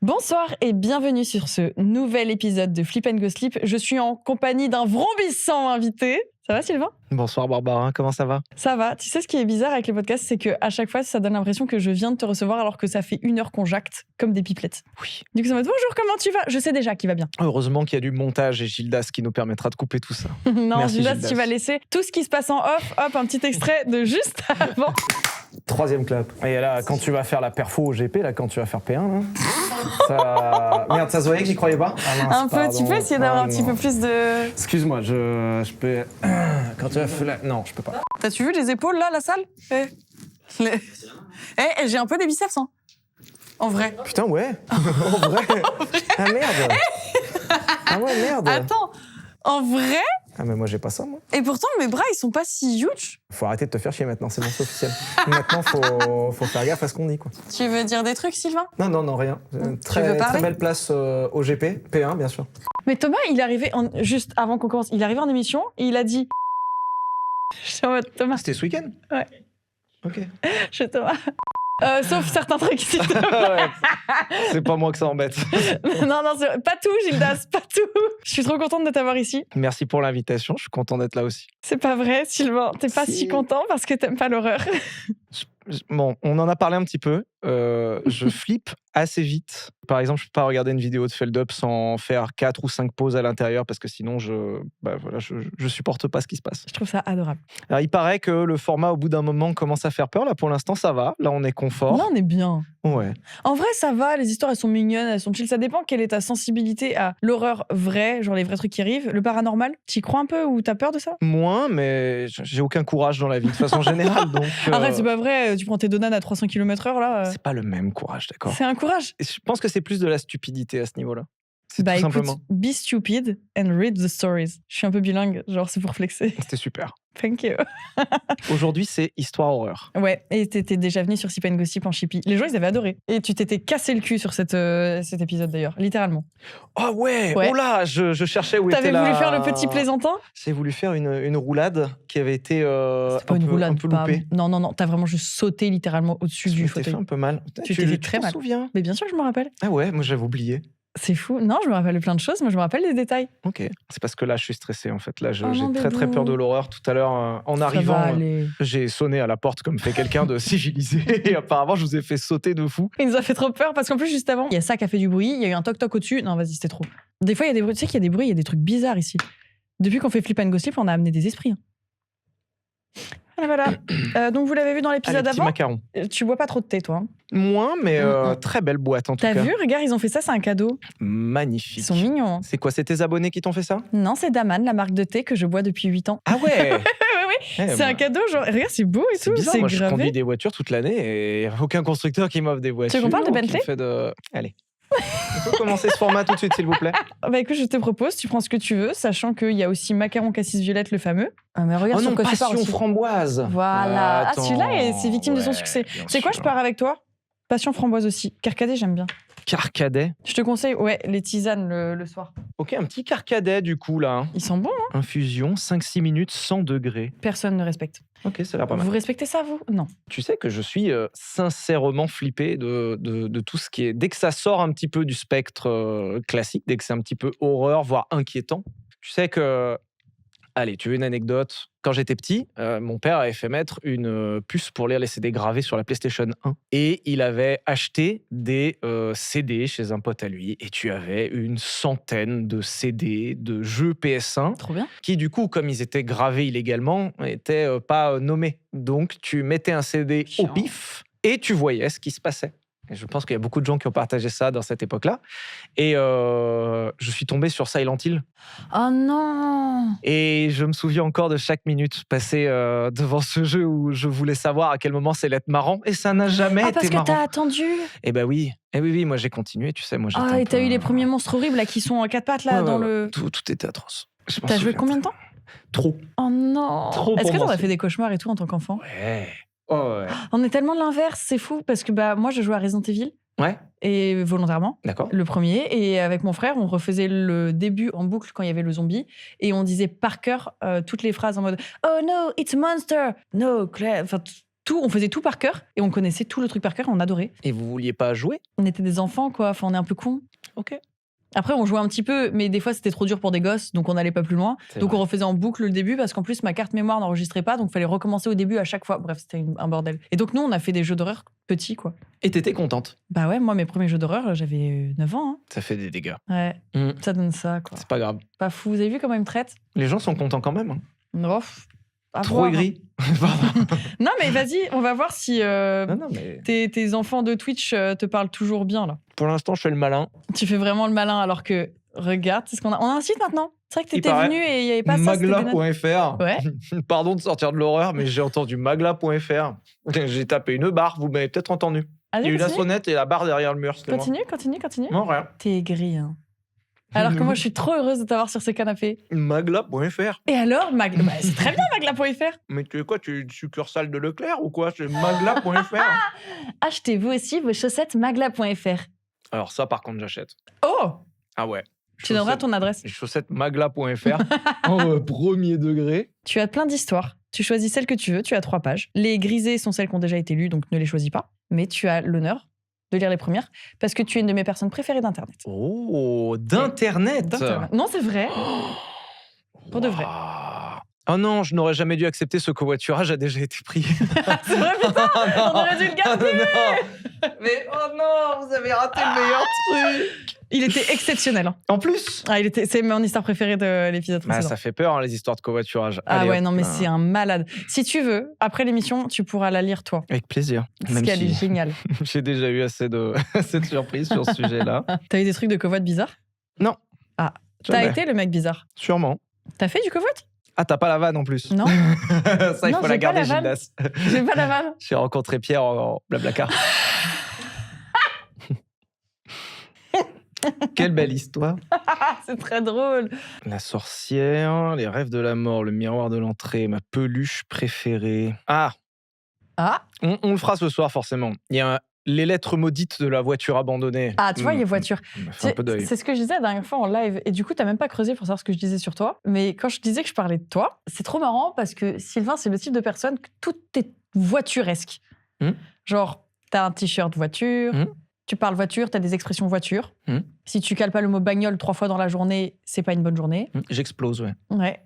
Bonsoir et bienvenue sur ce nouvel épisode de Flip and Go Sleep. Je suis en compagnie d'un vrombissant invité. Ça va Sylvain ? Bonsoir Barbara, comment ça va ? Ça va. Tu sais ce qui est bizarre avec les podcasts, c'est qu'à chaque fois, ça donne l'impression que je viens de te recevoir alors que ça fait 1 heure qu'on jacte comme des pipelettes. Oui. Du coup, ça va être bonjour, comment tu vas ? Je sais déjà qu'il va bien. Heureusement qu'il y a du montage et Gildas qui nous permettra de couper tout ça. Non, Merci, Gildas, Gildas. tu vas laisser tout ce qui se passe en off. Hop, un petit extrait de juste avant. 3e clap. Et là, quand tu vas faire la perfo au GP, là, quand tu vas faire P1, là, ça... Merde, ça se voyait que j'y croyais pas. Ah mince, Un peu, pardon. tu peux essayer d'avoir un petit non. peu plus de... Excuse-moi, je peux... Quand tu vas faire la... Non, je peux pas. T'as-tu vu les épaules là, la salle ? J'ai un peu des biceps, hein. En vrai. Putain, ouais. En vrai. Ah merde. Ah ouais, merde. Attends, en vrai ? Ah mais moi j'ai pas ça, moi. Et pourtant, mes bras, ils sont pas si huge. Faut arrêter de te faire chier maintenant, c'est bon, c'est officiel. Maintenant, faut faire gaffe à ce qu'on dit, quoi. Tu veux dire des trucs, Sylvain ? Non, rien. veux parler ? Très belle place au GP, P1, bien sûr. Mais Thomas, il est arrivé, juste avant qu'on commence, il est arrivé en émission et il a dit... Je suis en mode, Thomas, C'était ce week-end ? Ouais. Ok. je suis Thomas. Sauf certains trucs, s'il te plaît. Ouais, c'est pas moi que ça embête. Non, c'est pas tout, Gildas, pas tout. Je suis trop contente de t'avoir ici. Merci pour l'invitation, je suis content d'être là aussi. C'est pas vrai, Sylvain. T'es pas si content parce que t'aimes pas l'horreur. Bon, on en a parlé un petit peu. Je flippe assez vite. Par exemple, je peux pas regarder une vidéo de Feld-Up sans faire 4 ou 5 pauses à l'intérieur parce que sinon, je supporte pas ce qui se passe. Je trouve ça adorable. Alors, il paraît que le format, au bout d'un moment, commence à faire peur. Là, pour l'instant, ça va. Là, on est confort. Là, on est bien. Ouais. En vrai, ça va. Les histoires, elles sont mignonnes, elles sont chill. Ça dépend quelle est ta sensibilité à l'horreur vraie, genre les vrais trucs qui arrivent. Le paranormal, t'y crois un peu ou t'as peur de ça ? Moins, mais j'ai aucun courage dans la vie de façon générale. Donc, Arrête, c'est pas vrai. Tu prends tes donanes à 300 km/h, là. C'est pas le même courage, d'accord. C'est un courage. Je pense que c'est plus de la stupidité à ce niveau-là. C'est Bah tout écoute, simplement. be stupid and read the stories. Je suis un peu bilingue, genre c'est pour flexer. C'était super. Thank you. Aujourd'hui, c'est Histoire Horreur. Ouais, et t'étais déjà venu sur Sip and Gossip en chippy. Les gens, ils avaient adoré. Et tu t'étais cassé le cul sur cet épisode d'ailleurs, littéralement. Oh ouais. Ouais. Oh là, je cherchais où était T'avais la... voulu faire le petit plaisantin ? J'ai voulu faire une roulade qui avait été C'était pas une roulade, un peu pas... loupée. Non, t'as vraiment juste sauté littéralement au-dessus du Je fauteuil. fait un peu mal. Tu t'es fait très mal. Tu t'en souviens ? Mais bien sûr que je me rappelle. Ah ouais, moi j'avais oublié. C'est fou. Non, je me rappelle plein de choses. Moi, je me rappelle les détails. Ok. C'est parce que là, je suis stressé en fait. Là, j'ai non, très très bébou. peur de l'horreur. Tout à l'heure, en Ça va arrivant, aller. j'ai sonné à la porte comme fait quelqu'un de civilisé. Et apparemment, je vous ai fait sauter de fou. Il nous a fait trop peur parce qu'en plus, juste avant, il y a ça qui a fait du bruit. Il y a eu un toc-toc au-dessus. Non, vas-y, c'était trop. Des fois, il y a des bruits. Tu sais qu'il y a des bruits, il y a des trucs bizarres ici. Depuis qu'on fait Flip and Go Sleep, on a amené des esprits. Voilà. Donc, vous l'avez vu dans l'épisode Allez, petit avant. macaron. Tu bois pas trop de thé, toi. Hein. Moins, mais très belle boîte en tout T'as cas. vu ? Regarde, ils ont fait ça, c'est un cadeau. Magnifique. Ils sont mignons. Hein. C'est quoi, c'est tes abonnés qui t'ont fait ça ? Non, c'est Daman, la marque de thé que je bois depuis 8 ans. Ah ouais. Oui. C'est un cadeau, genre, regarde, c'est beau et C'est tout. bizarre, C'est moi je conduis gravé. des voitures toute l'année et y a aucun constructeur qui m'offre des voitures. qu'on parle de qui me Bentley fait de... Allez. On peut commencer ce format tout de suite, s'il vous plaît. Bah écoute, je te propose, tu prends ce que tu veux, sachant qu'il y a aussi Macaron Cassis Violette, le fameux. Ah, mais regarde Oh sur non, quoi tu pars Passion aussi. Framboise. Voilà. Attends, Celui-là, c'est victime de son ouais, succès. bien C'est quoi, je sûr. pars avec toi ? Passion Framboise aussi. Carcadet, j'aime bien. Carcadet. Je te conseille, ouais, les tisanes le soir. Ok, un petit carcadet du coup là. Hein. Ils sont bons, hein ? Infusion, 5-6 minutes, 100 degrés. Personne ne respecte. Ok, ça a l'air pas mal. Vous respectez ça, vous ? Non. Tu sais que je suis sincèrement flippé de tout ce qui est... Dès que ça sort un petit peu du spectre classique, dès que c'est un petit peu horreur, voire inquiétant, tu sais que... Allez, tu veux une anecdote ? Quand j'étais petit, mon père avait fait mettre une puce pour lire les CD gravés sur la PlayStation 1. Et il avait acheté des CD chez un pote à lui. Et tu avais une centaine de CD de jeux PS1 Trop bien. qui, du coup, comme ils étaient gravés illégalement, n'étaient pas nommés. Donc, tu mettais un CD Chiant. au pif et tu voyais ce qui se passait. Et je pense qu'il y a beaucoup de gens qui ont partagé ça dans cette époque-là. Et je suis tombé sur Silent Hill. Oh non ! Et je me souviens encore de chaque minute passée devant ce jeu où je voulais savoir à quel moment c'est l'être marrant. Et ça n'a jamais Ah, été parce que marrant. t'as attendu. Eh ben oui. Eh oui, moi j'ai continué, tu sais. Moi, j'étais Ah, un et t'as peu- eu les premiers monstres horribles là qui sont à 4 pattes là Ouais, dans ouais, le. ouais. Tout était atroce. Je m'en T'as joué souviens combien de très temps ? Trop. Oh non ! Trop Est-ce pour que m'en t'en as fait souvenir. des cauchemars et tout en tant qu'enfant ? Ouais. Oh, ouais. On est tellement l'inverse, c'est fou parce que bah moi je jouais à Resident Evil Ouais, et volontairement d'accord. le premier et avec mon frère on refaisait le début en boucle quand il y avait le zombie et on disait par cœur toutes les phrases en mode oh no it's a monster no Claire enfin tout, on faisait tout par cœur et on connaissait tout le truc par cœur, on adorait. Et vous vouliez pas jouer? On était des enfants, quoi. Enfin, on est un peu cons. Ok. Après, on jouait un petit peu, mais des fois, c'était trop dur pour des gosses, donc on n'allait pas plus loin. C'est Donc, vrai. on refaisait en boucle le début, parce qu'en plus, ma carte mémoire n'enregistrait pas, donc il fallait recommencer au début à chaque fois. Bref, c'était un bordel. Et donc, nous, on a fait des jeux d'horreur petits, quoi. Et t'étais contente? Bah ouais, moi, mes premiers jeux d'horreur, j'avais 9 ans. Ça fait des dégâts. Hein. Ouais, Mm. ça donne ça, quoi. C'est pas grave. Pas fou. Vous avez vu comment ils me traitent? Les gens sont contents quand même. Hein. Oh, à Trop voir. aigri. Pardon. Non, mais vas-y, on va voir si Non, mais tes enfants de Twitch te parlent toujours bien, là. pour l'instant, je fais le malin. Tu fais vraiment le malin, alors que, regarde, c'est ce qu'on a. On a un site maintenant. C'est vrai que Il t'étais paraît. venu et il n'y avait pas ça. c'était des notes. Magla.fr. Ouais. Pardon de sortir de l'horreur, mais j'ai entendu magla.fr. J'ai tapé une barre, vous m'avez peut-être entendu. Il y a Allez, eu la continue. sonnette et la barre derrière le mur. c'était moi. Continue. Non, rien. T'es aigri, hein. Alors que moi, je suis trop heureuse de t'avoir sur ce canapé. Magla.fr. Et alors, bah, c'est très bien, magla.fr. Mais tu es quoi, tu es une succursale de Leclerc ou quoi? C'est magla.fr. Achetez-vous aussi vos chaussettes magla.fr. Alors ça, par contre, j'achète. Oh, Ah ouais. tu donneras ton adresse. Les chaussettes magla.fr en premier degré. Tu as plein d'histoires. Tu choisis celle que tu veux. Tu as 3 pages. Les grisées sont celles qui ont déjà été lues, donc ne les choisis pas. Mais tu as l'honneur de lire les premières parce que tu es une de mes personnes préférées d'Internet. Oh, d'Internet. Non, c'est vrai. Pour de vrai. Waouh. Oh non, je n'aurais jamais dû accepter ce covoiturage a déjà été pris. C'est vrai, putain, on aurait dû le garder. Non. Mais oh non, vous avez raté le meilleur truc. Il était exceptionnel. Hein. En plus. Ah, c'est mon histoire préférée de l'épisode Bah, précédent. ça fait peur, hein, les histoires de covoiturage. Ah Allez, ouais, hop. non, mais c'est un malade. Si tu veux, après l'émission, tu pourras la lire toi. Avec plaisir. Parce Même qu'elle est si géniale. j'ai déjà eu assez de surprises sur ce sujet-là. T'as eu des trucs de covoit bizarres? Non. Ah, t'as Jamais. été le mec bizarre. Sûrement. T'as fait du covoit? Ah, t'as pas la vanne en plus. Non. Ça, il Non, faut j'ai la pas garder, la vanne. Gildas. J'ai pas la vanne. J'ai rencontré Pierre en Blablacar. Quelle belle histoire. C'est très drôle. La sorcière, les rêves de la mort, le miroir de l'entrée, ma peluche préférée. Ah, Ah, on le fera ce soir forcément. Il y a les lettres maudites de la voiture abandonnée. tu vois, les voitures. Ça m'a fait un peu d'œil. C'est ce que je disais la dernière fois en live. Et du coup, t'as même pas creusé pour savoir ce que je disais sur toi. Mais quand je disais que je parlais de toi, c'est trop marrant parce que Sylvain, c'est le type de personne que tout est voituresque. Genre, t'as un t-shirt voiture, tu parles voiture, t'as des expressions voiture. Si tu cales pas le mot bagnole 3 fois dans la journée, c'est pas une bonne journée. J'explose, ouais. Ouais.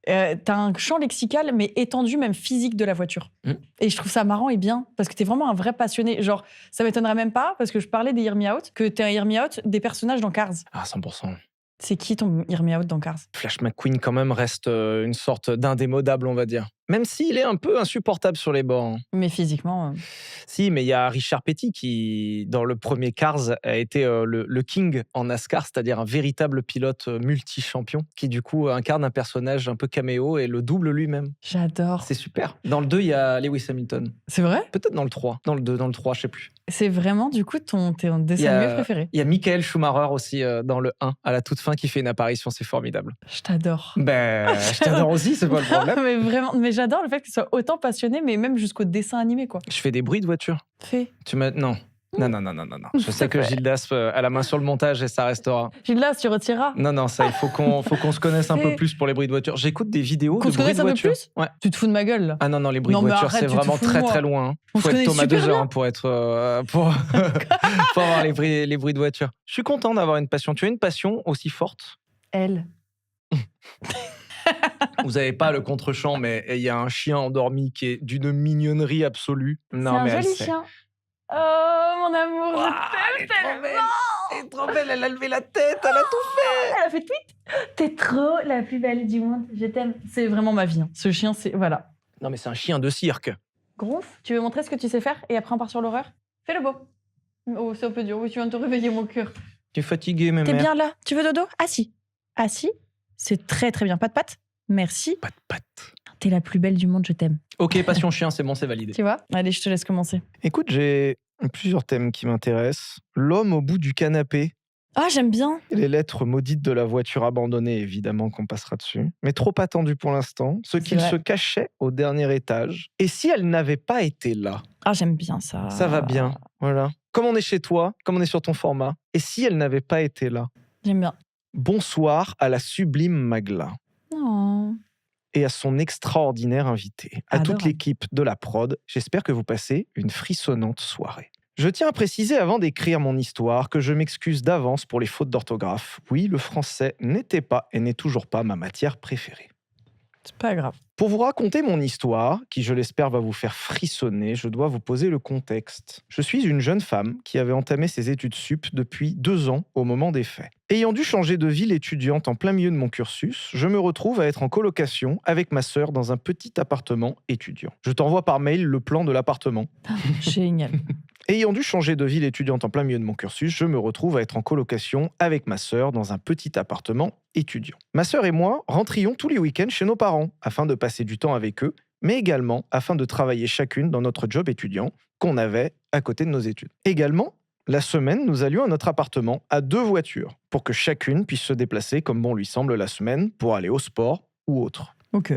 T'as un champ lexical, mais étendu, même physique, de la voiture. Et je trouve ça marrant et bien, parce que t'es vraiment un vrai passionné. Genre, ça m'étonnerait même pas, parce que je parlais des Hear Me Out, que t'es un Hear Me Out des personnages dans Cars. Ah, 100%. C'est qui ton Hear Me Out dans Cars? Flash McQueen, quand même, reste une sorte d'indémodable, on va dire. Même s'il est un peu insupportable sur les bords. Hein. Mais physiquement... Si, mais il y a Richard Petty qui, dans le premier Cars, a été le king en NASCAR, c'est-à-dire un véritable pilote multi-champion, qui du coup incarne un personnage un peu caméo et le double lui-même. J'adore. C'est super. Dans le 2, il y a Lewis Hamilton. C'est vrai? Peut-être dans le 3. Dans le 2, dans le 3, je sais plus. C'est vraiment, du coup, t'es un Il y dessin a- animé préféré. Il y a Michael Schumacher aussi dans le 1, à la toute fin, qui fait une apparition, c'est formidable. Je t'adore. Ben, je t'adore aussi, c'est pas le problème. mais vraiment, mais j'adore le fait que tu sois autant passionné, mais même jusqu'au dessin animé, quoi. Je fais des bruits de voiture. Fais. Tu m'as... Non. Non. Je sais que Gildas a la main sur le montage et ça restera. Gildas, tu retireras. Non, ça, il faut qu'on se connaisse un peu Fais. plus pour les bruits de voiture. J'écoute des vidéos Qu'on de se bruits connaisse de un peu voiture. plus? Ouais. Tu te fous de ma gueule, là. Ah non, les bruits Non, de mais voiture, arrête, c'est tu te vraiment fous de très moi. très loin. Hein. On Faut se être connaît Thomas super 2 heures bien. hein, pour être pour avoir les bruits de voiture. Je suis content d'avoir une passion. Tu as une passion aussi forte? Elle. Vous n'avez pas le contre-champ, mais il y a un chien endormi qui est d'une mignonnerie absolue. Non, C'est un mais elle joli sait. chien. Oh, mon amour, Ouah, je elle est t'aime trop tellement. belle. Elle est trop belle, elle a levé la tête, elle a tout fait. Elle a fait tweet. T'es trop la plus belle du monde. Je t'aime. C'est vraiment ma vie. Hein. Ce chien, c'est... Voilà. Non, mais c'est un chien de cirque. Gronf, tu veux montrer ce que tu sais faire et après on part sur l'horreur? Fais le beau. Oh, c'est un peu dur. Oui, tu viens de te réveiller mon cœur. Tu es fatigué, ma T'es mère. bien là? Tu veux dodo? Assis. Assis. C'est très très bien. Pas de patte. Merci. Pas de patte. T'es la plus belle du monde, je t'aime. Ok, passion chien, c'est bon, c'est validé. Tu vois? Allez, je te laisse commencer. Écoute, j'ai plusieurs thèmes qui m'intéressent. L'homme au bout du canapé. Ah, j'aime bien. Et les lettres maudites de la voiture abandonnée, évidemment qu'on passera dessus. Mais trop attendu pour l'instant. Ce qu'il vrai. se cachait au dernier étage. Et si elle n'avait pas été là? Ah, j'aime bien ça. Ça va bien, voilà. Comme on est chez toi, comme on est sur ton format. Et si elle n'avait pas été là? J'aime bien. Bonsoir à la sublime Magla. Oh. et à son extraordinaire invité. À toute Adorable. l'équipe de la prod, j'espère que vous passez une frissonnante soirée. Je tiens à préciser avant d'écrire mon histoire que je m'excuse d'avance pour les fautes d'orthographe. Oui, le français n'était pas et n'est toujours pas ma matière préférée. C'est pas grave. Pour vous raconter mon histoire, qui je l'espère va vous faire frissonner, je dois vous poser le contexte. Je suis une jeune femme qui avait entamé ses études sup depuis 2 ans au moment des faits. Ayant dû changer de ville étudiante en plein milieu de mon cursus, je me retrouve à être en colocation avec ma sœur dans un petit appartement étudiant. Je t'envoie par mail le plan de l'appartement. Génial. Ayant dû changer de ville étudiante en plein milieu de mon cursus, je me retrouve à être en colocation avec ma sœur dans un petit appartement étudiant. Ma sœur et moi rentrions tous les week-ends chez nos parents afin de passer du temps avec eux, mais également afin de travailler chacune dans notre job étudiant qu'on avait à côté de nos études. Également, la semaine, nous allions à notre appartement à 2 voitures pour que chacune puisse se déplacer comme bon lui semble la semaine pour aller au sport ou autre. Ok.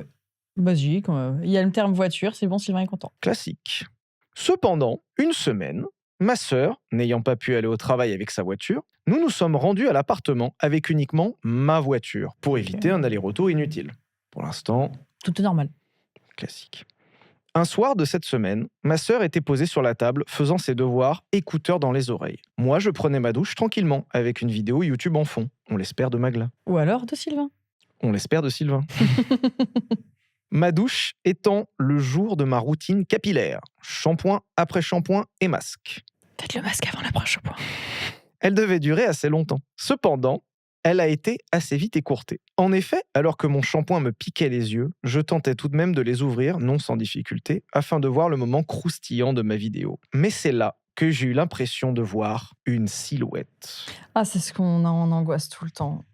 Basique. Il y a le terme voiture, c'est bon, Sylvain est content. Classique. Cependant, une semaine, ma sœur, n'ayant pas pu aller au travail avec sa voiture, nous nous sommes rendus à l'appartement avec uniquement ma voiture pour éviter un aller-retour inutile. Pour l'instant, Tout est normal. classique. Un soir de cette semaine, ma sœur était posée sur la table faisant ses devoirs, écouteurs dans les oreilles. Moi, je prenais ma douche tranquillement avec une vidéo YouTube en fond. On l'espère de Magla. Ou alors de Sylvain. On l'espère de Sylvain. Ma douche étant le jour de ma routine capillaire. Shampoing après shampoing et masque. Faites le masque avant l'après-shampoing. Elle devait durer assez longtemps. Cependant, elle a été assez vite écourtée. En effet, alors que mon shampoing me piquait les yeux, je tentais tout de même de les ouvrir, non sans difficulté, afin de voir le moment croustillant de ma vidéo. Mais c'est là que j'ai eu l'impression de voir une silhouette. Ah, c'est ce qu'on a en angoisse tout le temps.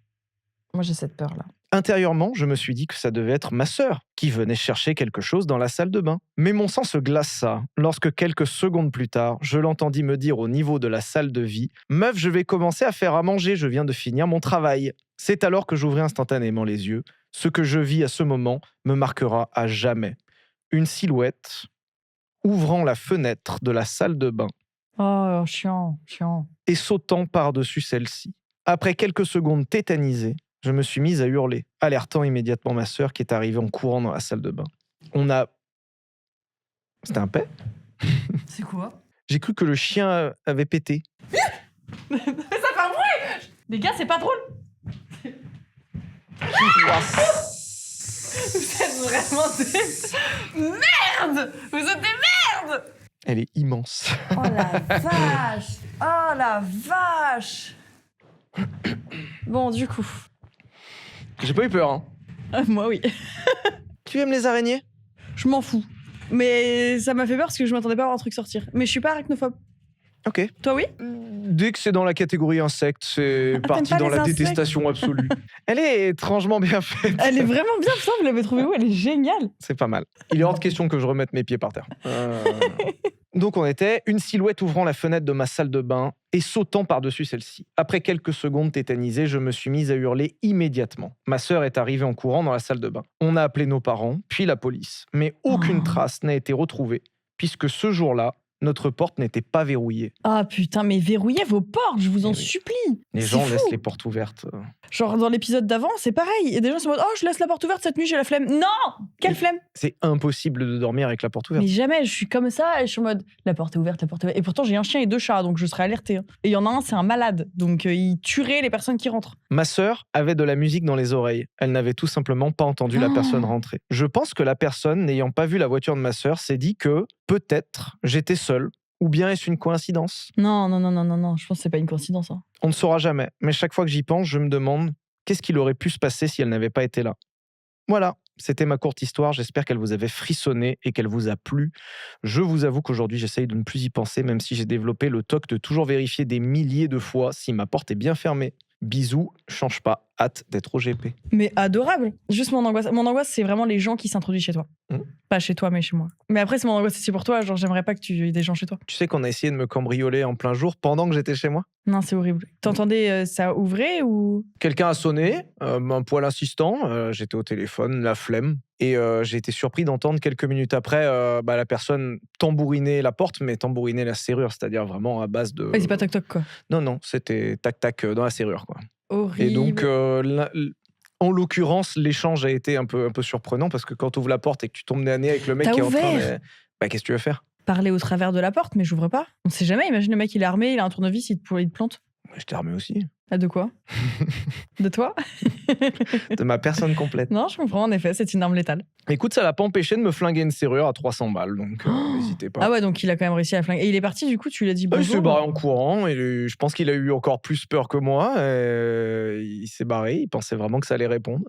Moi, j'ai cette peur-là. Intérieurement, je me suis dit que ça devait être ma sœur qui venait chercher quelque chose dans la salle de bain. Mais mon sang se glaça lorsque quelques secondes plus tard, je l'entendis me dire au niveau de la salle de vie « Meuf, je vais commencer à faire à manger, je viens de finir mon travail ». C'est alors que j'ouvris instantanément les yeux. Ce que je vis à ce moment me marquera à jamais. Une silhouette ouvrant la fenêtre de la salle de bain Oh, chiant. et sautant par-dessus celle-ci. Après quelques secondes tétanisées, je me suis mise à hurler, alertant immédiatement ma sœur qui est arrivée en courant dans la salle de bain. C'était un paix. C'est quoi? J'ai cru que le chien avait pété. Ça fait un bruit! Les gars, c'est pas drôle! Vous êtes vraiment des... Merde! Vous êtes des merdes! Elle est immense. Oh la vache! Oh la vache! Bon, du coup... J'ai pas eu peur, hein. Moi, oui. Tu aimes les araignées? Je m'en fous. Mais ça m'a fait peur parce que je m'attendais pas à voir un truc sortir. Mais je suis pas arachnophobe. Ok. Toi, oui? Dès que c'est dans la catégorie insectes, c'est Ah, parti t'aimes pas dans les la insectes? détestation absolue. Elle est étrangement bien faite. Elle est vraiment bien, putain, vous l'avez trouvée où? Elle est géniale. C'est pas mal. Il est hors de question que je remette mes pieds par terre. Donc on était une silhouette ouvrant la fenêtre de ma salle de bain et sautant par-dessus celle-ci. Après quelques secondes tétanisées, je me suis mise à hurler immédiatement. Ma sœur est arrivée en courant dans la salle de bain. On a appelé nos parents, puis la police. Mais aucune trace n'a été retrouvée, puisque ce jour-là, notre porte n'était pas verrouillée. Ah putain, mais verrouillez vos portes, je vous en oui. supplie. Les C'est gens fou. laissent les portes ouvertes. Genre dans l'épisode d'avant, c'est pareil. Et des gens sont en mode, oh, je laisse la porte ouverte cette nuit, j'ai la flemme. Non! Quelle flemme! C'est impossible de dormir avec la porte ouverte. Mais jamais, je suis comme ça et je suis en mode, la porte est ouverte, la porte est ouverte. Et pourtant, j'ai un chien et 2 chats, donc je serais alertée. Hein. Et il y en a un, c'est un malade, donc il tuerait les personnes qui rentrent. Ma sœur avait de la musique dans les oreilles. Elle n'avait tout simplement pas entendu la personne rentrer. Je pense que la personne, n'ayant pas vu la voiture de ma sœur, s'est dit que peut-être j'étais seule. Ou bien est-ce une coïncidence? Non, je pense que c'est pas une coïncidence. Hein. On ne saura jamais. Mais chaque fois que j'y pense, je me demande qu'est-ce qu'il aurait pu se passer si elle n'avait pas été là. Voilà, c'était ma courte histoire. J'espère qu'elle vous avait frissonné et qu'elle vous a plu. Je vous avoue qu'aujourd'hui, j'essaye de ne plus y penser, même si j'ai développé le toc de toujours vérifier des milliers de fois si ma porte est bien fermée. Bisous, change pas, hâte d'être au GP. Mais adorable. Juste mon angoisse. Mon angoisse, c'est vraiment les gens qui s'introduisent chez toi. Pas chez toi, mais chez moi. Mais après, c'est mon angoisse aussi pour toi. Genre, j'aimerais pas que tu aies des gens chez toi. Tu sais qu'on a essayé de me cambrioler en plein jour pendant que j'étais chez moi? Non, c'est horrible. T'entendais ça ouvrait ou... Quelqu'un a sonné, un poil insistant, j'étais au téléphone, la flemme. Et j'ai été surpris d'entendre quelques minutes après la personne tambouriner la porte, mais tambouriner la serrure, c'est-à-dire vraiment à base de... Ouais, c'est pas toc-toc, quoi. Non, c'était tac-tac dans la serrure, quoi. Horrible. Et donc, En l'occurrence, l'échange a été un peu surprenant parce que quand tu ouvres la porte et que tu tombes nez à nez avec le mec T'as qui est en train ouvert de... Bah, qu'est-ce que tu veux faire? Parler au travers de la porte, mais j'ouvre pas. On sait jamais, imagine le mec, il est armé, il a un tournevis, il te plante. Je t'ai armé aussi. Ah, de quoi? De toi? De ma personne complète. Non, je comprends, en effet, c'est une arme létale. Écoute, ça l'a pas empêché de me flinguer une serrure à 300 balles, donc n'hésitez pas. Ah ouais, donc il a quand même réussi à flinguer. Et il est parti, du coup, tu lui as dit Il bonjour? s'est barré en courant, et je pense qu'il a eu encore plus peur que moi. Il s'est barré, il pensait vraiment que ça allait répondre.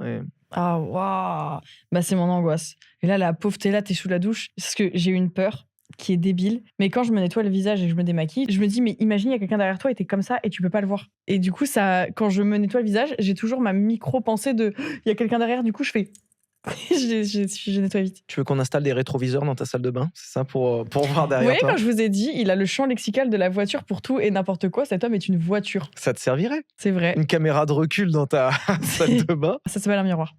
Ah, waouh! Bah, c'est mon angoisse. Et là, la pauvre, t'es là, t'es sous la douche. Parce que j'ai eu une peur qui est débile. Mais quand je me nettoie le visage et que je me démaquille, je me dis, mais imagine, il y a quelqu'un derrière toi et t'es comme ça et tu peux pas le voir. Et du coup, ça, quand je me nettoie le visage, j'ai toujours ma micro-pensée de, il y a quelqu'un derrière, du coup, je fais. je nettoie vite. Tu veux qu'on installe des rétroviseurs dans ta salle de bain? C'est ça pour voir derrière Oui, toi? quand je vous ai dit, il a le champ lexical de la voiture pour tout et n'importe quoi. Cet homme est une voiture. Ça te servirait? C'est vrai. Une caméra de recul dans ta salle de bain? Ça s'appelle un miroir.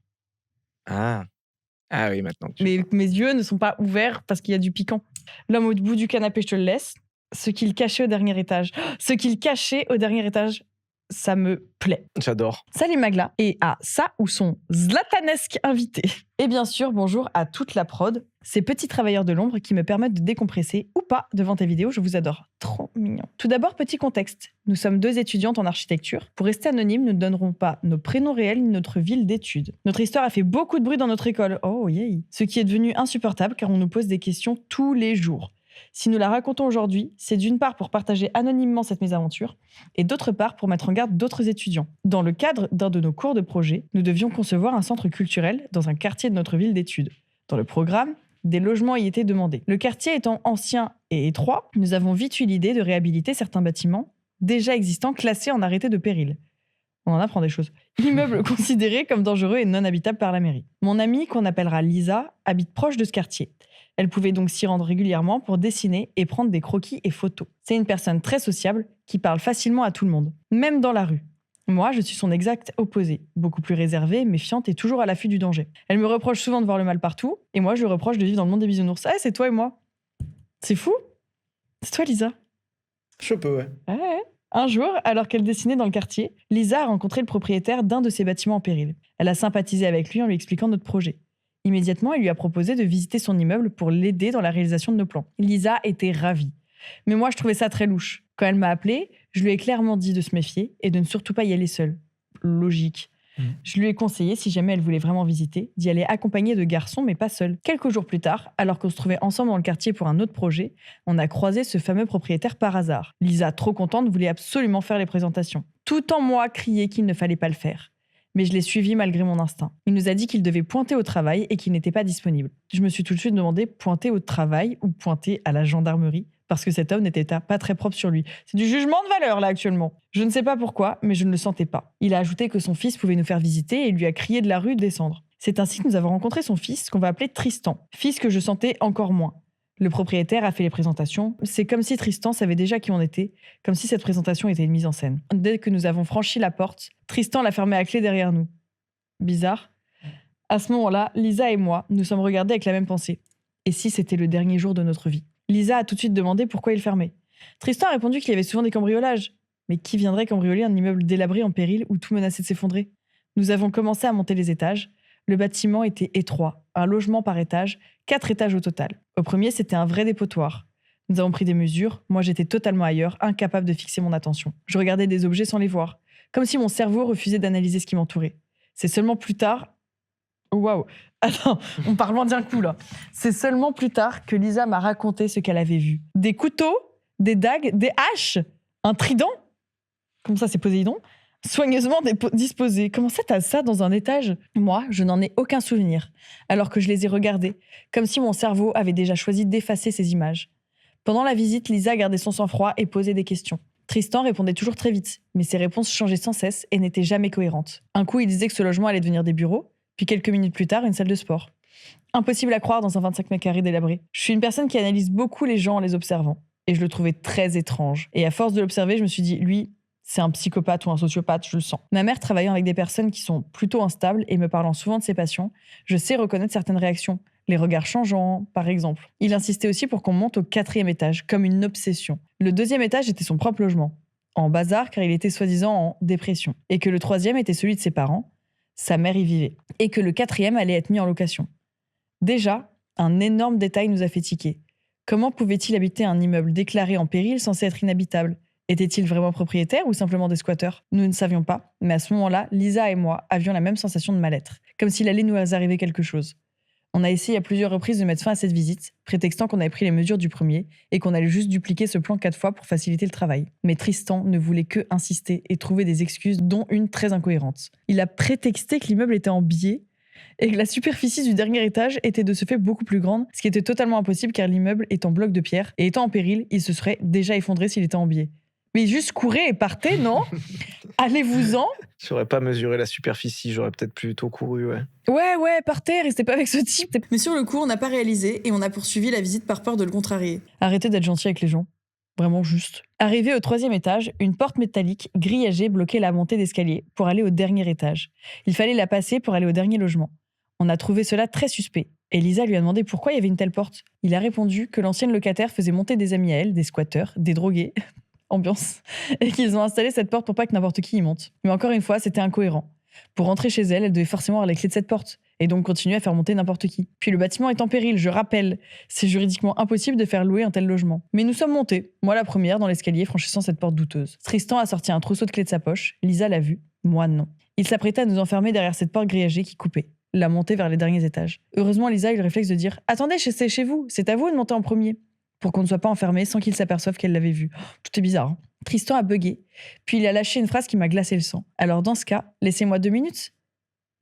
Ah oui, maintenant. Mais mes yeux ne sont pas ouverts parce qu'il y a du piquant. L'homme au bout du canapé, je te le laisse. Ce qu'il cachait au dernier étage. Ce qu'il cachait au dernier étage, ça me plaît. J'adore. Salut Magla. Et à ça où sont Zlatanesque invités. Et bien sûr, bonjour à toute la prod. Ces petits travailleurs de l'ombre qui me permettent de décompresser ou pas devant tes vidéos, je vous adore. Trop mignon. Tout d'abord, petit contexte. Nous sommes 2 étudiantes en architecture. Pour rester anonymes, nous ne donnerons pas nos prénoms réels ni notre ville d'études. Notre histoire a fait beaucoup de bruit dans notre école. Oh, yay. Ce qui est devenu insupportable car on nous pose des questions tous les jours. Si nous la racontons aujourd'hui, c'est d'une part pour partager anonymement cette mésaventure et d'autre part pour mettre en garde d'autres étudiants. Dans le cadre d'un de nos cours de projet, nous devions concevoir un centre culturel dans un quartier de notre ville d'études. Dans le programme, des logements y étaient demandés. Le quartier étant ancien et étroit, nous avons vite eu l'idée de réhabiliter certains bâtiments déjà existants classés en arrêté de péril. On en apprend des choses. Immeubles considérés comme dangereux et non habitables par la mairie. Mon amie, qu'on appellera Lisa, habite proche de ce quartier. Elle pouvait donc s'y rendre régulièrement pour dessiner et prendre des croquis et photos. C'est une personne très sociable qui parle facilement à tout le monde, même dans la rue. Moi, je suis son exact opposé, beaucoup plus réservée, méfiante et toujours à l'affût du danger. Elle me reproche souvent de voir le mal partout, et moi, je lui reproche de vivre dans le monde des bisounours. Ah, c'est toi et moi. C'est fou. C'est toi, Lisa. Je peux, ouais. Ouais. Un jour, alors qu'elle dessinait dans le quartier, Lisa a rencontré le propriétaire d'un de ses bâtiments en péril. Elle a sympathisé avec lui en lui expliquant notre projet. Immédiatement, elle lui a proposé de visiter son immeuble pour l'aider dans la réalisation de nos plans. Lisa était ravie. Mais moi, je trouvais ça très louche. Quand elle m'a appelée, je lui ai clairement dit de se méfier et de ne surtout pas y aller seule. Logique. Je lui ai conseillé, si jamais elle voulait vraiment visiter, d'y aller accompagnée de garçons, mais pas seule. Quelques jours plus tard, alors qu'on se trouvait ensemble dans le quartier pour un autre projet, on a croisé ce fameux propriétaire par hasard. Lisa, trop contente, voulait absolument faire les présentations. Tout en moi criait qu'il ne fallait pas le faire. Mais je l'ai suivi malgré mon instinct. Il nous a dit qu'il devait pointer au travail et qu'il n'était pas disponible. Je me suis tout de suite demandé pointer au travail ou pointer à la gendarmerie, parce que cet homme n'était pas très propre sur lui. C'est du jugement de valeur, là, actuellement. Je ne sais pas pourquoi, mais je ne le sentais pas. Il a ajouté que son fils pouvait nous faire visiter et lui a crié de la rue de descendre. C'est ainsi que nous avons rencontré son fils, qu'on va appeler Tristan. Fils que je sentais encore moins. Le propriétaire a fait les présentations. C'est comme si Tristan savait déjà qui on était, comme si cette présentation était une mise en scène. Dès que nous avons franchi la porte, Tristan l'a fermée à clé derrière nous. Bizarre. À ce moment-là, Lisa et moi, nous sommes regardés avec la même pensée. Et si c'était le dernier jour de notre vie? Lisa a tout de suite demandé pourquoi il fermait. Tristan a répondu qu'il y avait souvent des cambriolages. Mais qui viendrait cambrioler un immeuble délabré en péril où tout menaçait de s'effondrer? Nous avons commencé à monter les étages. Le bâtiment était étroit, un logement par étage, 4 étages au total. Au premier, c'était un vrai dépotoir. Nous avons pris des mesures, moi j'étais totalement ailleurs, incapable de fixer mon attention. Je regardais des objets sans les voir, comme si mon cerveau refusait d'analyser ce qui m'entourait. C'est seulement plus tard... Waouh. Attends, on part loin d'un coup là. C'est seulement plus tard que Lisa m'a raconté ce qu'elle avait vu. Des couteaux, des dagues, des haches, un trident. Comme ça, c'est Poséidon. Soigneusement disposés. Comment ça, t'as ça dans un étage? Moi, je n'en ai aucun souvenir, alors que je les ai regardés, comme si mon cerveau avait déjà choisi d'effacer ces images. Pendant la visite, Lisa gardait son sang-froid et posait des questions. Tristan répondait toujours très vite, mais ses réponses changeaient sans cesse et n'étaient jamais cohérentes. Un coup, il disait que ce logement allait devenir des bureaux, puis quelques minutes plus tard, une salle de sport. Impossible à croire dans un 25 mètres carrés délabré. Je suis une personne qui analyse beaucoup les gens en les observant, et je le trouvais très étrange. Et à force de l'observer, je me suis dit, lui, c'est un psychopathe ou un sociopathe, je le sens. Ma mère travaillant avec des personnes qui sont plutôt instables et me parlant souvent de ses passions, je sais reconnaître certaines réactions. Les regards changeants, par exemple. Il insistait aussi pour qu'on monte au 4e étage, comme une obsession. Le 2e étage était son propre logement, en bazar car il était soi-disant en dépression, et que le 3e était celui de ses parents, Sa mère y vivait. Et que le 4e allait être mis en location. Déjà, un énorme détail nous a fait tiquer. Comment pouvait-il habiter un immeuble déclaré en péril censé être inhabitable ? Était-il vraiment propriétaire ou simplement des squatteurs ? Nous ne savions pas, mais à ce moment-là, Lisa et moi avions la même sensation de mal-être, comme s'il allait nous arriver quelque chose. On a essayé à plusieurs reprises de mettre fin à cette visite, prétextant qu'on avait pris les mesures du premier et qu'on allait juste dupliquer ce plan 4 fois pour faciliter le travail. Mais Tristan ne voulait que insister et trouver des excuses, dont une très incohérente. Il a prétexté que l'immeuble était en biais et que la superficie du dernier étage était de ce fait beaucoup plus grande, ce qui était totalement impossible car l'immeuble est en bloc de pierre et étant en péril, il se serait déjà effondré s'il était en biais. Mais juste courez et partez, non ? Allez-vous-en. J'aurais pas mesuré la superficie, j'aurais peut-être plutôt couru, ouais. Ouais, partez, restez pas avec ce type. Mais sur le coup, on n'a pas réalisé et on a poursuivi la visite par peur de le contrarier. Arrêtez d'être gentil avec les gens. Vraiment juste. Arrivé au 3e étage, une porte métallique grillagée bloquait la montée d'escalier pour aller au dernier étage. Il fallait la passer pour aller au dernier logement. On a trouvé cela très suspect. Et Lisa lui a demandé pourquoi il y avait une telle porte. Il a répondu que l'ancienne locataire faisait monter des amis à elle, des squatteurs, des drogués, ambiance, et qu'ils ont installé cette porte pour pas que n'importe qui y monte. Mais encore une fois, c'était incohérent. Pour rentrer chez elle, elle devait forcément avoir les clés de cette porte, et donc continuer à faire monter n'importe qui. Puis le bâtiment est en péril, je rappelle. C'est juridiquement impossible de faire louer un tel logement. Mais nous sommes montés, moi la première, dans l'escalier franchissant cette porte douteuse. Tristan a sorti un trousseau de clés de sa poche, Lisa l'a vu, moi non. Il s'apprêtait à nous enfermer derrière cette porte grillagée qui coupait la montée vers les derniers étages. Heureusement, Lisa a eu le réflexe de dire « Attendez, c'est chez vous, c'est à vous de monter en premier !» pour qu'on ne soit pas enfermé sans qu'il s'aperçoive qu'elle l'avait vu. Tout est bizarre. Hein. Tristan a bugué, puis il a lâché une phrase qui m'a glacé le sang. Alors dans ce cas, laissez-moi 2 minutes.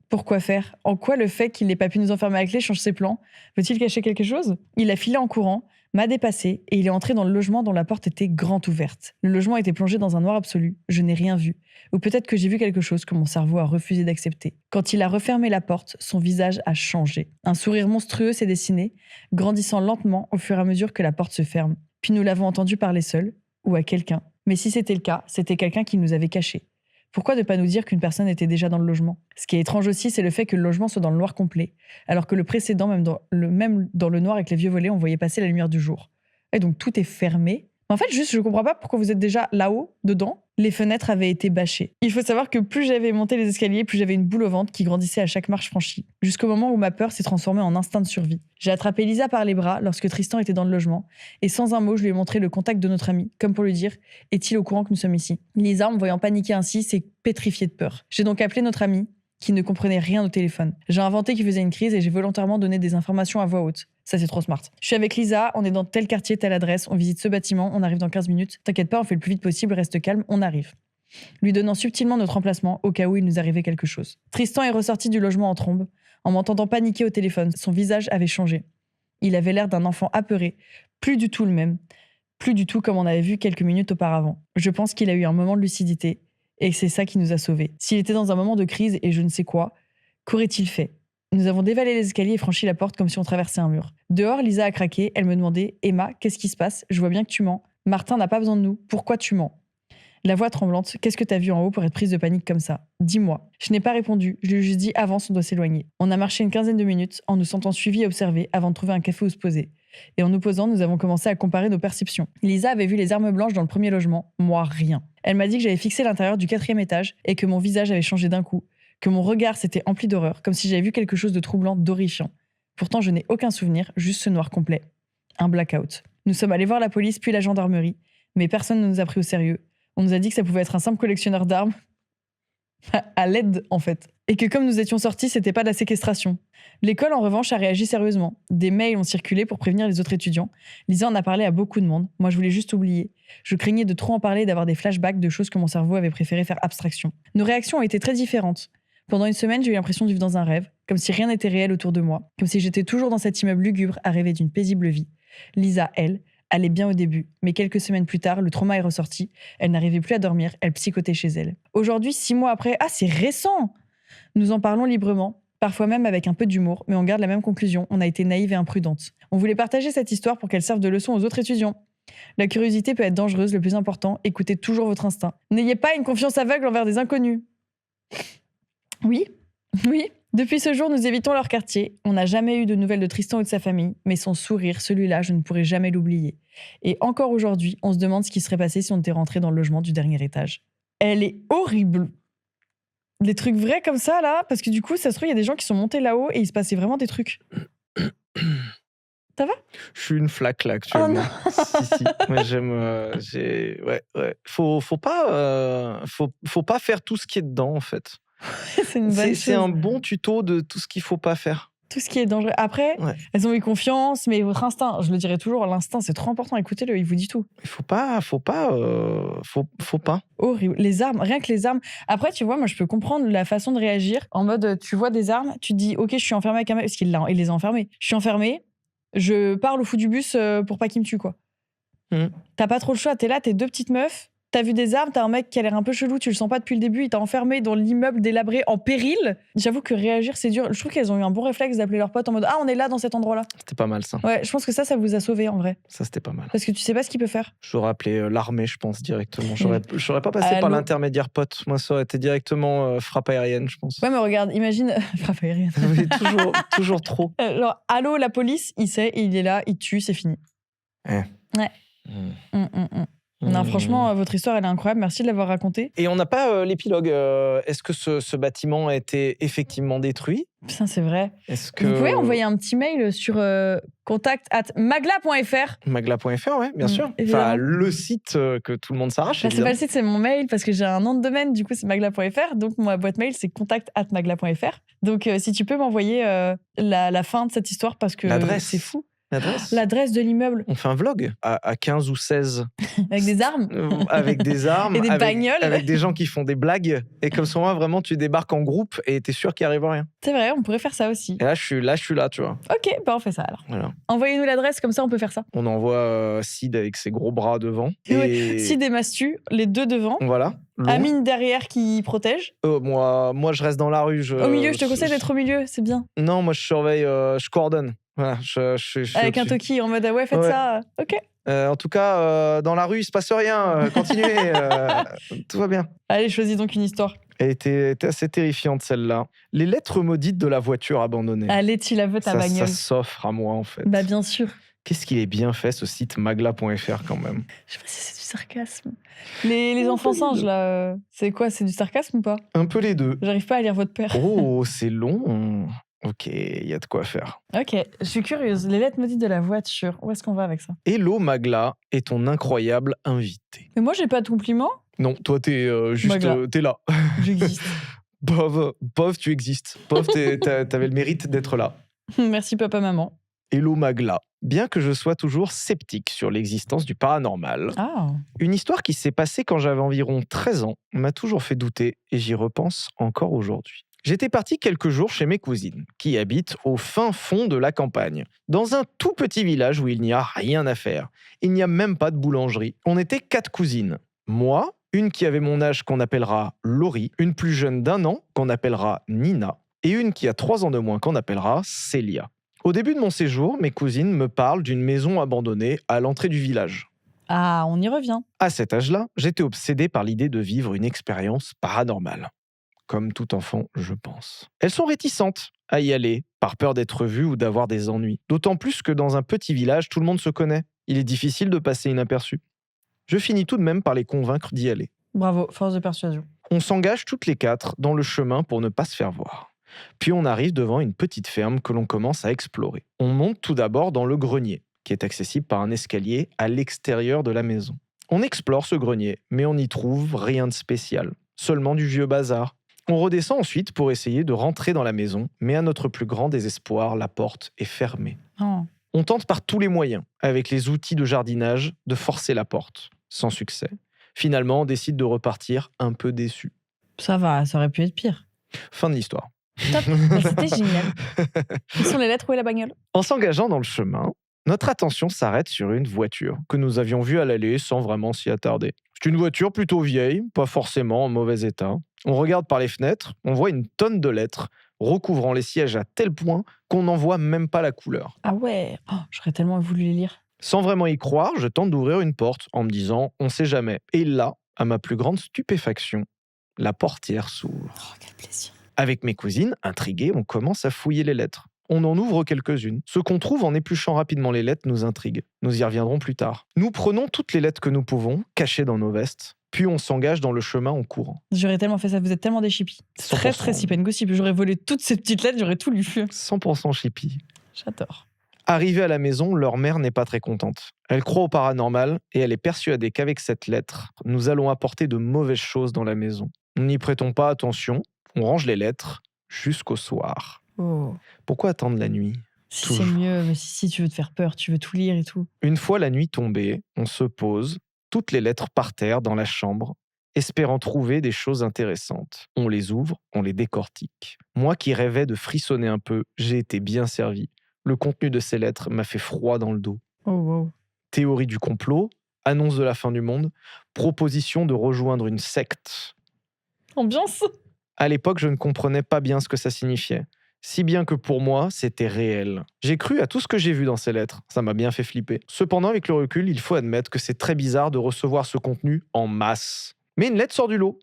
Pourquoi faire ? En quoi le fait qu'il n'ait pas pu nous enfermer à clé change ses plans ? Veut-il cacher quelque chose ? Il a filé en courant, m'a dépassé et il est entré dans le logement dont la porte était grande ouverte. Le logement était plongé dans un noir absolu, je n'ai rien vu. Ou peut-être que j'ai vu quelque chose que mon cerveau a refusé d'accepter. Quand il a refermé la porte, son visage a changé. Un sourire monstrueux s'est dessiné, grandissant lentement au fur et à mesure que la porte se ferme. Puis nous l'avons entendu parler seul, ou à quelqu'un. Mais si c'était le cas, c'était quelqu'un qui nous avait cachés. Pourquoi ne pas nous dire qu'une personne était déjà dans le logement ? Ce qui est étrange aussi, c'est le fait que le logement soit dans le noir complet, alors que le précédent, même dans le noir avec les vieux volets, on voyait passer la lumière du jour. Et donc tout est fermé. En fait, juste, je comprends pas pourquoi vous êtes déjà là-haut, dedans. Les fenêtres avaient été bâchées. Il faut savoir que plus j'avais monté les escaliers, plus j'avais une boule au ventre qui grandissait à chaque marche franchie, jusqu'au moment où ma peur s'est transformée en instinct de survie. J'ai attrapé Lisa par les bras lorsque Tristan était dans le logement, et sans un mot, je lui ai montré le contact de notre ami, comme pour lui dire « Est-il au courant que nous sommes ici ?» Lisa, en me voyant paniquer ainsi, s'est pétrifiée de peur. J'ai donc appelé notre ami, qui ne comprenait rien au téléphone. J'ai inventé qu'il faisait une crise et j'ai volontairement donné des informations à voix haute. Ça, c'est trop smart. Je suis avec Lisa, on est dans tel quartier, telle adresse, on visite ce bâtiment, on arrive dans 15 minutes. T'inquiète pas, on fait le plus vite possible, reste calme, on arrive. Lui donnant subtilement notre emplacement au cas où il nous arrivait quelque chose. Tristan est ressorti du logement en trombe, en m'entendant paniquer au téléphone. Son visage avait changé. Il avait l'air d'un enfant apeuré, plus du tout le même, plus du tout comme on avait vu quelques minutes auparavant. Je pense qu'il a eu un moment de lucidité, et c'est ça qui nous a sauvés. S'il était dans un moment de crise et je ne sais quoi, qu'aurait-il fait ? Nous avons dévalé les escaliers et franchi la porte comme si on traversait un mur. Dehors, Lisa a craqué. Elle me demandait « Emma, qu'est-ce qui se passe ? Je vois bien que tu mens. Martin n'a pas besoin de nous. Pourquoi tu mens ?» La voix tremblante. « Qu'est-ce que t'as vu en haut pour être prise de panique comme ça ? Dis-moi. » Je n'ai pas répondu. Je lui ai juste dit « Avance, on doit s'éloigner. » On a marché une quinzaine de minutes en nous sentant suivis et observés avant de trouver un café où se poser. Et en nous posant, nous avons commencé à comparer nos perceptions. Lisa avait vu les armes blanches dans le premier logement. Moi, rien. Elle m'a dit que j'avais fixé l'intérieur du 4e étage et que mon visage avait changé d'un coup. Que mon regard s'était empli d'horreur, comme si j'avais vu quelque chose de troublant, d'horrifiant. Pourtant, je n'ai aucun souvenir, juste ce noir complet. Un blackout. Nous sommes allés voir la police puis la gendarmerie, mais personne ne nous a pris au sérieux. On nous a dit que ça pouvait être un simple collectionneur d'armes, à l'aide en fait, et que comme nous étions sortis, c'était pas de la séquestration. L'école, en revanche, a réagi sérieusement. Des mails ont circulé pour prévenir les autres étudiants. Lisa en a parlé à beaucoup de monde. Moi, je voulais juste oublier. Je craignais de trop en parler et d'avoir des flashbacks de choses que mon cerveau avait préféré faire abstraction. Nos réactions ont été très différentes. Pendant une semaine, j'ai eu l'impression de vivre dans un rêve, comme si rien n'était réel autour de moi, comme si j'étais toujours dans cet immeuble lugubre à rêver d'une paisible vie. Lisa, elle, allait bien au début, mais quelques semaines plus tard, le trauma est ressorti, elle n'arrivait plus à dormir, elle psychotait chez elle. Aujourd'hui, 6 mois après, c'est récent ! Nous en parlons librement, parfois même avec un peu d'humour, mais on garde la même conclusion, on a été naïve et imprudente. On voulait partager cette histoire pour qu'elle serve de leçon aux autres étudiants. La curiosité peut être dangereuse, le plus important, écoutez toujours votre instinct. N'ayez pas une confiance aveugle envers des inconnus. Oui. Depuis ce jour, nous évitons leur quartier. On n'a jamais eu de nouvelles de Tristan ou de sa famille, mais son sourire, celui-là, je ne pourrai jamais l'oublier. Et encore aujourd'hui, on se demande ce qui serait passé si on était rentré dans le logement du dernier étage. Elle est horrible. Des trucs vrais comme ça, là, parce que du coup, ça se trouve, il y a des gens qui sont montés là-haut et il se passait vraiment des trucs. Ça va? Je suis une flaque là Oh non! actuellement. Si. Mais j'aime. Ouais. Faut pas faire tout ce qui est dedans en fait. C'est une bonne C'est chose. un bon tuto de tout ce qu'il faut pas faire. Tout ce qui est dangereux. Après, Ouais. elles ont eu confiance, mais votre instinct, je le dirais toujours, l'instinct, c'est trop important. Écoutez-le, il vous dit tout. Il faut pas. Horrible. Les armes, rien que les armes. Après, tu vois, moi, je peux comprendre la façon de réagir. En mode, tu vois des armes, tu te dis, ok, je suis enfermé avec un mec, parce qu'il les a enfermés. Je suis enfermé, je parle au fou du bus pour pas qu'il me tue, quoi. T'as pas trop le choix, t'es là, t'es deux petites meufs, t'as vu des armes, t'as un mec qui a l'air un peu chelou, tu le sens pas depuis le début, il t'a enfermé dans l'immeuble délabré en péril. J'avoue que réagir, c'est dur. Je trouve qu'elles ont eu un bon réflexe d'appeler leurs potes en mode, ah, on est là dans cet endroit-là. C'était pas mal ça. Ouais, je pense que ça vous a sauvé en vrai. Ça, c'était pas mal. Parce que tu sais pas ce qu'il peut faire. J'aurais appelé l'armée, je pense, directement. J'aurais pas passé par Allô. l'intermédiaire pote. Moi, ça aurait été directement frappe aérienne, je pense. Ouais, mais regarde, imagine. Frappe aérienne. Oui, toujours trop. Genre, allô, la police, il sait, il est là, il tue, c'est fini. Ouais. Non, franchement, votre histoire, elle est incroyable. Merci de l'avoir racontée. Et on n'a pas l'épilogue. Est-ce que ce bâtiment a été effectivement détruit? Putain, c'est vrai. Est-ce que... Vous pouvez envoyer un petit mail sur contact@magla.fr. Magla.fr, ouais, bien sûr. évidemment. Enfin, le site que tout le monde s'arrache. Bah, c'est pas le site, c'est mon mail parce que j'ai un nom de domaine, du coup c'est magla.fr. Donc ma boîte mail c'est contact@magla.fr. Donc si tu peux m'envoyer la fin de cette histoire parce que L'adresse. c'est fou. L'adresse. L'adresse de l'immeuble. On fait un vlog à 15 ou 16. Avec des armes. Avec des armes. Et des bagnoles. Avec des gens qui font des blagues. Et comme ça, moi, vraiment, tu débarques en groupe et t'es sûr qu'il arrive rien. C'est vrai, on pourrait faire ça aussi. Et là, je suis là, tu vois. Ok, bah on fait ça alors. Voilà. Envoyez-nous l'adresse, comme ça on peut faire ça. On envoie Sid avec ses gros bras devant. Ouais. Sid et Mastu, les deux devant. Voilà. Amine derrière qui protège. Moi, je reste dans la rue. Au milieu, je te conseille d'être au milieu, c'est bien. Non, moi, je surveille, je coordonne. Voilà, avec un toki en mode, ah ouais, faites ça. Ok. En tout cas, dans la rue, il se passe rien. Continuez. Tout va bien. Allez, choisis donc une histoire. Elle était assez terrifiante, celle-là. Les lettres maudites de la voiture abandonnée. Allez, tu la veux, ta bagnole. Ça s'offre à moi, en fait. Bah, bien sûr. Qu'est-ce qu'il est bien fait, ce site magla.fr, quand même. Je sais pas si c'est du sarcasme. Les enfants singes, là, c'est quoi? C'est du sarcasme ou pas? Un peu les deux. J'arrive pas à lire votre père. Oh, c'est long. Ok, il y a de quoi faire. Ok, je suis curieuse. Les lettres maudites de la voiture, où est-ce qu'on va avec ça? Hello Magla est ton incroyable invité. Mais moi, j'ai pas de compliment. Non, toi, t'es juste... t'es là. J'existe. Pauvre, tu existes. Pauvre, t'avais le mérite d'être là. Merci papa, maman. Hello Magla. Bien que je sois toujours sceptique sur l'existence du paranormal, une histoire qui s'est passée quand j'avais environ 13 ans m'a toujours fait douter et j'y repense encore aujourd'hui. J'étais parti quelques jours chez mes cousines, qui habitent au fin fond de la campagne, dans un tout petit village où il n'y a rien à faire. Il n'y a même pas de boulangerie. On était 4 cousines. Moi, une qui avait mon âge qu'on appellera Laurie, une plus jeune d'1 an qu'on appellera Nina, et une qui a 3 ans de moins qu'on appellera Célia. Au début de mon séjour, mes cousines me parlent d'une maison abandonnée à l'entrée du village. Ah, on y revient. À cet âge-là, j'étais obsédé par l'idée de vivre une expérience paranormale. Comme tout enfant, je pense. Elles sont réticentes à y aller, par peur d'être vues ou d'avoir des ennuis. D'autant plus que dans un petit village, tout le monde se connaît. Il est difficile de passer inaperçu. Je finis tout de même par les convaincre d'y aller. Bravo, force de persuasion. On s'engage toutes les 4 dans le chemin pour ne pas se faire voir. Puis on arrive devant une petite ferme que l'on commence à explorer. On monte tout d'abord dans le grenier, qui est accessible par un escalier à l'extérieur de la maison. On explore ce grenier, mais on n'y trouve rien de spécial. Seulement du vieux bazar. On redescend ensuite pour essayer de rentrer dans la maison, mais à notre plus grand désespoir, la porte est fermée. Oh. On tente par tous les moyens, avec les outils de jardinage, de forcer la porte. Sans succès. Finalement, on décide de repartir un peu déçu. Ça va, ça aurait pu être pire. Fin de l'histoire. Top, c'était génial. Où sont les lettres, où est la bagnole? En s'engageant dans le chemin, notre attention s'arrête sur une voiture que nous avions vue à l'allée sans vraiment s'y attarder. C'est une voiture plutôt vieille, pas forcément en mauvais état. On regarde par les fenêtres, on voit une tonne de lettres recouvrant les sièges à tel point qu'on n'en voit même pas la couleur. Ah ouais, j'aurais tellement voulu les lire. Sans vraiment y croire, je tente d'ouvrir une porte en me disant « on sait jamais ». Et là, à ma plus grande stupéfaction, la portière s'ouvre. Oh, quel plaisir. Avec mes cousines, intriguées, on commence à fouiller les lettres. On en ouvre quelques-unes. Ce qu'on trouve en épluchant rapidement les lettres nous intrigue. Nous y reviendrons plus tard. Nous prenons toutes les lettres que nous pouvons, cachées dans nos vestes, Puis on s'engage dans le chemin en courant. J'aurais tellement fait ça, vous êtes tellement des chippies. Très, 100%. très sip and gossip. J'aurais volé toutes ces petites lettres, j'aurais tout lu. 100% chippy. J'adore. Arrivée à la maison, leur mère n'est pas très contente. Elle croit au paranormal et elle est persuadée qu'avec cette lettre, nous allons apporter de mauvaises choses dans la maison. Nous n'y prêtons pas attention, on range les lettres jusqu'au soir. Oh. Pourquoi attendre la nuit ? Si Toujours. c'est mieux, mais si tu veux te faire peur, tu veux tout lire et tout. Une fois la nuit tombée, on se pose, toutes les lettres par terre dans la chambre, espérant trouver des choses intéressantes. On les ouvre, on les décortique. Moi qui rêvais de frissonner un peu, j'ai été bien servi. Le contenu de ces lettres m'a fait froid dans le dos. Oh wow. Théorie du complot, annonce de la fin du monde, proposition de rejoindre une secte. Ambiance. À l'époque, je ne comprenais pas bien ce que ça signifiait. Si bien que pour moi, c'était réel. J'ai cru à tout ce que j'ai vu dans ces lettres. Ça m'a bien fait flipper. Cependant, avec le recul, il faut admettre que c'est très bizarre de recevoir ce contenu en masse. Mais une lettre sort du lot.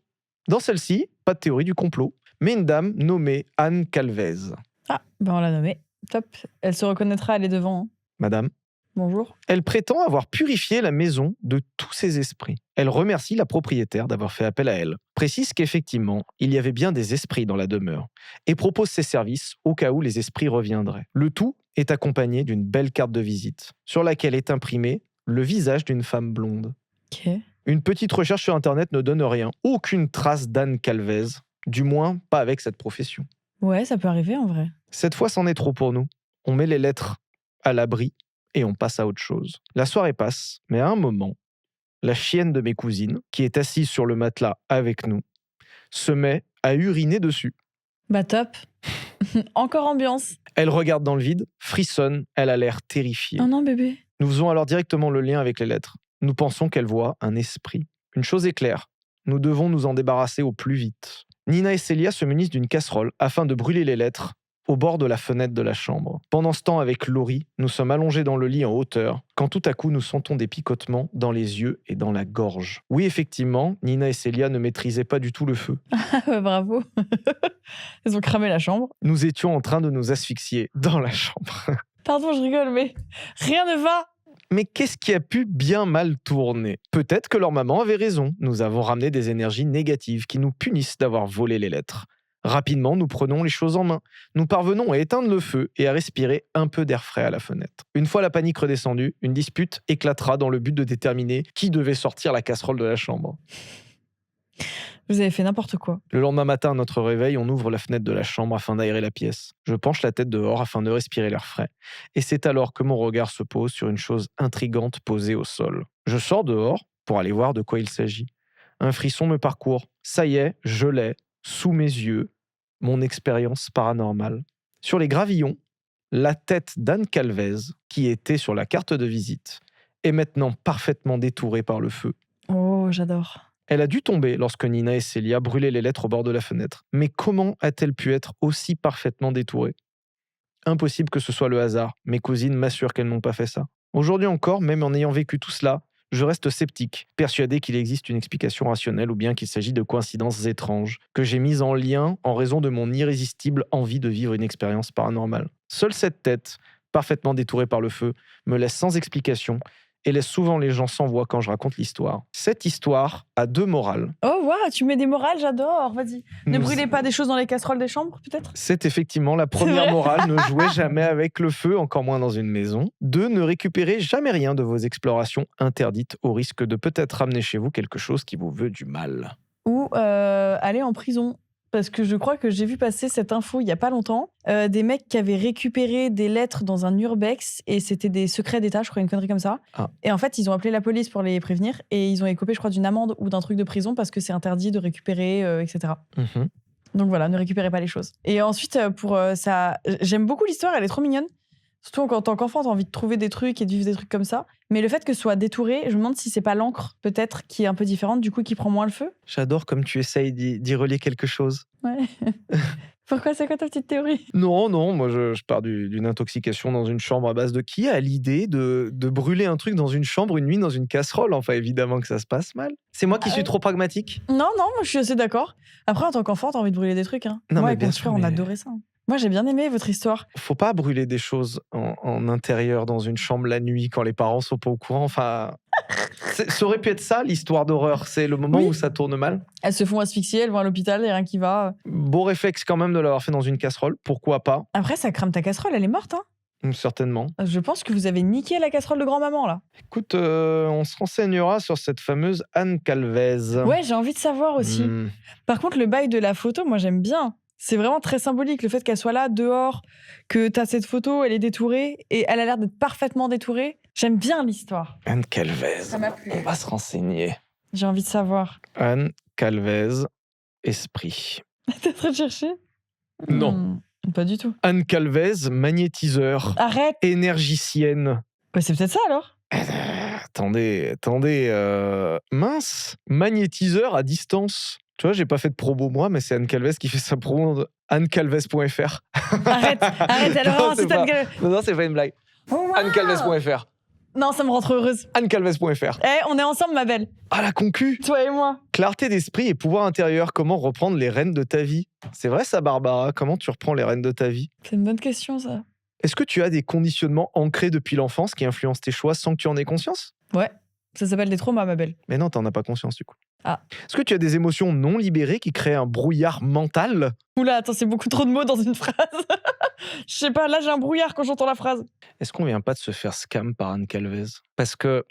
Dans celle-ci, pas de théorie du complot, mais une dame nommée Anne Calvez. Ah, ben on l'a nommée. Top. Elle se reconnaîtra, elle est devant. Hein. Madame. Bonjour. Elle prétend avoir purifié la maison de tous ses esprits. Elle remercie la propriétaire d'avoir fait appel à elle. Précise qu'effectivement, il y avait bien des esprits dans la demeure et propose ses services au cas où les esprits reviendraient. Le tout est accompagné d'une belle carte de visite sur laquelle est imprimé le visage d'une femme blonde. Ok. Une petite recherche sur Internet ne donne rien. Aucune trace d'Anne Calvez, du moins pas avec cette profession. Ouais, ça peut arriver en vrai. Cette fois, c'en est trop pour nous. On met les lettres à l'abri et on passe à autre chose. La soirée passe, mais à un moment, la chienne de mes cousines, qui est assise sur le matelas avec nous, se met à uriner dessus. Bah top. Encore ambiance. Elle regarde dans le vide, frissonne, elle a l'air terrifiée. Oh non bébé. Nous faisons alors directement le lien avec les lettres. Nous pensons qu'elle voit un esprit. Une chose est claire, nous devons nous en débarrasser au plus vite. Nina et Célia se munissent d'une casserole afin de brûler les lettres au bord de la fenêtre de la chambre. Pendant ce temps, avec Laurie, nous sommes allongés dans le lit en hauteur, quand tout à coup nous sentons des picotements dans les yeux et dans la gorge. Oui, effectivement, Nina et Célia ne maîtrisaient pas du tout le feu. Ah ouais, bravo. Ils ont cramé la chambre. Nous étions en train de nous asphyxier dans la chambre. Pardon, je rigole, mais rien ne va. Mais qu'est-ce qui a pu bien mal tourner ? Peut-être que leur maman avait raison. Nous avons ramené des énergies négatives qui nous punissent d'avoir volé les lettres. Rapidement, nous prenons les choses en main. Nous parvenons à éteindre le feu et à respirer un peu d'air frais à la fenêtre. Une fois la panique redescendue, une dispute éclatera dans le but de déterminer qui devait sortir la casserole de la chambre. Vous avez fait n'importe quoi. Le lendemain matin, à notre réveil, on ouvre la fenêtre de la chambre afin d'aérer la pièce. Je penche la tête dehors afin de respirer l'air frais. Et c'est alors que mon regard se pose sur une chose intrigante posée au sol. Je sors dehors pour aller voir de quoi il s'agit. Un frisson me parcourt. Ça y est, je l'ai, sous mes yeux, mon expérience paranormale. Sur les gravillons, la tête d'Anne Calvez, qui était sur la carte de visite, est maintenant parfaitement détourée par le feu. Oh, j'adore. Elle a dû tomber lorsque Nina et Célia brûlaient les lettres au bord de la fenêtre. Mais comment a-t-elle pu être aussi parfaitement détourée ? Impossible que ce soit le hasard. Mes cousines m'assurent qu'elles n'ont pas fait ça. Aujourd'hui encore, même en ayant vécu tout cela, je reste sceptique, persuadé qu'il existe une explication rationnelle ou bien qu'il s'agit de coïncidences étranges, que j'ai mises en lien en raison de mon irrésistible envie de vivre une expérience paranormale. Seule cette tête, parfaitement détourée par le feu, me laisse sans explication et laisse souvent les gens sans voix quand je raconte l'histoire. Cette histoire a deux morales. Oh, waouh, tu mets des morales, j'adore. Vas-y. Ne Nous- brûlez pas des choses dans les casseroles des chambres, peut-être ? C'est effectivement la première vrai morale, ne jouez jamais avec le feu, encore moins dans une maison. 2, ne récupérez jamais rien de vos explorations interdites au risque de peut-être ramener chez vous quelque chose qui vous veut du mal. Ou aller en prison. Parce que je crois que j'ai vu passer cette info il n'y a pas longtemps. Des mecs qui avaient récupéré des lettres dans un urbex et c'était des secrets d'État, je crois, une connerie comme ça. Ah. Et en fait, ils ont appelé la police pour les prévenir et ils ont écopé, je crois, d'une amende ou d'un truc de prison parce que c'est interdit de récupérer, etc. Mhm. Donc voilà, ne récupérez pas les choses. Et ensuite, pour ça, j'aime beaucoup l'histoire, elle est trop mignonne. Surtout en tant qu'enfant, t'as envie de trouver des trucs et de vivre des trucs comme ça. Mais le fait que ce soit détouré, je me demande si c'est pas l'encre, peut-être, qui est un peu différente, du coup, qui prend moins le feu. J'adore comme tu essayes d'y relier quelque chose. Ouais. Pourquoi, c'est quoi ta petite théorie ? Non, moi je pars d'une intoxication dans une chambre à base de... Qui a l'idée de brûler un truc dans une chambre une nuit dans une casserole ? Enfin, évidemment que ça se passe mal. C'est moi qui suis trop pragmatique. Non, moi, je suis assez d'accord. Après, en tant qu'enfant, t'as envie de brûler des trucs. Hein. Non, Moi, mais avec bien mon sûr, frère, on mais- adorait ça. Moi, j'ai bien aimé votre histoire. Faut pas brûler des choses en intérieur dans une chambre la nuit quand les parents sont pas au courant. Enfin, Ça aurait pu être ça, l'histoire d'horreur. C'est le moment Oui. où ça tourne mal. Elles se font asphyxier, elles vont à l'hôpital, il n'y a rien qui va. Beau réflexe quand même de l'avoir fait dans une casserole. Pourquoi pas? Après, ça crame ta casserole, elle est morte. Hein. Certainement. Je pense que vous avez niqué la casserole de grand-maman, là. Écoute, on se renseignera sur cette fameuse Anne Calvez. Ouais, j'ai envie de savoir aussi. Par contre, le bail de la photo, moi, j'aime bien. C'est vraiment très symbolique, le fait qu'elle soit là, dehors, que t'as cette photo, elle est détourée, et elle a l'air d'être parfaitement détourée. J'aime bien l'histoire. Anne Calvez. Ça m'a plu. On va se renseigner. J'ai envie de savoir. Anne Calvez, esprit. T'es en train de chercher? Non. Pas du tout. Anne Calvez, magnétiseur. Arrête. Énergicienne. Bah, c'est peut-être ça, alors. Attendez. Mince. Magnétiseur à distance. Tu vois, j'ai pas fait de promo moi, mais c'est Anne Calvez qui fait sa promo de annecalvez.fr. Arrête, alors, c'est Anne Calvez. Non, c'est pas une blague. Wow. Annecalvez.fr. Non, ça me rend trop heureuse. Annecalvez.fr. On est ensemble, ma belle. Ah, la concu. Toi et moi. Clarté d'esprit et pouvoir intérieur, comment reprendre les rênes de ta vie? C'est vrai ça, Barbara? Comment tu reprends les rênes de ta vie? C'est une bonne question, ça. Est-ce que tu as des conditionnements ancrés depuis l'enfance qui influencent tes choix sans que tu en aies conscience? Ouais, ça s'appelle des traumas, ma belle. Mais non, t'en as pas conscience du coup. Ah. Est-ce que tu as des émotions non libérées qui créent un brouillard mental? Oula, attends, c'est beaucoup trop de mots dans une phrase. Je sais pas, là j'ai un brouillard quand j'entends la phrase. Est-ce qu'on vient pas de se faire scam par Anne Calvez? Parce que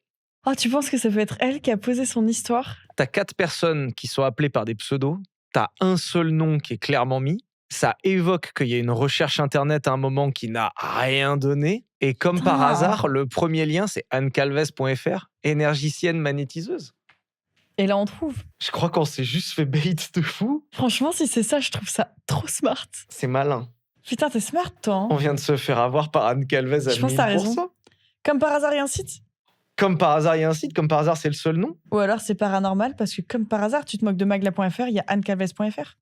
Oh, tu penses que ça peut être elle qui a posé son histoire? t'as 4 personnes qui sont appelées par des pseudos, t'as un seul nom qui est clairement mis, ça évoque qu'il y a une recherche internet à un moment qui n'a rien donné, et comme par hasard, le premier lien c'est annecalvez.fr, énergicienne magnétiseuse. Et là on trouve. Je crois qu'on s'est juste fait bait de fou. Franchement, si c'est ça, je trouve ça trop smart. C'est malin. Putain, t'es smart, toi. Hein. On vient de se faire avoir par Anne Calvez à 1000%. Je pense que t'as raison. Comme par hasard, il y a un site. Comme par hasard, il y a un site, comme par hasard, c'est le seul nom. Ou alors c'est paranormal parce que comme par hasard, tu te moques de magla.fr, il y a annecalvez.fr.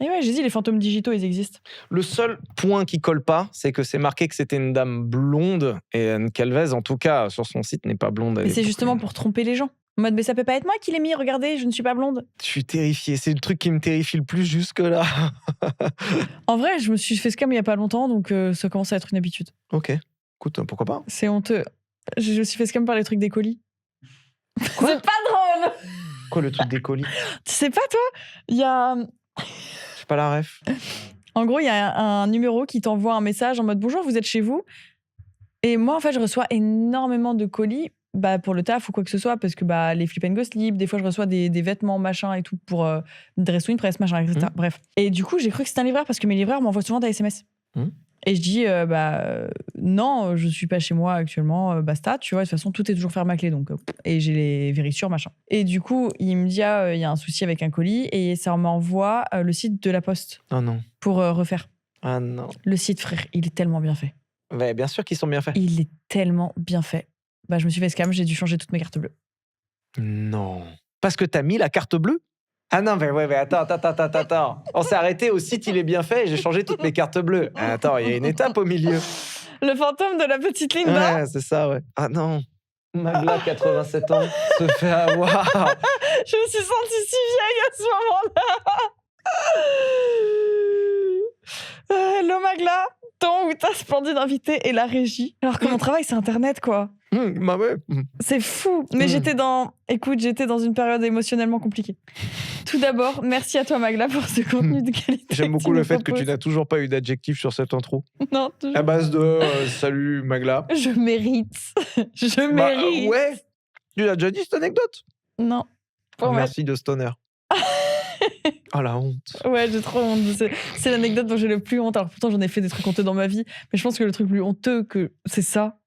Et ouais, j'ai dit, les fantômes digitaux, ils existent. Le seul point qui colle pas, c'est que c'est marqué que c'était une dame blonde. Et Anne Calvez, en tout cas, sur son site, n'est pas blonde. Mais c'est justement pour tromper les gens. En mode, mais ça peut pas être moi qui l'ai mis, regardez, je ne suis pas blonde. Je suis terrifié, c'est le truc qui me terrifie le plus jusque-là. En vrai, je me suis fait scam il y a pas longtemps, donc ça commence à être une habitude. Ok, écoute, pourquoi pas. C'est honteux. Je me suis fait scam par les trucs des colis. Quoi? C'est pas drôle. Quoi, le truc des colis? Tu sais pas, toi? Il y a... J'ai pas la ref. En gros, il y a un numéro qui t'envoie un message en mode « Bonjour, vous êtes chez vous ?» Et moi, en fait, je reçois énormément de colis pour le taf ou quoi que ce soit, parce que les Flip and Go Slip, des fois, je reçois des vêtements, machin et tout, pour des restos, une presse, machin, etc. Bref. Et du coup, j'ai cru que c'était un livreur, parce que mes livreurs m'envoient souvent des SMS. Et je dis non, je suis pas chez moi actuellement, basta, tu vois, de toute façon tout est toujours fermé à clé, donc et j'ai les vérissures, machin. Et du coup il me dit il y a un souci avec un colis et ça m'envoie le site de la Poste. Oh non. Pour refaire. Ah non. Le site, frère, il est tellement bien fait. Ouais, bien sûr qu'ils sont bien faits. Il est tellement bien fait. Je me suis fait scam, j'ai dû changer toutes mes cartes bleues. Non. Parce que t'as mis la carte bleue? Ah non, mais attends. On s'est arrêté au site, il est bien fait, et j'ai changé toutes mes cartes bleues. Attends, il y a une étape au milieu. Le fantôme de la petite ligne bas. Ouais, c'est ça, ouais. Ah non. Magla, 87 ans, se fait avoir. Je me suis sentie si vieille à ce moment-là. Hello Magla, ton ou ta splendide invitée et la régie. Alors que mon travail, c'est Internet, quoi. Ouais. C'est fou. Mais j'étais dans une période émotionnellement compliquée. Tout d'abord, merci à toi Magla pour ce contenu de qualité. J'aime beaucoup le fait que tu n'as toujours pas eu d'adjectif sur cette intro. Non, toujours. À base de salut Magla. Je mérite. Mérite. Ouais. Tu l'as déjà dit cette anecdote? Non. Merci de Stoner. Oh la honte. Ouais, j'ai trop honte. C'est l'anecdote dont j'ai le plus honte. Alors pourtant, j'en ai fait des trucs honteux dans ma vie. Mais je pense que le truc le plus honteux, c'est ça.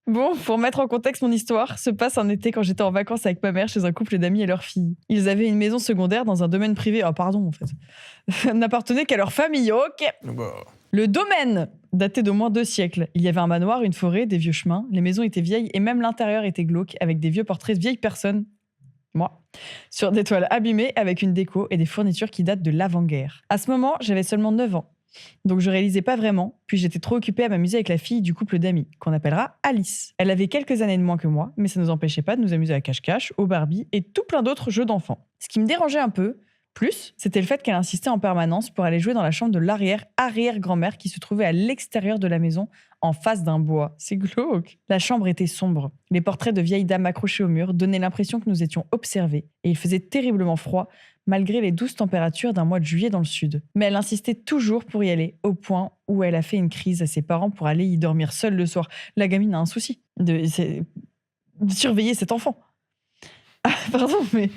Bon, pour mettre en contexte mon histoire, se passe un été quand j'étais en vacances avec ma mère chez un couple d'amis et leur fille. Ils avaient une maison secondaire dans un domaine privé. Ah, pardon, en fait. N'appartenait qu'à leur famille, ok. Le domaine datait d'au moins 2 siècles. Il y avait un manoir, une forêt, des vieux chemins. Les maisons étaient vieilles et même l'intérieur était glauque, avec des vieux portraits de vieilles personnes. Moi. Sur des toiles abîmées avec une déco et des fournitures qui datent de l'avant-guerre. À ce moment, j'avais seulement 9 ans. Donc je réalisais pas vraiment, puis j'étais trop occupée à m'amuser avec la fille du couple d'amis, qu'on appellera Alice. Elle avait quelques années de moins que moi, mais ça ne nous empêchait pas de nous amuser à cache-cache, au Barbie et tout plein d'autres jeux d'enfants. Ce qui me dérangeait un peu, Plus, c'était le fait qu'elle insistait en permanence pour aller jouer dans la chambre de l'arrière-arrière-grand-mère qui se trouvait à l'extérieur de la maison, en face d'un bois. C'est glauque. La chambre était sombre. Les portraits de vieilles dames accrochés au mur donnaient l'impression que nous étions observés, et il faisait terriblement froid, malgré les douces températures d'un mois de juillet dans le sud. Mais elle insistait toujours pour y aller, au point où elle a fait une crise à ses parents pour aller y dormir seule le soir. La gamine a un souci de surveiller cet enfant. Pardon, mais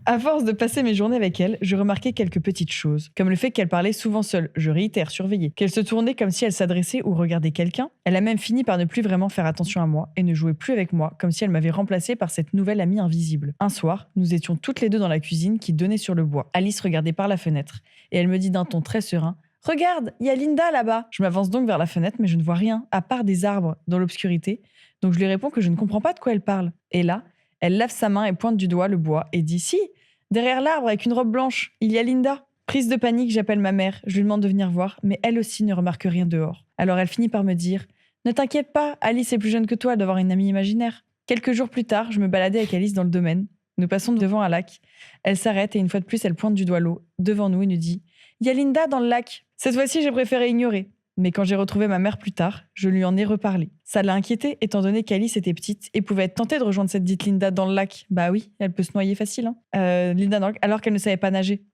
à force de passer mes journées avec elle, je remarquais quelques petites choses, comme le fait qu'elle parlait souvent seule, je réitère, surveillée, qu'elle se tournait comme si elle s'adressait ou regardait quelqu'un. Elle a même fini par ne plus vraiment faire attention à moi et ne jouait plus avec moi, comme si elle m'avait remplacée par cette nouvelle amie invisible. Un soir, nous étions toutes les deux dans la cuisine qui donnait sur le bois. Alice regardait par la fenêtre et elle me dit d'un ton très serein: « Regarde, il y a Linda là-bas !» Je m'avance donc vers la fenêtre, mais je ne vois rien, à part des arbres dans l'obscurité, donc je lui réponds que je ne comprends pas de quoi elle parle. Et là, elle lève sa main et pointe du doigt le bois et dit: « Si, derrière l'arbre avec une robe blanche, il y a Linda. » Prise de panique, j'appelle ma mère, je lui demande de venir voir, mais elle aussi ne remarque rien dehors. Alors elle finit par me dire: « Ne t'inquiète pas, Alice est plus jeune que toi, elle doit avoir une amie imaginaire. » Quelques jours plus tard, je me baladais avec Alice dans le domaine. Nous passons devant un lac. Elle s'arrête et une fois de plus, elle pointe du doigt l'eau devant nous et nous dit: « Il y a Linda dans le lac. » Cette fois-ci, j'ai préféré ignorer. Mais quand j'ai retrouvé ma mère plus tard, je lui en ai reparlé. Ça l'a inquiétée, étant donné qu'Alice était petite et pouvait être tentée de rejoindre cette dite Linda dans le lac. Bah oui, elle peut se noyer facile, hein. Linda dans le... alors qu'elle ne savait pas nager.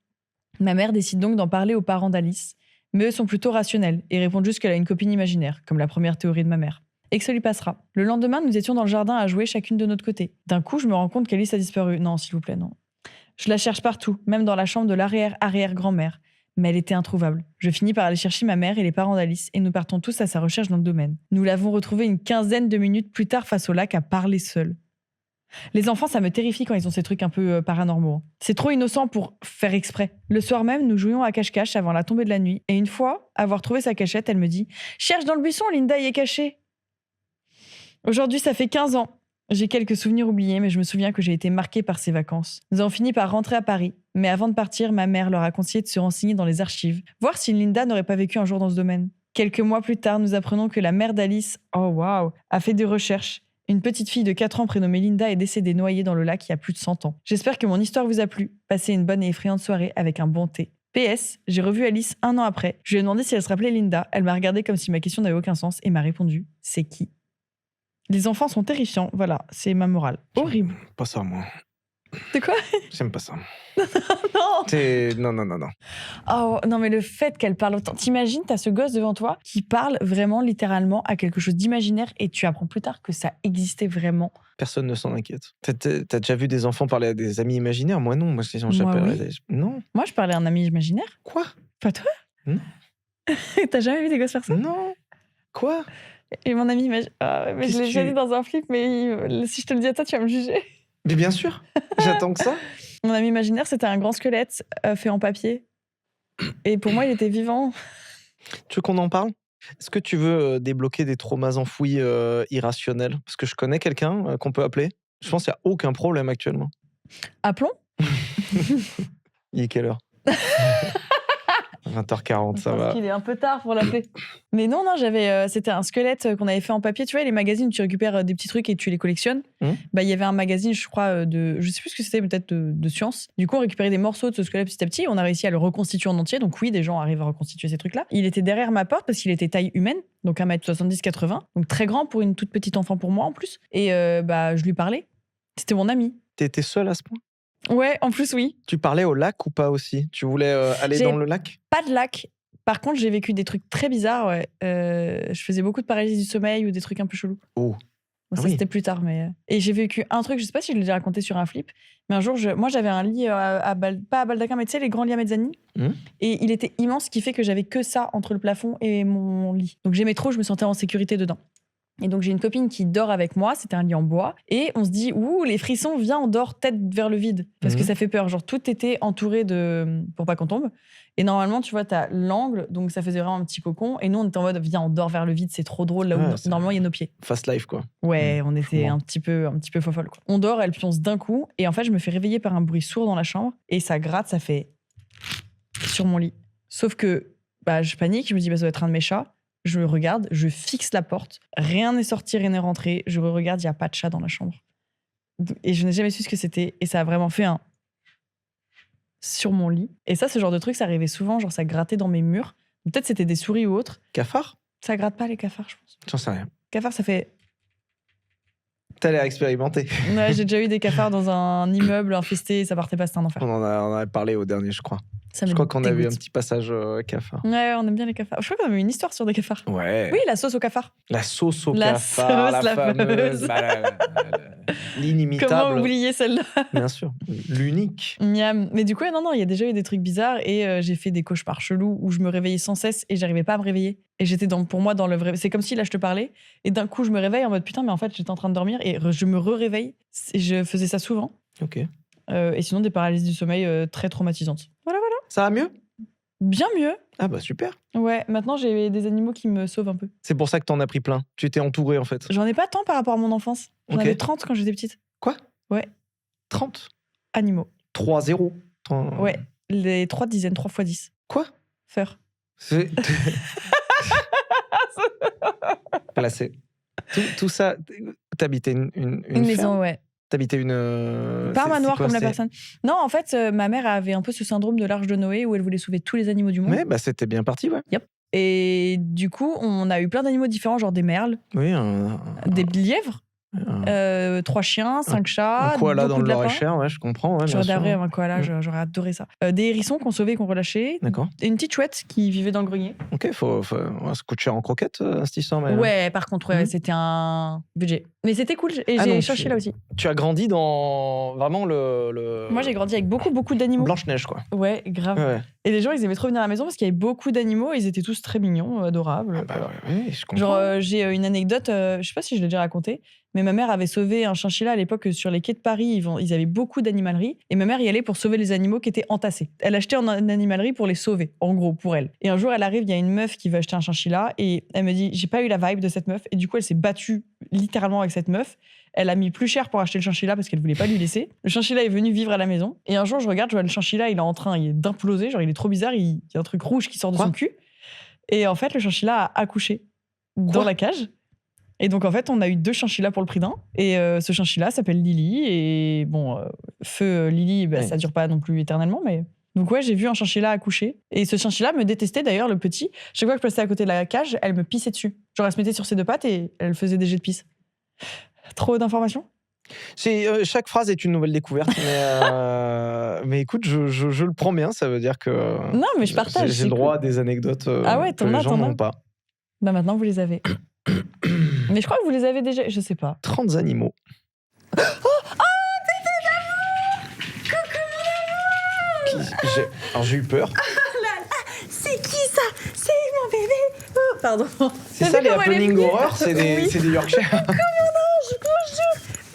Ma mère décide donc d'en parler aux parents d'Alice, mais eux sont plutôt rationnels et répondent juste qu'elle a une copine imaginaire, comme la première théorie de ma mère, et que ça lui passera. Le lendemain, nous étions dans le jardin à jouer chacune de notre côté. D'un coup, je me rends compte qu'Alice a disparu. Non, s'il vous plaît, non. Je la cherche partout, même dans la chambre de l'arrière-arrière-grand-mère. Mais elle était introuvable. Je finis par aller chercher ma mère et les parents d'Alice et nous partons tous à sa recherche dans le domaine. Nous l'avons retrouvée une quinzaine de minutes plus tard face au lac à parler seule. Les enfants, ça me terrifie quand ils ont ces trucs un peu paranormaux. C'est trop innocent pour faire exprès. Le soir même, nous jouions à cache-cache avant la tombée de la nuit et une fois, avoir trouvé sa cachette, elle me dit: « Cherche dans le buisson, Linda y est cachée. » Aujourd'hui, ça fait 15 ans. J'ai quelques souvenirs oubliés, mais je me souviens que j'ai été marquée par ces vacances. Nous avons fini par rentrer à Paris, mais avant de partir, ma mère leur a conseillé de se renseigner dans les archives, voir si Linda n'aurait pas vécu un jour dans ce domaine. Quelques mois plus tard, nous apprenons que la mère d'Alice, oh waouh, a fait des recherches. Une petite fille de 4 ans prénommée Linda est décédée noyée dans le lac il y a plus de 100 ans. J'espère que mon histoire vous a plu. Passez une bonne et effrayante soirée avec un bon thé. PS, j'ai revu Alice 1 an après. Je lui ai demandé si elle se rappelait Linda. Elle m'a regardé comme si ma question n'avait aucun sens et m'a répondu: « C'est qui ?» Les enfants sont terrifiants, voilà, c'est ma morale. Horrible. Pas ça, moi. De quoi? J'aime pas ça. Non. Non. Oh, non, mais le fait qu'elle parle autant. T'imagines, t'as ce gosse devant toi qui parle vraiment littéralement à quelque chose d'imaginaire et tu apprends plus tard que ça existait vraiment. Personne ne s'en inquiète. T'as déjà vu des enfants parler à des amis imaginaires? Moi, non. Moi, ces gens, j'appellerais oui. Non. Moi, je parlais à un ami imaginaire. Quoi? Pas toi? Non. T'as jamais vu des gosses faire ça? Non. Quoi? Et mon ami imaginaire. Ah, mais je l'ai déjà dit dans un flip, mais si je te le dis à toi, tu vas me juger. Mais bien sûr, j'attends que ça. Mon ami imaginaire, c'était un grand squelette fait en papier. Et pour moi, il était vivant. Tu veux qu'on en parle? Est-ce que tu veux débloquer des traumas enfouis irrationnels? Parce que je connais quelqu'un qu'on peut appeler. Je pense qu'il n'y a aucun problème actuellement. Appelons. Il est quelle heure? 20h40, ça va. Je pense qu'il est un peu tard pour l'appeler. Mais non, c'était un squelette qu'on avait fait en papier. Tu vois, les magazines, tu récupères des petits trucs et tu les collectionnes. Bah, il y avait un magazine, je crois, je sais plus ce que c'était, peut-être de science. Du coup, on récupérait des morceaux de ce squelette petit à petit. On a réussi à le reconstituer en entier. Donc oui, des gens arrivent à reconstituer ces trucs-là. Il était derrière ma porte parce qu'il était taille humaine, donc 1m70-80. Donc très grand pour une toute petite enfant pour moi en plus. Et je lui parlais. C'était mon ami. T'étais seule à ce point? Ouais, en plus, oui. Tu parlais au lac ou pas aussi? Tu voulais aller dans le lac? Pas de lac. Par contre, j'ai vécu des trucs très bizarres. Ouais. Je faisais beaucoup de paralysie du sommeil ou des trucs un peu chelous. Oh. Bon, ça, c'était plus tard. Et j'ai vécu un truc, je sais pas si je l'ai déjà raconté sur un flip, mais un jour, moi, j'avais un lit, pas à baldaquin, mais tu sais, les grands lits à mezzanine. Et il était immense, ce qui fait que j'avais que ça entre le plafond et mon lit. Donc j'aimais trop, je me sentais en sécurité dedans. Et donc j'ai une copine qui dort avec moi, c'était un lit en bois, et on se dit, ouh, les frissons, viens, on dort tête vers le vide, parce que ça fait peur. Genre tout était entouré pour pas qu'on tombe. Et normalement, tu vois, t'as l'angle, donc ça faisait vraiment un petit cocon, et nous on était en mode, viens, on dort vers le vide, c'est trop drôle, là où normalement il y a nos pieds. Fast life, quoi. Ouais, on était un petit peu fofolle, quoi. On dort, elle pionce d'un coup, et en fait je me fais réveiller par un bruit sourd dans la chambre, et ça gratte, ça fait sur mon lit. Sauf que je panique, je me dis, ça doit être un de mes chats. Je regarde, je fixe la porte, rien n'est sorti, rien n'est rentré. Je regarde, il n'y a pas de chat dans la chambre. Et je n'ai jamais su ce que c'était. Et ça a vraiment fait un... sur mon lit. Et ça, ce genre de truc, ça arrivait souvent, genre ça grattait dans mes murs. Peut-être c'était des souris ou autre. Cafard? Ça gratte pas les cafards, je pense. J'en sais rien. Cafard, ça fait... T'as l'air expérimenté. Ouais, j'ai déjà eu des cafards dans un immeuble infesté et ça partait pas, c'était un enfer. On en a parlé au dernier, je crois. Ça Je me crois qu'on a vu un dégoûte. petit passage cafard. Ouais, on aime bien les cafards. Je crois qu'on a eu une histoire sur des cafards. Ouais. Oui, la sauce au cafard. La sauce au La cafard, sauce, la la fameuse. fameuse. L'inimitable. Comment oublier celle-là? Bien sûr. L'unique. Miam. Mais du coup, non, il y a déjà eu des trucs bizarres et j'ai fait des cauchemars chelous où je me réveillais sans cesse et j'arrivais pas à me réveiller. Et j'étais pour moi dans le vrai. C'est comme si là je te parlais et d'un coup je me réveille en mode putain, mais en fait j'étais en train de dormir et je me réveille. Et je faisais ça souvent. Ok. Et sinon des paralysies du sommeil très traumatisantes. Voilà. Ça va mieux? Bien mieux. Ah bah super. Ouais, maintenant j'ai des animaux qui me sauvent un peu. C'est pour ça que t'en as pris plein. Tu étais entouré en fait. J'en ai pas tant par rapport à mon enfance. J'en Ok. avais 30 quand j'étais petite. Quoi? Ouais. 30. Animaux. 3-0. Ouais. Les 3 dizaines, 3 x 10. Quoi? Faire. C'est... Placé. Tout ça, t'habitais une maison, ferme? ouais. T'habitais une... Pas un c'est manoir quoi, comme la c'est- personne. Non, en fait, ma mère avait un peu ce syndrome de l'Arche de Noé où elle voulait sauver tous les animaux du monde. Ouais, bah c'était bien parti, ouais. Et du coup, on a eu plein d'animaux différents, genre des merles, Oui, des lièvres, 3 chiens, 5 chats, un koala beaucoup dans le de lapins. Loir-et-Cher, ouais, je comprends. Ouais, bien J'aurais sûr. adoré un koala, j'aurais adoré ça. Des hérissons qu'on sauvait, qu'on relâchait. D'accord. Et une petite chouette qui vivait dans le grenier. Ok, on se coûte cher en croquettes, cette histoire. Mais... Ouais, par contre, ouais, Mhm. c'était un budget. Mais c'était cool. Et Ah j'ai non, cherché là aussi. Tu as grandi dans vraiment le... Moi, j'ai grandi avec beaucoup d'animaux. Blanche-Neige, quoi. Ouais, grave. Ouais. Et les gens, ils aimaient trop venir à la maison parce qu'il y avait beaucoup d'animaux et ils étaient tous très mignons, adorables. Ah bah ouais, je comprends. Genre, j'ai une anecdote, je sais pas si je l'ai déjà racontée, mais ma mère avait sauvé un chinchilla à l'époque sur les quais de Paris. Ils avaient beaucoup d'animaleries et ma mère y allait pour sauver les animaux qui étaient entassés. Elle achetait en animalerie pour les sauver, en gros, pour elle. Et un jour, elle arrive, il y a une meuf qui veut acheter un chinchilla et elle me dit, j'ai pas eu la vibe de cette meuf. Et du coup, elle s'est battue littéralement avec cette meuf. Elle a mis plus cher pour acheter le chinchilla parce qu'elle voulait pas lui laisser. Le chinchilla est venu vivre à la maison. Et un jour, je regarde, je vois le chinchilla, il est en train d'imploser. Genre, il est trop bizarre. Il y a un truc rouge qui sort de Quoi son cul. Et en fait, le chinchilla a accouché dans Quoi la cage. Et donc, en fait, on a eu 2 chinchillas pour le prix d'un. Et ce chinchilla s'appelle Lily. Et bon, feu Lily, bah, Ouais. ça dure pas non plus éternellement, mais... Donc ouais, j'ai vu un chinchilla accoucher. Et ce chinchilla me détestait d'ailleurs, le petit. Chaque fois que je passais à côté de la cage, elle me pissait dessus. Genre, elle se mettait sur ses 2 pattes et elle faisait des jets de pisse. Trop d'informations. Chaque phrase est une nouvelle découverte, mais écoute, je le prends bien, ça veut dire que Non, mais je partage. j'ai c'est le droit cool. à des anecdotes Ah ouais, que t'en les as, gens t'en as. n'ont pas. Bah maintenant, vous les avez. Mais je crois que vous les avez déjà. Je sais pas. 30 animaux. Alors j'ai eu peur. C'est qui ça? C'est mon bébé. Oh, pardon. C'est T'as ça vu les comment elle est happening venue horror, c'est des, Oui. c'est des Yorkshire.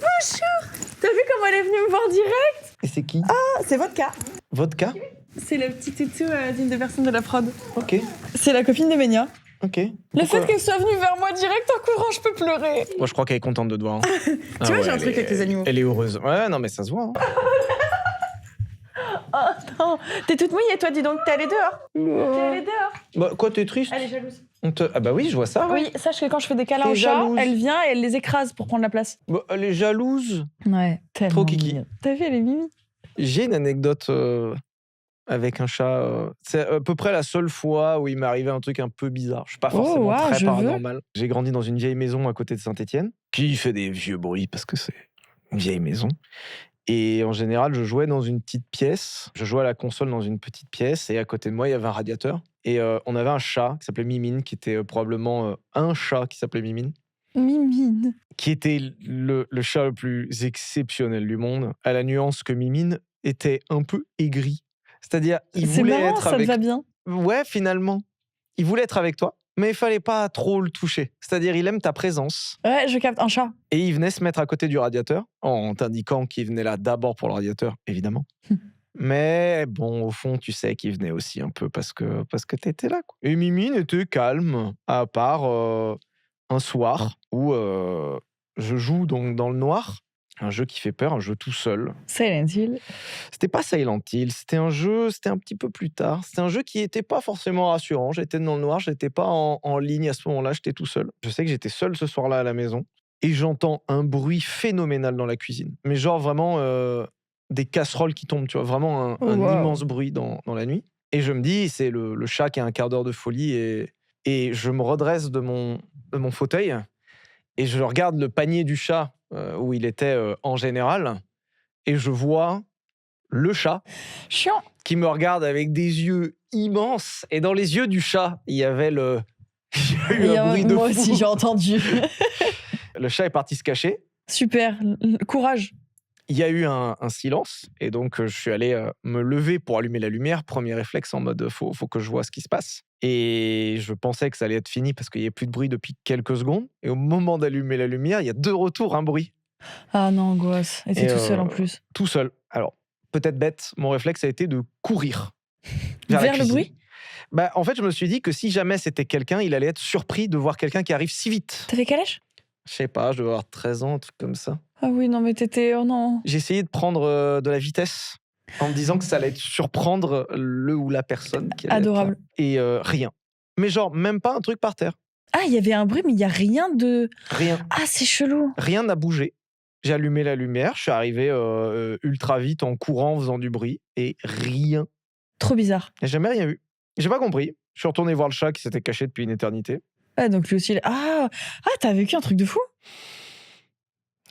Bonjour. T'as vu comment elle est venue me voir direct? Et c'est qui? Ah, c'est votre cas. Vodka? C'est le petit toutou d'une des personnes de la prod. Ok, C'est la copine de Ménia. ok. Le Pourquoi fait qu'elle soit venue vers moi direct en courant, je peux pleurer. Moi je crois qu'elle est contente de te voir. Hein. Tu vois, j'ai un truc avec les animaux. Elle est heureuse. Ouais, non mais ça se voit. Hein. Oh non, t'es toute mouillée, toi, dis donc. T'es allée dehors. T'es allée dehors. Bah quoi, t'es triste? Elle est jalouse. Ah bah oui, je vois ça. Ouais. Oui, sache que quand je fais des câlins T'es aux chats, jalouse. elle vient et elle les écrase pour prendre la place. Bah, elle est jalouse. Ouais, tellement. Trop kiki. mignonne. T'as vu, elle est mimi. J'ai une anecdote avec un chat. C'est à peu près la seule fois où il m'est arrivé un truc un peu bizarre. Je suis pas forcément waouh, très je veux. paranormal. J'ai grandi dans une vieille maison à côté de Saint-Étienne qui fait des vieux bruits parce que c'est une vieille maison. Et en général, je jouais dans une petite pièce. Je jouais à la console dans une petite pièce et à côté de moi, il y avait un radiateur. Et on avait un chat qui s'appelait Mimine, qui était probablement un chat qui s'appelait Mimine, Mimine. qui était le chat le plus exceptionnel du monde, à la nuance que Mimine était un peu aigri. C'est-à-dire, il C'est voulait marrant, être ça te avec... va bien. Ouais, finalement. Il voulait être avec toi, mais il fallait pas trop le toucher. C'est-à-dire, il aime ta présence. Ouais, je capte un chat. Et il venait se mettre à côté du radiateur, en t'indiquant qu'il venait là d'abord pour le radiateur, évidemment. Mais bon, au fond, tu sais qu'il venait aussi un peu parce que t'étais là, quoi. Et Mimine était calme, à part un soir où je joue donc dans le noir, un jeu qui fait peur, un jeu tout seul. Silent Hill. C'était pas Silent Hill, c'était un petit peu plus tard. C'était un jeu qui était pas forcément rassurant. J'étais dans le noir, j'étais pas en ligne à ce moment-là, j'étais tout seul. Je sais que j'étais seul ce soir-là à la maison et j'entends un bruit phénoménal dans la cuisine. Mais genre vraiment des casseroles qui tombent, tu vois, vraiment un Wow. immense bruit dans la nuit. Et je me dis, c'est le chat qui a un quart d'heure de folie. Et je me redresse de mon fauteuil et je regarde le panier du chat où il était en général. Et je vois le chat Chiant. qui me regarde avec des yeux immenses. Et dans les yeux du chat, il y avait le... Il y a eu un bruit de Moi fou. aussi, j'ai entendu. Le chat est parti se cacher. Super. Courage. Il y a eu un silence. Et donc, je suis allé me lever pour allumer la lumière. Premier réflexe en mode, faut que je vois ce qui se passe. Et je pensais que ça allait être fini parce qu'il n'y avait plus de bruit depuis quelques secondes. Et au moment d'allumer la lumière, il y a de retour un bruit. Ah non, angoisse. Et t'es tout seul en plus. Tout seul. Alors, peut-être bête, mon réflexe a été de courir Vers la le cuisine. bruit? Bah, en fait, je me suis dit que si jamais c'était quelqu'un, il allait être surpris de voir quelqu'un qui arrive si vite. T'avais quel âge? Je sais pas, je devais avoir 13 ans, un truc comme ça. Ah oui, non, mais t'étais... Oh non. J'ai essayé de prendre de la vitesse en me disant que ça allait surprendre le ou la personne qui allait Adorable. être là. Et rien. Mais genre, même pas un truc par terre. Ah, il y avait un bruit, mais il n'y a rien de... Rien. Ah, c'est chelou. Rien n'a bougé. J'ai allumé la lumière, je suis arrivé ultra vite en courant, en faisant du bruit. Et rien. Trop bizarre. J'ai jamais rien vu. J'ai pas compris. Je suis retourné voir le chat qui s'était caché depuis une éternité. Ah, donc lui aussi... Ah, t'as vécu un truc de fou?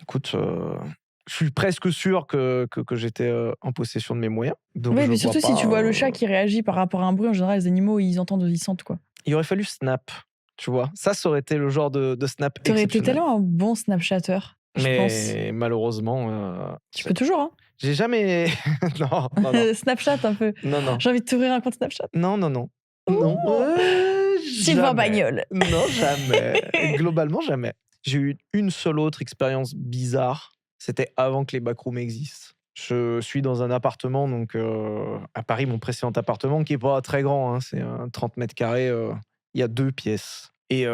Écoute, je suis presque sûr que j'étais en possession de mes moyens. Donc Oui, je mais vois surtout si pas, tu vois le chat qui réagit par rapport à un bruit, en général, les animaux, ils entendent, ils sentent, quoi. Il aurait fallu Snap, tu vois. Ça aurait été le genre de Snap T'aurais été exceptionnel. tellement un bon Snapchatter, je pense. Mais malheureusement... Tu peux toujours, hein. J'ai jamais... non. Snapchat, un peu. Non. J'ai envie de t'ouvrir un compte Snapchat. Non. Non. Sylvain Jamais. Bagnol. Non, jamais. Globalement, jamais. J'ai eu une seule autre expérience bizarre. C'était avant que les backrooms existent. Je suis dans un appartement, donc à Paris, mon précédent appartement, qui est pas très grand, hein, c'est un 30 mètres carrés, il y a 2 pièces. Et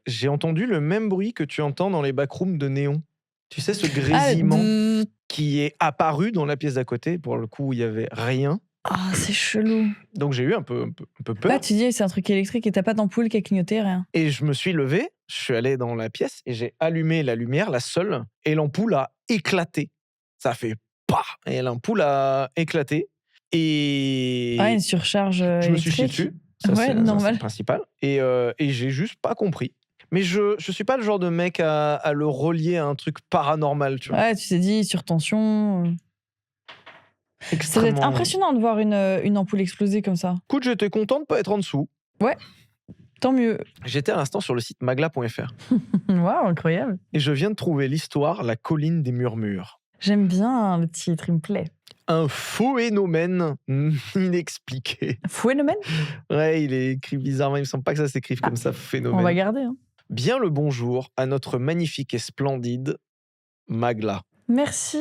j'ai entendu le même bruit que tu entends dans les backrooms de Néon. Tu sais, ce grésillement qui est apparu dans la pièce d'à côté. Pour le coup, il y avait rien. Ah, c'est chelou. Donc j'ai eu un peu peur. Là, tu dis, c'est un truc électrique et t'as pas d'ampoule qui a clignoté, rien. Et je me suis levé, je suis allé dans la pièce et j'ai allumé la lumière, la seule, et l'ampoule a éclaté. Ça a fait pas, et l'ampoule a éclaté. Et Ah, une surcharge je me suis chié électrique. dessus. Ça, Ouais, c'est normal. le principal. Et j'ai juste pas compris. Mais je suis pas le genre de mec à le relier à un truc paranormal, tu vois. Ouais, tu t'es dit, surtension. Ça doit être Extrêmement... impressionnant de voir une ampoule exploser comme ça. Écoute, j'étais content de pas être en dessous. Ouais, tant mieux. J'étais à l'instant sur le site magla.fr. Waouh, incroyable. Et je viens de trouver l'histoire La colline des murmures. J'aime bien le titre, il me plaît. Un phénomène inexpliqué. Phénomène? Ouais, il est écrit bizarrement. Il me semble pas que ça s'écrive comme ça, phénomène. On va garder. Hein. Bien le bonjour à notre magnifique et splendide Magla. Merci.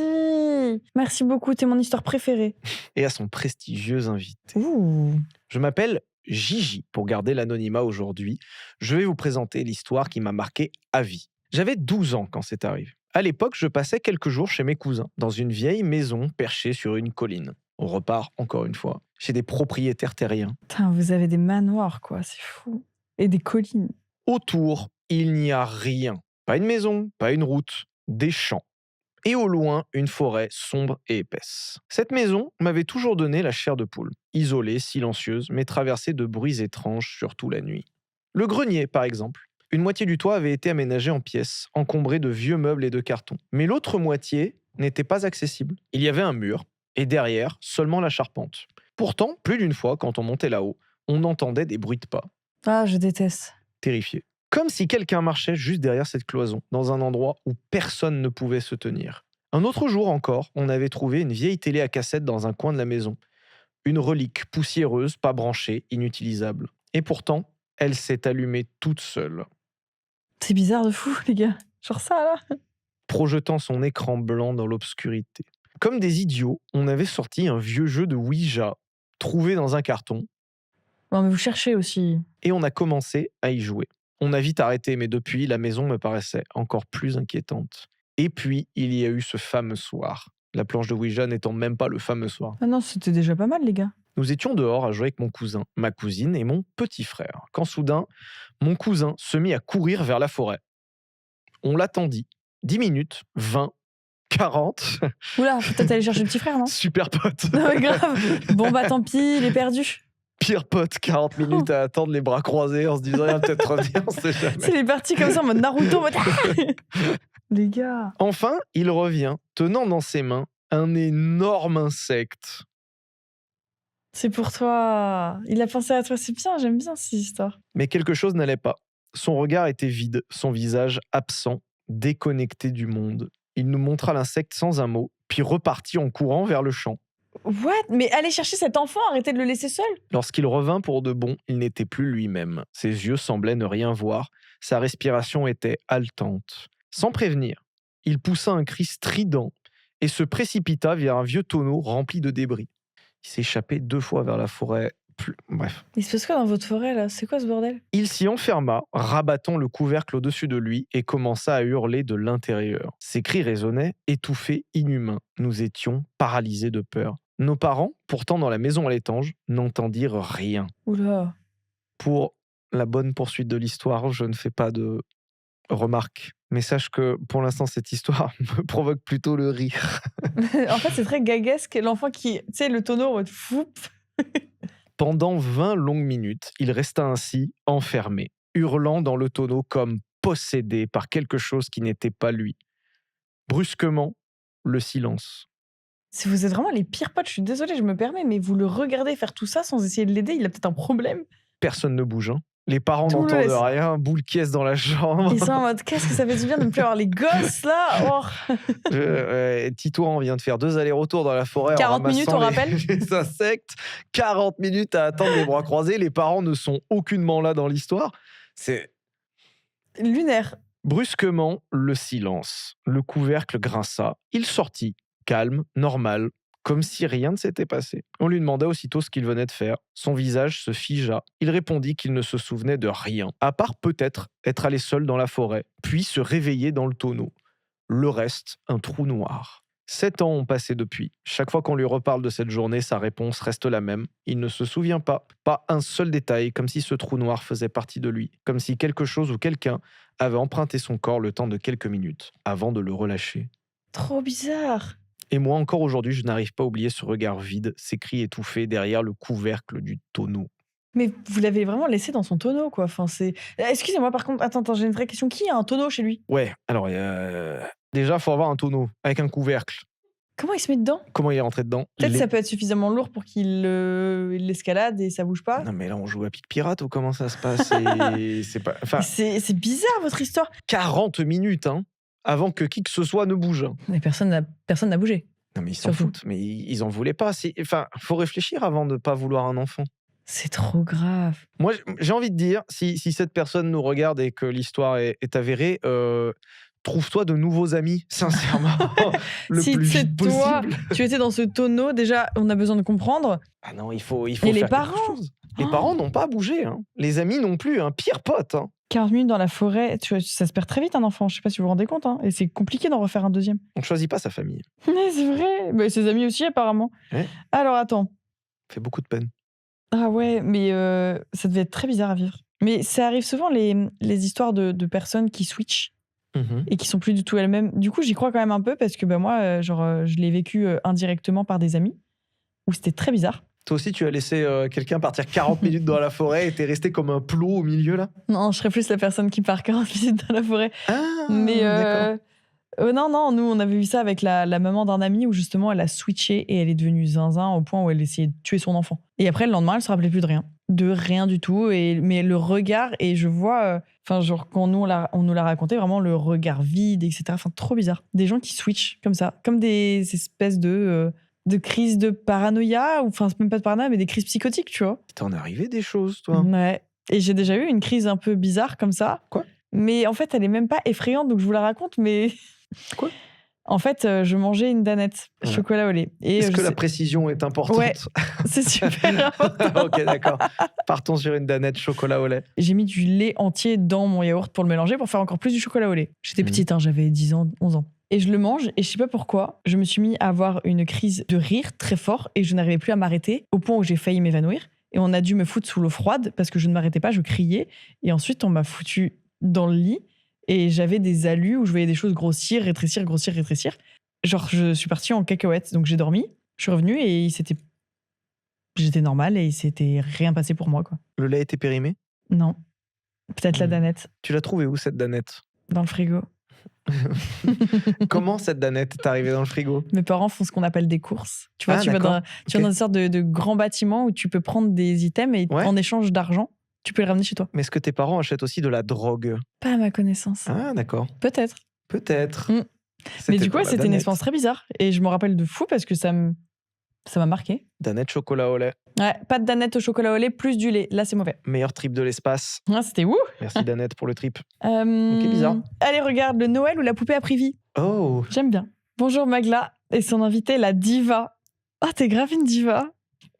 Merci beaucoup, t'es mon histoire préférée. Et à son prestigieux invité. Ouh. Je m'appelle Gigi. Pour garder l'anonymat aujourd'hui, je vais vous présenter l'histoire qui m'a marqué à vie. J'avais 12 ans quand c'est arrivé. À l'époque, je passais quelques jours chez mes cousins, dans une vieille maison perchée sur une colline. On repart, encore une fois, chez des propriétaires terriens. Putain, vous avez des manoirs, quoi, c'est fou. Et des collines. Autour, il n'y a rien. Pas une maison, pas une route, des champs. Et au loin, une forêt sombre et épaisse. Cette maison m'avait toujours donné la chair de poule. Isolée, silencieuse, mais traversée de bruits étranges, surtout la nuit. Le grenier, par exemple. Une moitié du toit avait été aménagée en pièces, encombrée de vieux meubles et de cartons. Mais l'autre moitié n'était pas accessible. Il y avait un mur, et derrière, seulement la charpente. Pourtant, plus d'une fois, quand on montait là-haut, on entendait des bruits de pas. Ah, je déteste. Terrifié. Comme si quelqu'un marchait juste derrière cette cloison, dans un endroit où personne ne pouvait se tenir. Un autre jour encore, on avait trouvé une vieille télé à cassette dans un coin de la maison. Une relique poussiéreuse, pas branchée, inutilisable. Et pourtant, elle s'est allumée toute seule. C'est bizarre de fou, les gars. Genre ça, là. Projetant son écran blanc dans l'obscurité. Comme des idiots, on avait sorti un vieux jeu de Ouija, trouvé dans un carton, Non, mais vous cherchez aussi. et on a commencé à y jouer. On a vite arrêté, mais depuis, la maison me paraissait encore plus inquiétante. Et puis, il y a eu ce fameux soir. La planche de Ouija n'étant même pas le fameux soir. Ah non, c'était déjà pas mal, les gars. Nous étions dehors à jouer avec mon cousin, ma cousine et mon petit frère, quand soudain, mon cousin se mit à courir vers la forêt. On l'attendit. 10 minutes, 20, 40. Oula, faut peut-être aller chercher le petit frère, non? Super pote. Non, mais grave. Bon, bah tant pis, il est perdu. Pire pote, 40 minutes à attendre les bras croisés en se disant il va peut-être revenir, on sait jamais. C'est les parties comme ça en mode Naruto, en mode les gars. Enfin, il revient, tenant dans ses mains un énorme insecte. C'est pour toi. Il a pensé à toi, c'est bien, j'aime bien cette histoire. Mais quelque chose n'allait pas. Son regard était vide, son visage absent, déconnecté du monde. Il nous montra l'insecte sans un mot, puis repartit en courant vers le champ. What? Mais allez chercher cet enfant, arrêtez de le laisser seul. Lorsqu'il revint pour de bon, il n'était plus lui-même. Ses yeux semblaient ne rien voir, sa respiration était haletante. Sans prévenir, il poussa un cri strident et se précipita vers un vieux tonneau rempli de débris. Il s'est échappé 2 fois vers la forêt. Bref. Il se passe quoi dans votre forêt là? C'est quoi ce bordel? Il s'y enferma, rabattant le couvercle au-dessus de lui et commença à hurler de l'intérieur. Ses cris résonnaient, étouffés, inhumains. Nous étions paralysés de peur. Nos parents, pourtant dans la maison à l'étange, n'entendirent rien. Oula. Pour la bonne poursuite de l'histoire, je ne fais pas de remarques. Mais sache que pour l'instant, cette histoire me provoque plutôt le rire. En fait, c'est très gaguesque. L'enfant qui, tu sais, le tonneau en mode fou. Pendant 20 longues minutes, il resta ainsi, enfermé, hurlant dans le tonneau comme possédé par quelque chose qui n'était pas lui. Brusquement, le silence. Si vous êtes vraiment les pires potes, je suis désolée, je me permets, mais vous le regardez faire tout ça sans essayer de l'aider, il a peut-être un problème. Personne ne bouge. Hein. Les parents Tout le n'entendent laisse. rien, boule qui est dans la chambre. Ils sont en mode, qu'est-ce que ça fait du bien de ne plus avoir les gosses là? Oh. Titouan vient de faire 2 allers-retours dans la forêt 40 en minutes, on ramassant rappelle. les insectes. 40 minutes à attendre les bras croisés. Les parents ne sont aucunement là dans l'histoire. C'est Lunaire. brusquement le silence. Le couvercle grinça. Il sortit, calme, normal, comme si rien ne s'était passé. On lui demanda aussitôt ce qu'il venait de faire. Son visage se figea. Il répondit qu'il ne se souvenait de rien, à part peut-être être allé seul dans la forêt, puis se réveiller dans le tonneau. Le reste, un trou noir. 7 ans ont passé depuis. Chaque fois qu'on lui reparle de cette journée, sa réponse reste la même. Il ne se souvient pas un seul détail, comme si ce trou noir faisait partie de lui, comme si quelque chose ou quelqu'un avait emprunté son corps le temps de quelques minutes, avant de le relâcher. Trop bizarre. Et moi, encore aujourd'hui, je n'arrive pas à oublier ce regard vide, ces cris étouffés derrière le couvercle du tonneau. Mais vous l'avez vraiment laissé dans son tonneau, quoi. Enfin, c'est... Excusez-moi, par contre, attends, j'ai une vraie question. Qui a un tonneau chez lui? Ouais, alors déjà, il faut avoir un tonneau avec un couvercle. Comment il se met dedans? Comment il est rentré dedans? Peut-être ça peut être suffisamment lourd pour qu'il l'escalade et ça bouge pas. Non, mais là, on joue à pique pirate ou comment ça se passe? C'est pas... enfin, C'est bizarre, votre histoire. 40 minutes, hein, avant que qui que ce soit ne bouge. Mais personne n'a bougé. Non, mais ils s'en Surtout. foutent. Mais ils en voulaient pas. Enfin, faut réfléchir avant de pas vouloir un enfant. C'est trop grave. Moi, j'ai envie de dire, si cette personne nous regarde et que l'histoire est avérée, trouve-toi de nouveaux amis, sincèrement, le Si plus c'est vite toi, possible. tu étais dans ce tonneau, déjà, on a besoin de comprendre. Ah non, il faut Et faire les quelque parents chose. Les Oh. parents n'ont pas bougé. Hein. Les amis non plus. Hein. Pire pote. Hein. 40 minutes dans la forêt, ça se perd très vite un enfant, je sais pas si vous vous rendez compte. Hein. Et c'est compliqué d'en refaire un deuxième. On ne choisit pas sa famille. Mais c'est vrai. Mais ses amis aussi, apparemment. Ouais. Alors, attends. Ça fait beaucoup de peine. Ah ouais, mais ça devait être très bizarre à vivre. Mais ça arrive souvent, les histoires de personnes qui switchent et qui sont plus du tout elles-mêmes. Du coup, j'y crois quand même un peu parce que moi, je l'ai vécu indirectement par des amis où c'était très bizarre. Toi aussi, tu as laissé quelqu'un partir 40 minutes dans la forêt et t'es resté comme un plot au milieu, là? Non, je serais plus la personne qui part 40 minutes dans la forêt. Ah, Mais d'accord. non, nous, on avait vu ça avec la maman d'un ami où justement, elle a switché et elle est devenue zinzin au point où elle essayait de tuer son enfant. Et après, le lendemain, elle se rappelait plus de rien. De rien du tout. Mais le regard, et je vois, genre, quand on nous l'a raconté, vraiment le regard vide, etc. Enfin, trop bizarre. Des gens qui switchent comme ça, comme des espèces de crises de paranoïa, ou enfin, c'est même pas de paranoïa, mais des crises psychotiques, tu vois. T'en est arrivé des choses, toi? Ouais. Et j'ai déjà eu une crise un peu bizarre comme ça. Quoi? Mais en fait, elle est même pas effrayante, donc je vous la raconte, mais... Quoi? En fait, je mangeais une danette chocolat au lait. Et Est-ce que la précision est importante? Ouais, c'est super important. Ok, d'accord. Partons sur une danette chocolat au lait. J'ai mis du lait entier dans mon yaourt pour le mélanger, pour faire encore plus du chocolat au lait. J'étais petite, hein, j'avais 10 ans, 11 ans. Et je le mange, et je sais pas pourquoi, je me suis mis à avoir une crise de rire très fort, et je n'arrivais plus à m'arrêter, au point où j'ai failli m'évanouir. Et on a dû me foutre sous l'eau froide, parce que je ne m'arrêtais pas, je criais. Et ensuite, on m'a foutu dans le lit, et j'avais des alus où je voyais des choses grossir, rétrécir, grossir, rétrécir. Genre, je suis partie en cacahuète, donc j'ai dormi, je suis revenue et j'étais normale et il s'était rien passé pour moi, quoi. Le lait était périmé? Non. Peut-être la danette. Tu l'as trouvée où, cette danette? Dans le frigo. Comment cette danette est arrivée dans le frigo? Mes parents font ce qu'on appelle des courses. Tu vois, tu vas dans une sorte de grand bâtiment où tu peux prendre des items et en échange d'argent, tu peux les ramener chez toi. Mais est-ce que tes parents achètent aussi de la drogue? Pas à ma connaissance. Ah, d'accord. Peut-être. Mais du coup, c'était une expérience très bizarre. Et je me rappelle de fou parce que ça m'a marqué. Danette chocolat au lait. Ouais, pas de danette au chocolat au lait, plus du lait. Là, c'est mauvais. Meilleur trip de l'espace. Ah, c'était où? Merci Danette pour le trip. Ok, bizarre. Allez, regarde, le Noël ou la poupée a pris vie. Oh. J'aime bien. Bonjour Magla et son invitée, la diva. Ah, t'es grave une diva.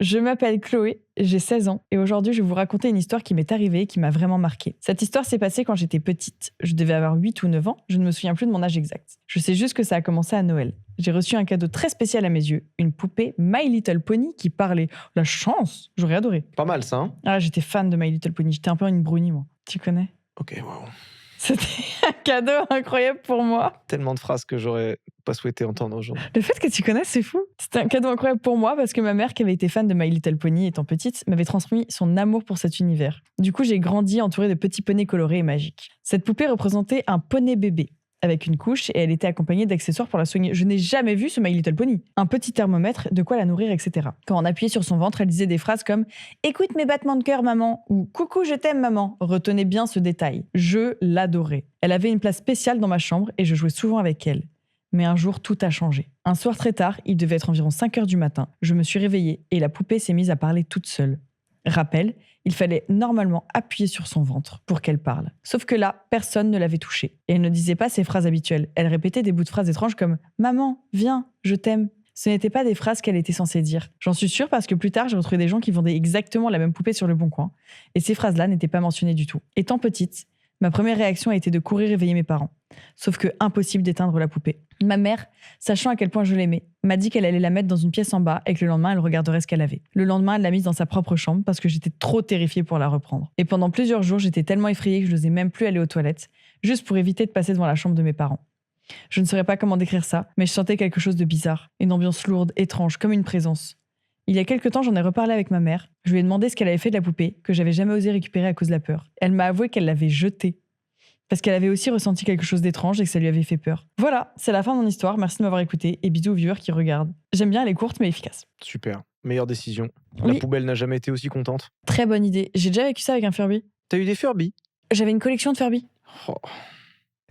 Je m'appelle Chloé, j'ai 16 ans et aujourd'hui je vais vous raconter une histoire qui m'est arrivée et qui m'a vraiment marquée. Cette histoire s'est passée quand j'étais petite. Je devais avoir 8 ou 9 ans, je ne me souviens plus de mon âge exact. Je sais juste que ça a commencé à Noël. J'ai reçu un cadeau très spécial à mes yeux, une poupée My Little Pony qui parlait. La chance, j'aurais adoré. Pas mal ça, hein? Ah, j'étais fan de My Little Pony, j'étais un peu une brownie moi. Tu connais? Ok, waouh. C'était un cadeau incroyable pour moi. Tellement de phrases que j'aurais pas souhaité entendre aujourd'hui. Le fait que tu connaisses, c'est fou. C'était un cadeau incroyable pour moi parce que ma mère, qui avait été fan de My Little Pony étant petite, m'avait transmis son amour pour cet univers. Du coup, j'ai grandi entourée de petits poneys colorés et magiques. Cette poupée représentait un poney bébé avec une couche et elle était accompagnée d'accessoires pour la soigner. Je n'ai jamais vu ce My Little Pony. Un petit thermomètre, de quoi la nourrir, etc. Quand on appuyait sur son ventre, elle disait des phrases comme « Écoute mes battements de cœur, maman » ou « Coucou, je t'aime, maman ». Retenez bien ce détail. Je l'adorais. Elle avait une place spéciale dans ma chambre et je jouais souvent avec elle. Mais un jour, tout a changé. Un soir très tard, il devait être environ 5 heures du matin. Je me suis réveillée et la poupée s'est mise à parler toute seule. Rappel, il fallait normalement appuyer sur son ventre pour qu'elle parle. Sauf que là, personne ne l'avait touchée. Et elle ne disait pas ses phrases habituelles. Elle répétait des bouts de phrases étranges comme « Maman, viens, je t'aime ». Ce n'étaient pas des phrases qu'elle était censée dire. J'en suis sûre parce que plus tard, j'ai retrouvé des gens qui vendaient exactement la même poupée sur le Bon Coin. Et ces phrases-là n'étaient pas mentionnées du tout. Étant petite, ma première réaction a été de courir réveiller mes parents. Sauf que impossible d'éteindre la poupée. Ma mère, sachant à quel point je l'aimais, m'a dit qu'elle allait la mettre dans une pièce en bas et que le lendemain, elle regarderait ce qu'elle avait. Le lendemain, elle l'a mise dans sa propre chambre parce que j'étais trop terrifiée pour la reprendre. Et pendant plusieurs jours, j'étais tellement effrayée que je n'osais même plus aller aux toilettes, juste pour éviter de passer devant la chambre de mes parents. Je ne saurais pas comment décrire ça, mais je sentais quelque chose de bizarre, une ambiance lourde, étrange, comme une présence. Il y a quelque temps, j'en ai reparlé avec ma mère. Je lui ai demandé ce qu'elle avait fait de la poupée, que j'avais jamais osé récupérer à cause de la peur. Elle m'a avoué qu'elle l'avait jetée. Parce qu'elle avait aussi ressenti quelque chose d'étrange et que ça lui avait fait peur. Voilà, c'est la fin de mon histoire. Merci de m'avoir écouté et bisous aux viewers qui regardent. J'aime bien, elle est courte mais efficace. Super, meilleure décision. Oui. La poubelle n'a jamais été aussi contente. Très bonne idée. J'ai déjà vécu ça avec un Furby. T'as eu des Furby? J'avais une collection de Furby. Oh.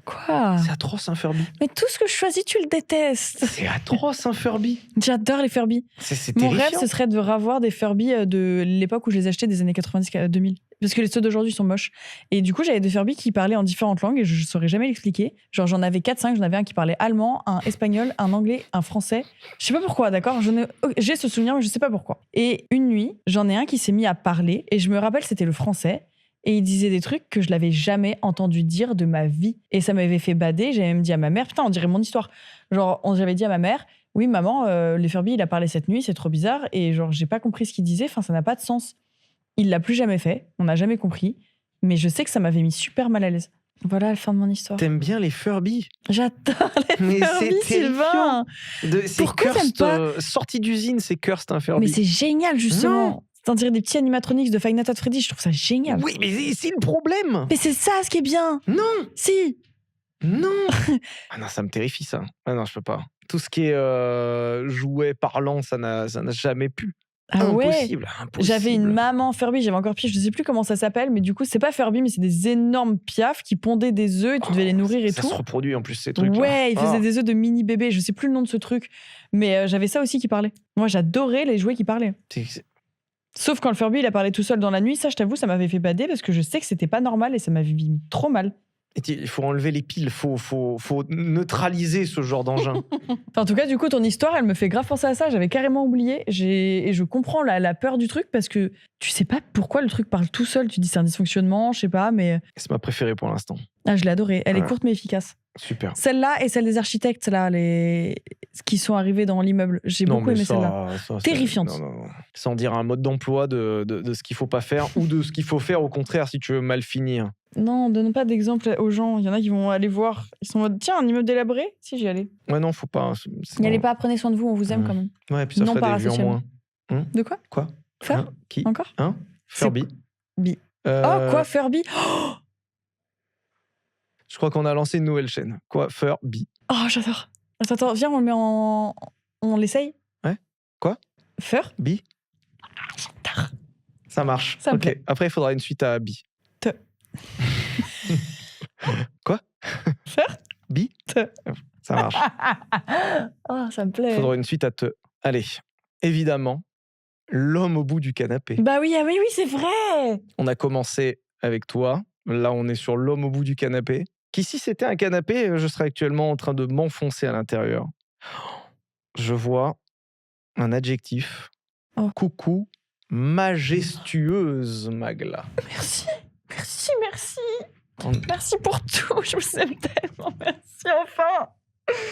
Quoi? C'est atroce un Furby. Mais tout ce que je choisis, tu le détestes. C'est atroce un Furby. J'adore les Furby. C'est Mon terrifiant. rêve, ce serait de revoir des Furby de l'époque où je les achetais, des années 90 à 2000. Parce que les ceux d'aujourd'hui sont moches. Et du coup, j'avais des Furby qui parlaient en différentes langues et je ne saurais jamais l'expliquer. Genre, j'en avais 4-5. J'en avais un qui parlait allemand, un espagnol, un anglais, un français. Je sais pas pourquoi, d'accord? J'ai ce souvenir, mais je sais pas pourquoi. Et une nuit, j'en ai un qui s'est mis à parler et je me rappelle, c'était le français. Et il disait des trucs que je l'avais jamais entendu dire de ma vie. Et ça m'avait fait bader. J'avais même dit à ma mère, putain, on dirait mon histoire. Genre, j'avais dit à ma mère, oui, maman, les Furby, il a parlé cette nuit, c'est trop bizarre. Et genre, j'ai pas compris ce qu'il disait. Enfin, ça n'a pas de sens. Il l'a plus jamais fait. On n'a jamais compris. Mais je sais que ça m'avait mis super mal à l'aise. Voilà la fin de mon histoire. T'aimes bien les Furby? J'adore les Furby, Sylvain. Pourquoi t'aimes pas? Sortie d'usine, c'est cursed un Furby. Mais c'est génial, justement. On dirait des petits animatronics de Five Nights at Freddy's. Je trouve ça génial. Oui, mais c'est le problème. Mais c'est ça ce qui est bien. Non. Si. Non. Ah non, ça me terrifie ça. Ah non, je peux pas. Tout ce qui est jouet parlant, ça n'a jamais pu. Ah impossible, ouais. impossible. J'avais une maman Furby, j'avais encore pire, je sais plus comment ça s'appelle, mais du coup c'est pas Furby, mais c'est des énormes piafs qui pondaient des œufs et tu devais les nourrir et ça tout. Ça se reproduit en plus ces trucs. Ouais, ils faisaient des œufs de mini bébés, je sais plus le nom de ce truc, mais j'avais ça aussi qui parlait. Moi j'adorais les jouets qui parlaient. Sauf quand le Furby il a parlé tout seul dans la nuit, ça je t'avoue ça m'avait fait bader parce que je sais que c'était pas normal et ça m'avait mis trop mal. Il faut enlever les piles, faut neutraliser ce genre d'engin. En tout cas, du coup, ton histoire, elle me fait grave penser à ça. J'avais carrément oublié. Et je comprends la peur du truc parce que tu sais pas pourquoi le truc parle tout seul. Tu dis c'est un dysfonctionnement, je sais pas, mais... C'est ma préférée pour l'instant. Ah, je l'ai adorée. Elle est courte mais efficace. Super. Celle-là et celle des architectes, là, qui sont arrivés dans l'immeuble. J'ai beaucoup aimé celle-là. Terrifiante. Non. Sans dire un mode d'emploi de ce qu'il ne faut pas faire ou de ce qu'il faut faire, au contraire, si tu veux mal finir. Non, donne pas d'exemple aux gens. Il y en a qui vont aller voir. Ils sont en mode, tiens, un immeuble délabré. Si, j'y allais. Ouais, non, faut pas. N'y allez pas, prenez soin de vous, on vous aime quand même. Ouais, puis ça Non ferait des vues en moins. De quoi? Quoi? Faire? Qui? Encore? Furby. Bi. Oh, quoi, Furby? Oh, je crois qu'on a lancé une nouvelle chaîne. Quoi? Furby. oh, j'adore. Attends, viens, on le met en... On l'essaye? Ouais. Quoi? Furby? J'adore. Ça marche. Ça me plaît. Après, il faudra une suite à Bi. Quoi? Bi? Ça marche. Oh, ça me plaît. Il faudra une suite à Te. Allez, évidemment, l'homme au bout du canapé. Bah oui, ah oui, c'est vrai. On a commencé avec toi. Là, on est sur l'homme au bout du canapé. Qui, si c'était un canapé, je serais actuellement en train de m'enfoncer à l'intérieur. Je vois un adjectif. Oh. Coucou, majestueuse, Magla. Merci. Merci pour tout. Je vous aime tellement. Merci, enfin.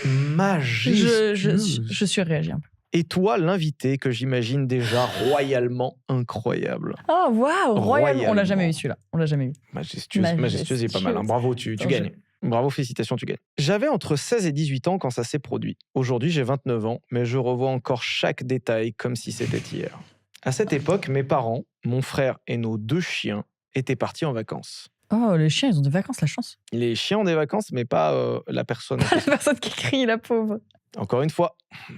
Majestueuse. Je suis réagi un peu. Et toi, l'invité que j'imagine déjà royalement incroyable. Oh, waouh, royalement. On l'a jamais eu celui-là. On l'a jamais eu. Majestueuse est pas mal. Hein. Bravo, tu gagnes. Bravo, félicitations, tu gagnes. J'avais entre 16 et 18 ans quand ça s'est produit. Aujourd'hui, j'ai 29 ans, mais je revois encore chaque détail comme si c'était hier. À cette époque, mes parents, mon frère et nos 2 chiens étaient partis en vacances. Oh, les chiens, ils ont des vacances, la chance. Les chiens ont des vacances, mais pas la personne. La personne qui crie, la pauvre. Encore une fois,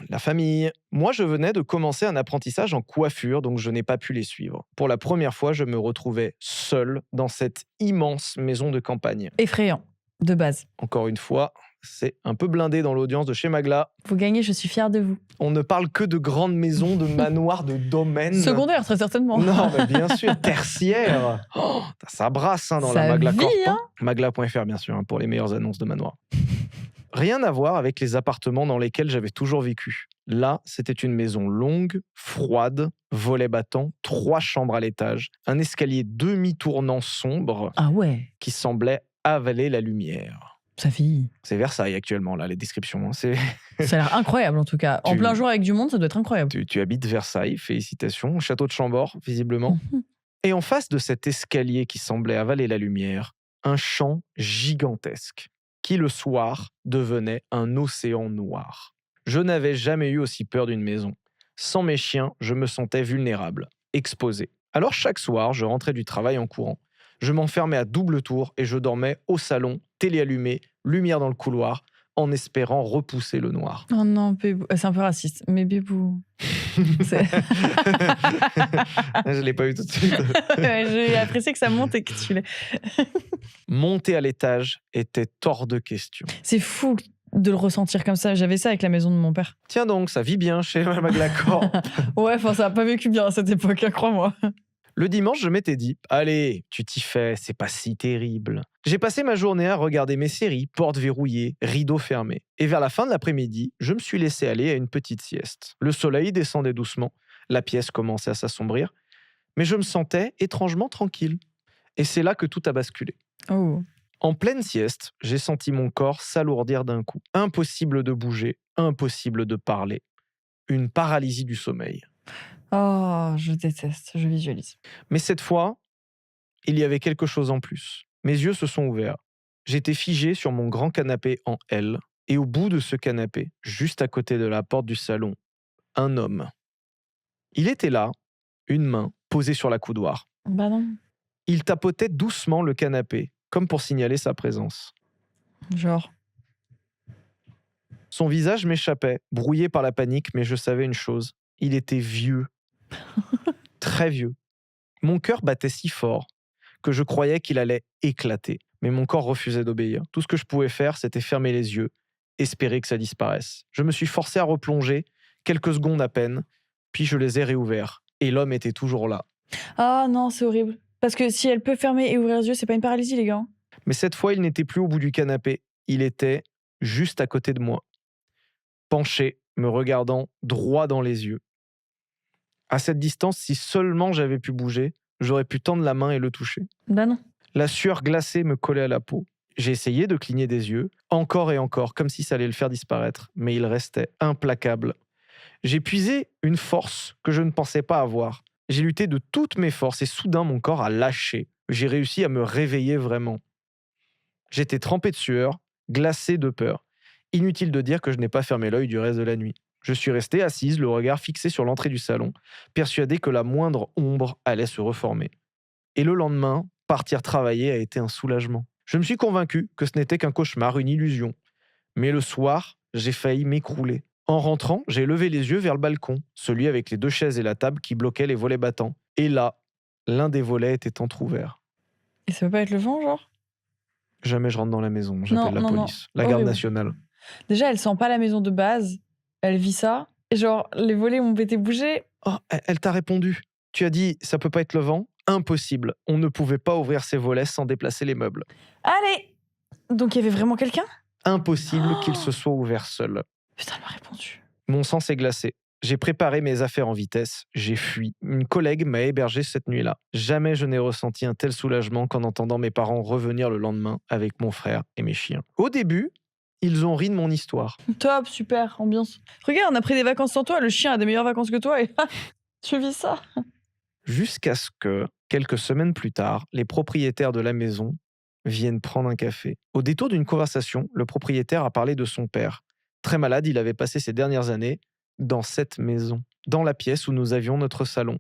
la famille. Moi, je venais de commencer un apprentissage en coiffure, donc je n'ai pas pu les suivre. Pour la première fois, je me retrouvais seul dans cette immense maison de campagne. Effrayant, de base. Encore une fois, c'est un peu blindé dans l'audience de chez Magla. Vous gagnez, je suis fière de vous. On ne parle que de grandes maisons, de manoirs, de domaines. Secondaire, très certainement. Non, mais bien sûr, tertiaire. Oh, ça brasse dans ça la Magla vit, Corp. Hein. Magla.fr, bien sûr, pour les meilleures annonces de manoirs. Rien à voir avec les appartements dans lesquels j'avais toujours vécu. Là, c'était une maison longue, froide, volets battants, 3 chambres à l'étage, un escalier demi-tournant sombre qui semblait avaler la lumière. Ça vit. C'est Versailles actuellement, là, les descriptions. Hein. Ça a l'air incroyable, en tout cas. En plein jour avec du monde, ça doit être incroyable. Tu habites Versailles, félicitations. Château de Chambord, visiblement. Et en face de cet escalier qui semblait avaler la lumière, un champ gigantesque qui, le soir, devenait un océan noir. Je n'avais jamais eu aussi peur d'une maison. Sans mes chiens, je me sentais vulnérable, exposé. Alors chaque soir, je rentrais du travail en courant. Je m'enfermais à double tour et je dormais au salon, télé allumée, lumière dans le couloir, en espérant repousser le noir. Oh non, Bébou. C'est un peu raciste, mais Bébou... Je l'ai pas eu tout de suite. J'ai apprécié que ça monte et que tu l'aies. Monter à l'étage était hors de question. C'est fou de le ressentir comme ça. J'avais ça avec la maison de mon père. Tiens donc, ça vit bien chez Magla Corp. Ouais, enfin, ça n'a pas vécu bien à cette époque, hein, crois-moi. Le dimanche, je m'étais dit, allez, tu t'y fais, c'est pas si terrible. J'ai passé ma journée à regarder mes séries, portes verrouillées, rideaux fermés. Et vers la fin de l'après-midi, je me suis laissé aller à une petite sieste. Le soleil descendait doucement, la pièce commençait à s'assombrir, mais je me sentais étrangement tranquille. Et c'est là que tout a basculé. Oh. En pleine sieste, j'ai senti mon corps s'alourdir d'un coup. Impossible de bouger, impossible de parler. Une paralysie du sommeil. Oh, je déteste, je visualise. Mais cette fois, il y avait quelque chose en plus. Mes yeux se sont ouverts. J'étais figé sur mon grand canapé en L, et au bout de ce canapé, juste à côté de la porte du salon, un homme. Il était là, une main posée sur la coudoir. Bah non. Il tapotait doucement le canapé, comme pour signaler sa présence. Genre. Son visage m'échappait, brouillé par la panique, mais je savais une chose. Il était vieux. Très vieux. Mon cœur battait si fort que je croyais qu'il allait éclater. Mais mon corps refusait d'obéir. Tout ce que je pouvais faire, c'était fermer les yeux, espérer que ça disparaisse. Je me suis forcé à replonger, quelques secondes à peine, puis je les ai réouverts. Et l'homme était toujours là. Ah non, c'est horrible. Parce que si elle peut fermer et ouvrir les yeux, c'est pas une paralysie, les gars. Mais cette fois, il n'était plus au bout du canapé. Il était juste à côté de moi, penché, me regardant droit dans les yeux. À cette distance, si seulement j'avais pu bouger, j'aurais pu tendre la main et le toucher. Bah non. La sueur glacée me collait à la peau. J'ai essayé de cligner des yeux, encore et encore, comme si ça allait le faire disparaître, mais il restait implacable. J'ai puisé une force que je ne pensais pas avoir. J'ai lutté de toutes mes forces et soudain mon corps a lâché. J'ai réussi à me réveiller vraiment. J'étais trempé de sueur, glacé de peur. Inutile de dire que je n'ai pas fermé l'œil du reste de la nuit. Je suis resté assise, le regard fixé sur l'entrée du salon, persuadé que la moindre ombre allait se reformer. Et le lendemain, partir travailler a été un soulagement. Je me suis convaincu que ce n'était qu'un cauchemar, une illusion. Mais le soir, j'ai failli m'écrouler. En rentrant, j'ai levé les yeux vers le balcon, celui avec les 2 chaises et la table qui bloquaient les volets battants. Et là, l'un des volets était entrouvert. Et ça peut pas être le vent, genre? Jamais je rentre dans la maison, j'appelle la police, la garde Horrible. nationale. Déjà, elle sent pas la maison de base, elle vit ça. Et genre, les volets ont été bougés. Oh, elle t'a répondu. Tu as dit, ça peut pas être le vent? Impossible. On ne pouvait pas ouvrir ces volets sans déplacer les meubles. Allez! Donc il y avait vraiment quelqu'un? Impossible qu'il se soit ouvert seul. Putain, elle m'a répondu. Mon sang s'est glacé. J'ai préparé mes affaires en vitesse. J'ai fui. Une collègue m'a hébergé cette nuit-là. Jamais je n'ai ressenti un tel soulagement qu'en entendant mes parents revenir le lendemain avec mon frère et mes chiens. Au début, ils ont ri de mon histoire. Top, super, ambiance. Regarde, on a pris des vacances sans toi, le chien a des meilleures vacances que toi et tu vis ça. Jusqu'à ce que, quelques semaines plus tard, les propriétaires de la maison viennent prendre un café. Au détour d'une conversation, le propriétaire a parlé de son père. Très malade, il avait passé ses dernières années dans cette maison, dans la pièce où nous avions notre salon.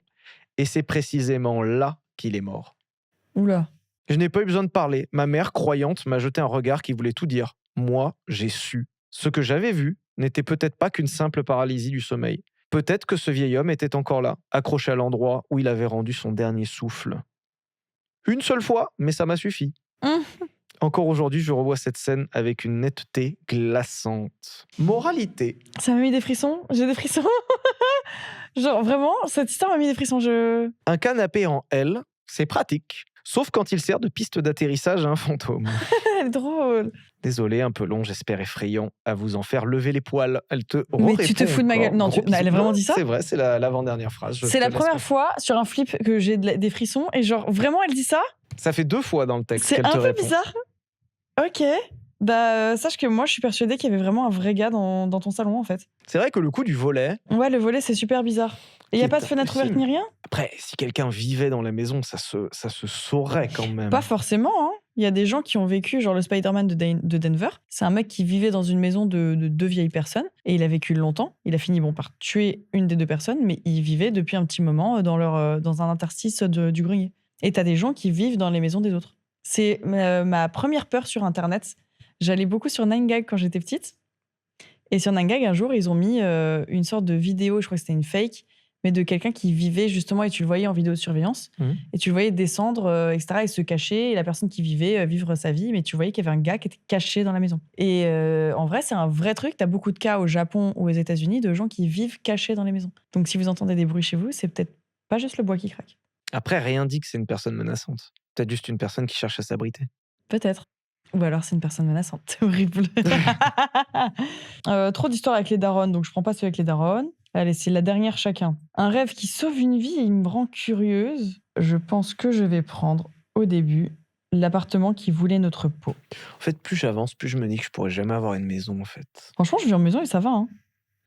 Et c'est précisément là qu'il est mort. Oula. Je n'ai pas eu besoin de parler. Ma mère, croyante, m'a jeté un regard qui voulait tout dire. Moi, j'ai su. Ce que j'avais vu n'était peut-être pas qu'une simple paralysie du sommeil. Peut-être que ce vieil homme était encore là, accroché à l'endroit où il avait rendu son dernier souffle. Une seule fois, mais ça m'a suffi. Encore aujourd'hui, je revois cette scène avec une netteté glaçante. Moralité. Ça m'a mis des frissons. J'ai des frissons. Genre, vraiment, cette histoire m'a mis des frissons. Un canapé en L, c'est pratique. Sauf quand il sert de piste d'atterrissage à un fantôme. Elle est drôle. Désolé, un peu long, j'espère effrayant à vous en faire lever les poils. Elle te Mais tu te fous de ma gueule. Non, elle a vraiment dit ça? C'est vrai, c'est l'avant-dernière phrase. C'est la première fois sur un flip que j'ai des frissons et genre, vraiment, elle dit ça? Ça fait 2 fois dans le texte qu'elle te C'est un peu répond. bizarre. Ok. Sache que moi, je suis persuadée qu'il y avait vraiment un vrai gars dans ton salon, en fait. C'est vrai que le coup du volet... Ouais, le volet, c'est super bizarre. Et il n'y a pas de fenêtre ouverte ni rien? Après, si quelqu'un vivait dans la maison, ça se saurait quand même. Pas forcément, hein. Il y a des gens qui ont vécu, genre le Spider-Man de Denver. C'est un mec qui vivait dans une maison de 2 vieilles personnes. Et il a vécu longtemps. Il a fini par tuer une des 2 personnes, mais il vivait depuis un petit moment dans un interstice du grenier. Et t'as des gens qui vivent dans les maisons des autres. C'est ma première peur sur Internet. J'allais beaucoup sur 9gag quand j'étais petite. Et sur 9gag, un jour, ils ont mis une sorte de vidéo, je crois que c'était une fake, mais de quelqu'un qui vivait justement, et tu le voyais en vidéosurveillance, et tu le voyais descendre, etc., et se cacher, et la personne qui vivait vivre sa vie, mais tu voyais qu'il y avait un gars qui était caché dans la maison. Et en vrai, c'est un vrai truc. Tu as beaucoup de cas au Japon ou aux États-Unis de gens qui vivent cachés dans les maisons. Donc si vous entendez des bruits chez vous, c'est peut-être pas juste le bois qui craque. Après, rien dit que c'est une personne menaçante. Peut-être juste une personne qui cherche à s'abriter. Peut-être. Ou alors c'est une personne menaçante. C'est horrible. Trop d'histoires avec les darons, donc je prends pas celui avec les darons. Allez, c'est la dernière chacun. Un rêve qui sauve une vie et il me rend curieuse. Je pense que je vais prendre au début l'appartement qui voulait notre peau. En fait, plus j'avance, plus je me dis que je pourrais jamais avoir une maison, en fait. Franchement, je vis en maison et ça va. Hein.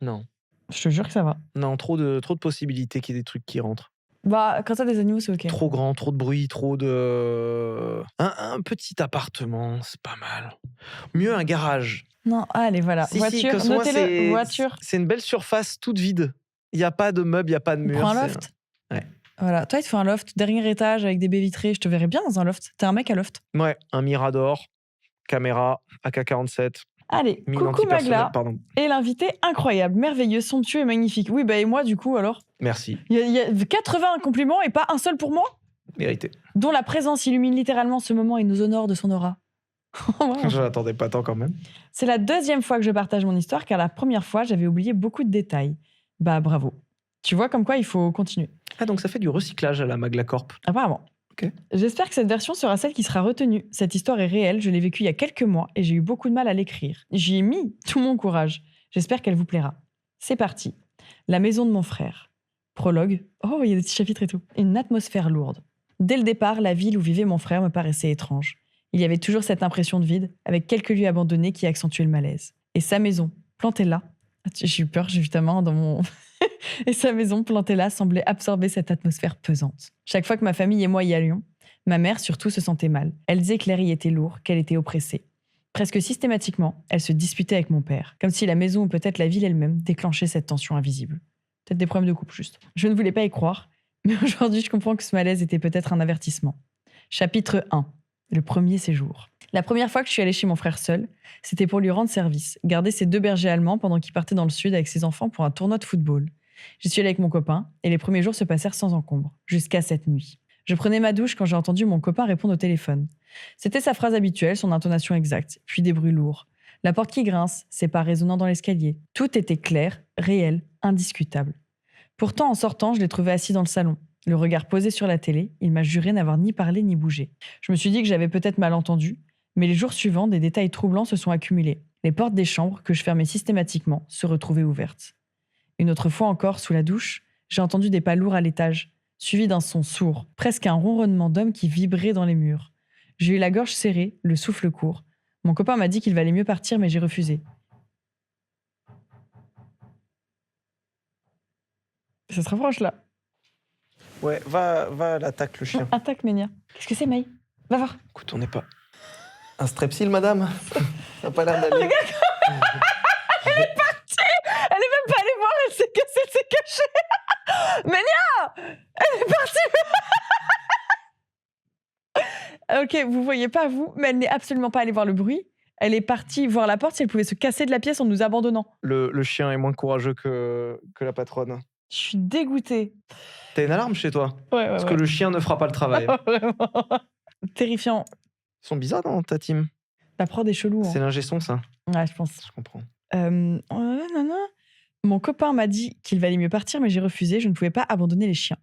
Non. Je te jure que ça va. Non, trop de possibilités qu'il y ait des trucs qui rentrent. Bah, quand t'as des animaux, c'est ok. Trop grand, trop de bruit, trop de... Un petit appartement, c'est pas mal. Mieux un garage. Non, allez, voilà. Voiture, notez-le, voiture. C'est une belle surface toute vide. Il n'y a pas de meubles, il n'y a pas de murs. Prends un loft. Ouais. Voilà, toi, il te faut un loft, dernier étage avec des baies vitrées. Je te verrais bien dans un loft. T'es un mec à loft. Ouais, un Mirador, caméra, AK-47. Allez, coucou Magla. Et l'invité incroyable, merveilleux, somptueux et magnifique. Oui, bah et moi, du coup, alors? Merci. Il y a 80 compliments et pas un seul pour moi? Mérité. Dont la présence illumine littéralement ce moment et nous honore de son aura. Je n'attendais pas tant quand même. C'est la 2e fois que je partage mon histoire, car la première fois, j'avais oublié beaucoup de détails. Bah bravo. Tu vois comme quoi il faut continuer. Ah, donc ça fait du recyclage à la Magla Corp. Apparemment. Okay. J'espère que cette version sera celle qui sera retenue. Cette histoire est réelle, je l'ai vécue il y a quelques mois et j'ai eu beaucoup de mal à l'écrire. J'y ai mis tout mon courage. J'espère qu'elle vous plaira. C'est parti. La maison de mon frère. Prologue. Oh, il y a des petits chapitres et tout. Une atmosphère lourde. Dès le départ, la ville où vivait mon frère me paraissait étrange. Il y avait toujours cette impression de vide, avec quelques lieux abandonnés qui accentuaient le malaise. Et sa maison, plantée là, j'ai eu peur, j'ai vu ta main dans mon... Et sa maison, plantée là, semblait absorber cette atmosphère pesante. Chaque fois que ma famille et moi y allions, ma mère surtout se sentait mal. Elle disait que l'air y était lourd, qu'elle était oppressée. Presque systématiquement, elle se disputait avec mon père, comme si la maison ou peut-être la ville elle-même déclenchait cette tension invisible. Peut-être des problèmes de couple, juste. Je ne voulais pas y croire, mais aujourd'hui, je comprends que ce malaise était peut-être un avertissement. Chapitre 1. Le premier séjour. La première fois que je suis allée chez mon frère seul, c'était pour lui rendre service, garder ses 2 bergers allemands pendant qu'il partait dans le sud avec ses enfants pour un tournoi de football. J'y suis allée avec mon copain, et les premiers jours se passèrent sans encombre, jusqu'à cette nuit. Je prenais ma douche quand j'ai entendu mon copain répondre au téléphone. C'était sa phrase habituelle, son intonation exacte, puis des bruits lourds. La porte qui grince, ses pas résonnant dans l'escalier. Tout était clair, réel, indiscutable. Pourtant, en sortant, je l'ai trouvé assis dans le salon. Le regard posé sur la télé, il m'a juré n'avoir ni parlé ni bougé. Je me suis dit que j'avais peut-être mal entendu, mais les jours suivants, des détails troublants se sont accumulés. Les portes des chambres, que je fermais systématiquement, se retrouvaient ouvertes. Une autre fois encore, sous la douche, j'ai entendu des pas lourds à l'étage, suivis d'un son sourd, presque un ronronnement d'homme qui vibrait dans les murs. J'ai eu la gorge serrée, le souffle court. Mon copain m'a dit qu'il valait mieux partir, mais j'ai refusé. Ça se rapproche là. Ouais, va à l'attaque, le chien. Attaque, Ménia. Qu'est-ce que c'est, Maï? Va voir. Écoute, on n'est pas... Un strepsil, madame? Ça n'a pas l'air d'aller. Regarde, elle est partie. Elle est même pas allée voir, elle s'est cassée, elle s'est cachée. Ménia, elle est partie. Ok, vous voyez pas, vous, mais elle n'est absolument pas allée voir le bruit. Elle est partie voir la porte si elle pouvait se casser de la pièce en nous abandonnant. Le chien est moins courageux que la patronne. Je suis dégoûtée. T'as une alarme chez toi? Ouais, Parce que le chien ne fera pas le travail. Vraiment. Terrifiant. Ils sont bizarres dans ta team. La prod est chelou. C'est l'ingé son, ça? Ouais, je pense. Je comprends. Mon copain m'a dit qu'il valait mieux partir, mais j'ai refusé. Je ne pouvais pas abandonner les chiens.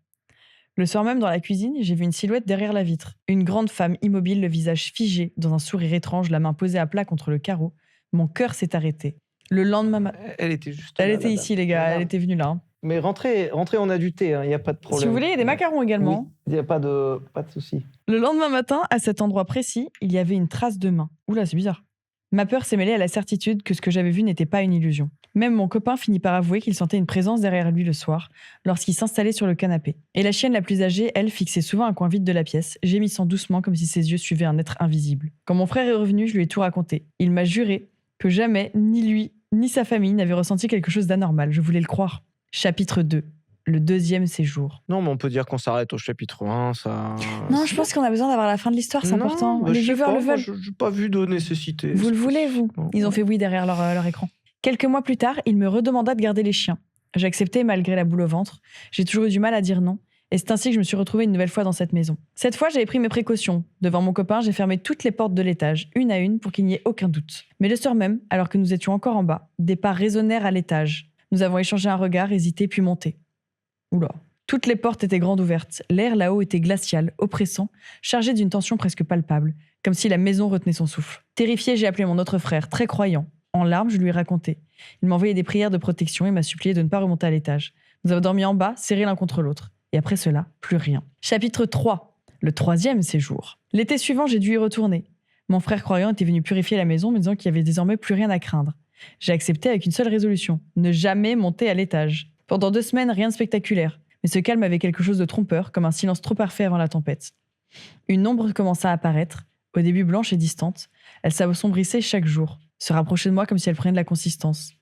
Le soir même, dans la cuisine, j'ai vu une silhouette derrière la vitre. Une grande femme immobile, le visage figé, dans un sourire étrange, la main posée à plat contre le carreau. Mon cœur s'est arrêté. Le lendemain... Elle était juste Elle là, était ici, les gars. Elle était venue là. Hein. Mais rentrez, on a du thé, il n'y a pas de problème. Si vous voulez, il y a des macarons également. Il n'y a pas de souci. Le lendemain matin, à cet endroit précis, il y avait une trace de main. Oula, c'est bizarre. Ma peur s'est mêlée à la certitude que ce que j'avais vu n'était pas une illusion. Même mon copain finit par avouer qu'il sentait une présence derrière lui le soir, lorsqu'il s'installait sur le canapé. Et la chienne la plus âgée, elle, fixait souvent un coin vide de la pièce, gémissant doucement comme si ses yeux suivaient un être invisible. Quand mon frère est revenu, je lui ai tout raconté. Il m'a juré que jamais, ni lui, ni sa famille n'avaient ressenti quelque chose d'anormal. Je voulais le croire. Chapitre 2. Le 2e séjour. Non, mais on peut dire qu'on s'arrête au chapitre 1, ça... Non, je pense qu'on a besoin d'avoir la fin de l'histoire, c'est important. Les viewers le veulent. Je n'ai pas vu de nécessité. Vous le voulez, vous? Ils ont fait oui derrière leur écran. Quelques mois plus tard, il me redemanda de garder les chiens. J'ai accepté malgré la boule au ventre. J'ai toujours eu du mal à dire non. Et c'est ainsi que je me suis retrouvée une nouvelle fois dans cette maison. Cette fois, j'avais pris mes précautions. Devant mon copain, j'ai fermé toutes les portes de l'étage, une à une, pour qu'il n'y ait aucun doute. Mais le soir même, alors que nous étions encore en bas, des pas résonnèrent à l'étage. Nous avons échangé un regard, hésité, puis monté. Oula. Toutes les portes étaient grandes ouvertes. L'air là-haut était glacial, oppressant, chargé d'une tension presque palpable, comme si la maison retenait son souffle. Terrifié, j'ai appelé mon autre frère, très croyant. En larmes, je lui ai raconté. Il m'envoyait des prières de protection et m'a supplié de ne pas remonter à l'étage. Nous avons dormi en bas, serrés l'un contre l'autre. Et après cela, plus rien. Chapitre 3. Le 3e séjour. L'été suivant, j'ai dû y retourner. Mon frère croyant était venu purifier la maison, me disant qu'il n'y avait désormais plus rien à craindre. J'ai accepté avec une seule résolution, ne jamais monter à l'étage. Pendant 2 semaines, rien de spectaculaire. Mais ce calme avait quelque chose de trompeur, comme un silence trop parfait avant la tempête. Une ombre commença à apparaître, au début blanche et distante. Elle s'assombrissait chaque jour, se rapprochait de moi comme si elle prenait de la consistance.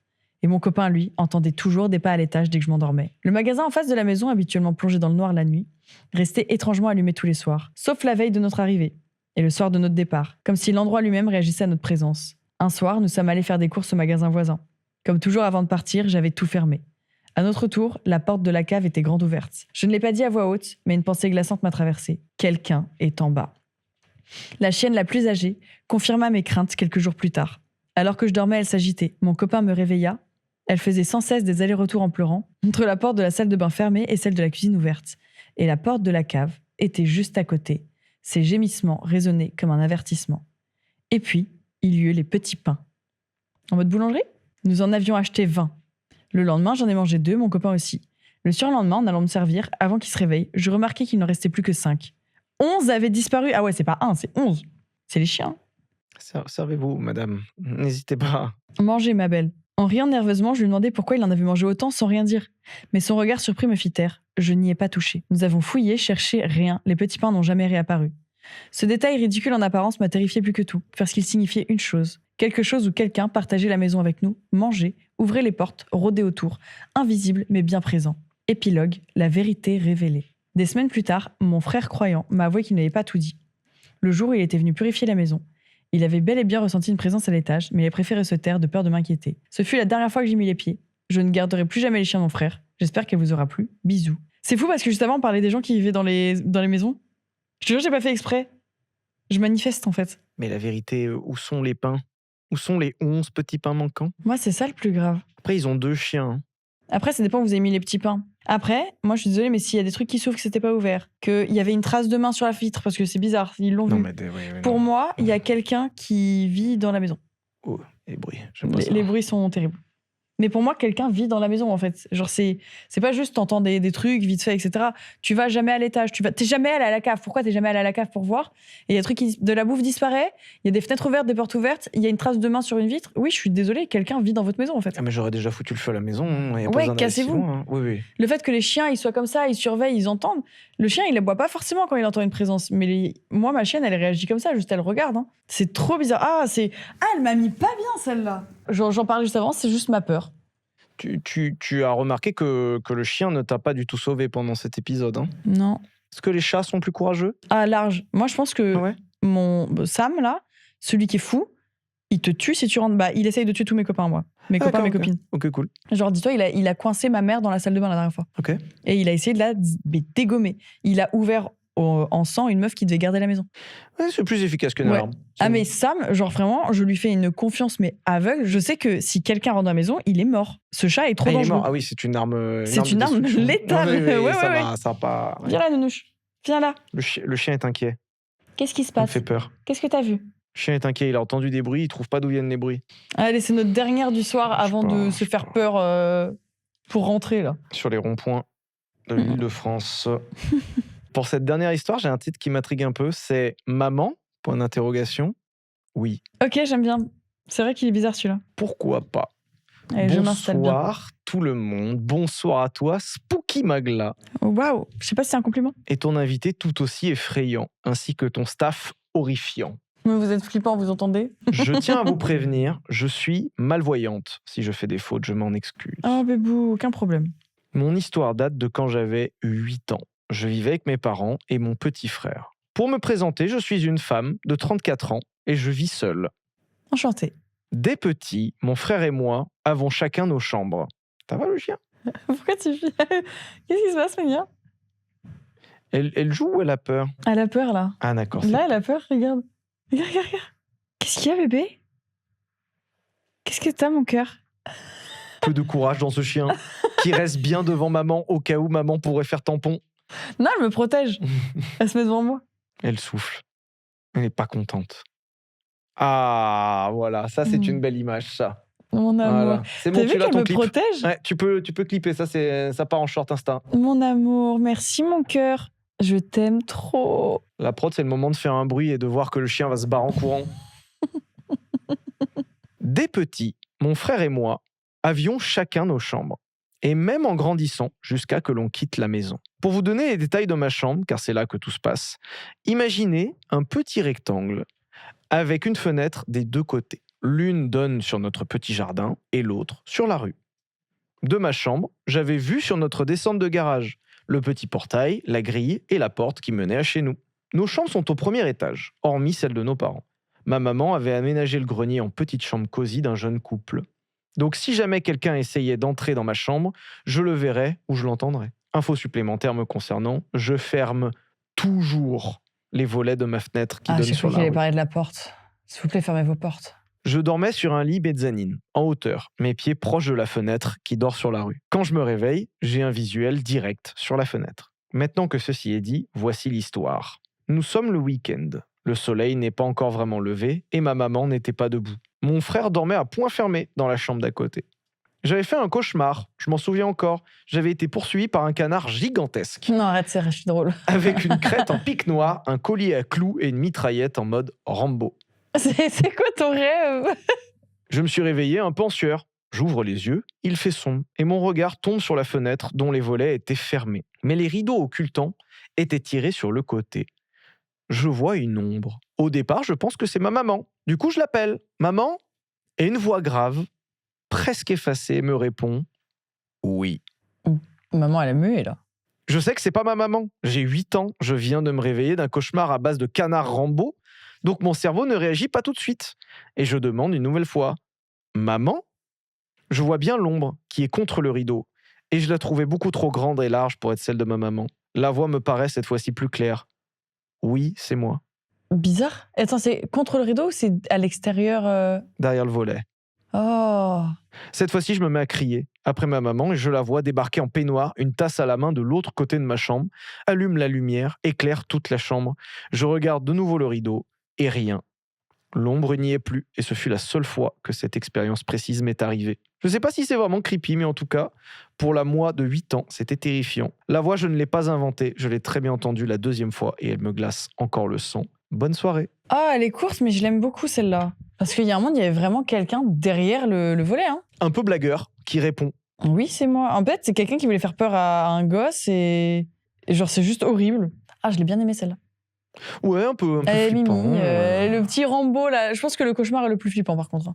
Et mon copain, lui, entendait toujours des pas à l'étage dès que je m'endormais. Le magasin en face de la maison, habituellement plongé dans le noir la nuit, restait étrangement allumé tous les soirs, sauf la veille de notre arrivée et le soir de notre départ, comme si l'endroit lui-même réagissait à notre présence. Un soir, nous sommes allés faire des courses au magasin voisin. Comme toujours avant de partir, j'avais tout fermé. À notre tour, la porte de la cave était grande ouverte. Je ne l'ai pas dit à voix haute, mais une pensée glaçante m'a traversée. Quelqu'un est en bas. La chienne la plus âgée confirma mes craintes quelques jours plus tard. Alors que je dormais, elle s'agitait. Mon copain me réveilla. Elle faisait sans cesse des allers-retours en pleurant, entre la porte de la salle de bain fermée et celle de la cuisine ouverte. Et la porte de la cave était juste à côté. Ses gémissements résonnaient comme un avertissement. Et puis, il y eut les petits pains. En mode boulangerie ? Nous en avions acheté 20. Le lendemain, j'en ai mangé 2, mon copain aussi. Le surlendemain, en allant me servir, avant qu'il se réveille, je remarquai qu'il n'en restait plus que 5. 11 avaient disparu. Ah ouais, c'est pas 1, c'est 11. C'est les chiens. Servez-vous, madame. N'hésitez pas. Mangez, ma belle. En riant nerveusement, je lui demandai pourquoi il en avait mangé autant sans rien dire. Mais son regard surpris me fit taire. Je n'y ai pas touché. Nous avons fouillé, cherché, rien. Les petits pains n'ont jamais réapparu. Ce détail ridicule en apparence m'a terrifié plus que tout, parce qu'il signifiait une chose. Quelque chose où quelqu'un partageait la maison avec nous, mangeait, ouvrait les portes, rôdait autour, invisible mais bien présent. Épilogue, la vérité révélée. Des semaines plus tard, mon frère croyant m'a avoué qu'il n'avait pas tout dit. Le jour où il était venu purifier la maison, il avait bel et bien ressenti une présence à l'étage, mais il a préféré se taire de peur de m'inquiéter. Ce fut la dernière fois que j'y mis les pieds. Je ne garderai plus jamais les chiens de mon frère. J'espère qu'elle vous aura plu. Bisous. C'est fou parce que juste avant, on parlait des gens qui vivaient dans les maisons. Je te jure, j'ai pas fait exprès. Je manifeste en fait. Mais la vérité, où sont les pains? Où sont les 11 petits pains manquants? Moi, c'est ça le plus grave. Après, ils ont 2 chiens. Hein. Après, ça dépend où vous avez mis les petits pains. Après, moi, je suis désolée, mais s'il y a des trucs qui s'ouvrent, que c'était pas ouvert, qu'il y avait une trace de main sur la vitre, parce que c'est bizarre, ils l'ont vu. Pour moi, il y a quelqu'un qui vit dans la maison. Oh, les bruits. Les bruits sont terribles. Mais pour moi, quelqu'un vit dans la maison, en fait. Genre, c'est pas juste t'entends des trucs vite fait, etc. Tu vas jamais à l'étage. T'es jamais allé à la cave. Pourquoi t'es jamais allé à la cave pour voir? Et il y a des trucs de la bouffe disparaît. Il y a des fenêtres ouvertes, des portes ouvertes. Il y a une trace de main sur une vitre. Oui, je suis désolée, quelqu'un vit dans votre maison, en fait. Ah, mais j'aurais déjà foutu le feu à la maison. Hein. Y a pas Ouais, besoin d'aller si cassez-vous. loin, hein. Oui. Le fait que les chiens, ils soient comme ça, ils surveillent, ils entendent. Le chien, il aboie pas forcément quand il entend une présence. Mais moi, ma chienne, elle réagit comme ça, juste elle regarde. Hein. C'est trop bizarre. Ah, elle m'a mis pas bien, celle-là. J'en parlais juste avant, c'est juste ma peur. Tu as remarqué que le chien ne t'a pas du tout sauvé pendant cet épisode. Hein. Non. Est-ce que les chats sont plus courageux? Ah, large. Moi, je pense que mon Sam, là, celui qui est fou, il te tue si tu rentres. Bah, il essaye de tuer tous mes copains, moi. Mes copains, mes copines. Ok, cool. Genre, dis-toi, il a coincé ma mère dans la salle de bain la dernière fois. Ok. Et il a essayé de la dégommer. Il a ouvert en sang une meuf qui devait garder la maison. Ouais, c'est plus efficace qu'une alarme. Ah, mais Sam, genre vraiment, je lui fais une confiance mais aveugle. Je sais que si quelqu'un rentre dans la maison, il est mort. Ce chat est trop dangereux. Il est mort. Ah oui, c'est une arme. C'est une arme létale. Oui, ça va pas. Viens là, Nounouche. Viens là. Le chien est inquiet. Qu'est-ce qui se Ça me passe? fait peur. Qu'est-ce que t'as vu? Le chien est inquiet, il a entendu des bruits, il trouve pas d'où viennent les bruits. Allez, c'est notre dernière du soir avant de se faire peur pour rentrer là. Sur les ronds-points de l'Île-de-France. Pour cette dernière histoire, j'ai un titre qui m'intrigue un peu, c'est Maman, point d'interrogation. Oui. Ok, j'aime bien. C'est vrai qu'il est bizarre celui-là. Pourquoi pas? Allez, bonsoir tout le monde, bonsoir à toi, Spooky Magla. Waouh, je sais pas si c'est un compliment. Et ton invité tout aussi effrayant, ainsi que ton staff horrifiant. Mais vous êtes flippant, vous entendez? Je tiens à vous prévenir, je suis malvoyante. Si je fais des fautes, je m'en excuse. Oh bébou, aucun problème. Mon histoire date de quand j'avais 8 ans. Je vivais avec mes parents et mon petit frère. Pour me présenter, je suis une femme de 34 ans et je vis seule. Enchantée. Dès petit, mon frère et moi avons chacun nos chambres. Ça va le chien? Pourquoi tu fais? Qu'est-ce qui se passe, Ménia? Elle joue ou elle a peur? Elle a peur, là. Ah d'accord. Là, elle a peur, regarde. Regarde. Qu'est-ce qu'il y a, bébé? Qu'est-ce que t'as, mon cœur? Peu de courage dans ce chien qui reste bien devant maman au cas où maman pourrait faire tampon. Non, elle me protège. Elle se met devant moi. Elle souffle. Elle n'est pas contente. Ah, voilà. Ça, c'est une belle image, ça. Mon amour. Voilà. C'est bon, t'as vu qu'elle me protège? Ouais, tu peux clipper. Ça part en short Insta. Mon amour, merci, mon cœur. Je t'aime trop. La prod, c'est le moment de faire un bruit et de voir que le chien va se barrer en courant. Dès petit, mon frère et moi avions chacun nos chambres. Et même en grandissant, jusqu'à que l'on quitte la maison. Pour vous donner les détails de ma chambre, car c'est là que tout se passe, imaginez un petit rectangle avec une fenêtre des deux côtés. L'une donne sur notre petit jardin et l'autre sur la rue. De ma chambre, j'avais vu sur notre descente de garage le petit portail, la grille et la porte qui menait à chez nous. Nos chambres sont au premier étage, hormis celle de nos parents. Ma maman avait aménagé le grenier en petite chambre cosy d'un jeune couple. Donc si jamais quelqu'un essayait d'entrer dans ma chambre, je le verrais ou je l'entendrais. Info supplémentaire me concernant, je ferme toujours les volets de ma fenêtre qui donne sur la rue. Je parler de la porte. S'il vous plaît, fermez vos portes. Je dormais sur un lit mezzanine, en hauteur, mes pieds proches de la fenêtre qui dort sur la rue. Quand je me réveille, j'ai un visuel direct sur la fenêtre. Maintenant que ceci est dit, voici l'histoire. Nous sommes le week-end. Le soleil n'est pas encore vraiment levé et ma maman n'était pas debout. Mon frère dormait à poing fermé dans la chambre d'à côté. J'avais fait un cauchemar, je m'en souviens encore. J'avais été poursuivi par un canard gigantesque. Non, arrête, c'est archi drôle. Avec une crête en pique noire, un collier à clous et une mitraillette en mode Rambo. C'est quoi ton rêve? Je me suis réveillé un peu en sueur. J'ouvre les yeux, il fait sombre, et mon regard tombe sur la fenêtre dont les volets étaient fermés. Mais les rideaux occultants étaient tirés sur le côté. Je vois une ombre. Au départ, je pense que c'est ma maman. Du coup, je l'appelle. Maman? Et une voix grave, presque effacée, me répond « Oui ». Maman, elle a mué, là. Je sais que c'est pas ma maman. J'ai 8 ans, je viens de me réveiller d'un cauchemar à base de canard Rambo, donc mon cerveau ne réagit pas tout de suite. Et je demande une nouvelle fois « Maman ?» Je vois bien l'ombre qui est contre le rideau, et je la trouvais beaucoup trop grande et large pour être celle de ma maman. La voix me paraît cette fois-ci plus claire. Oui, c'est moi. Bizarre. Attends, c'est contre le rideau ou c'est à l'extérieur Derrière le volet. Oh. Cette fois-ci, je me mets à crier après ma maman et je la vois débarquer en peignoir, une tasse à la main de l'autre côté de ma chambre, allume la lumière, éclaire toute la chambre. Je regarde de nouveau le rideau et rien. L'ombre n'y est plus et ce fut la seule fois que cette expérience précise m'est arrivée. Je ne sais pas si c'est vraiment creepy, mais en tout cas, pour la moi de 8 ans, c'était terrifiant. La voix, je ne l'ai pas inventée, je l'ai très bien entendue la deuxième fois et elle me glace encore le sang. Bonne soirée. Ah, elle est courte, mais je l'aime beaucoup celle-là. Parce qu'il y a un moment, il y avait vraiment quelqu'un derrière le volet. Hein. Un peu blagueur qui répond. Oui, c'est moi. En fait, c'est quelqu'un qui voulait faire peur à un gosse et genre, c'est juste horrible. Ah, je l'ai bien aimée celle-là. Ouais, un peu flippant. Mimi, le petit Rambo, là. Je pense que le cauchemar est le plus flippant, par contre.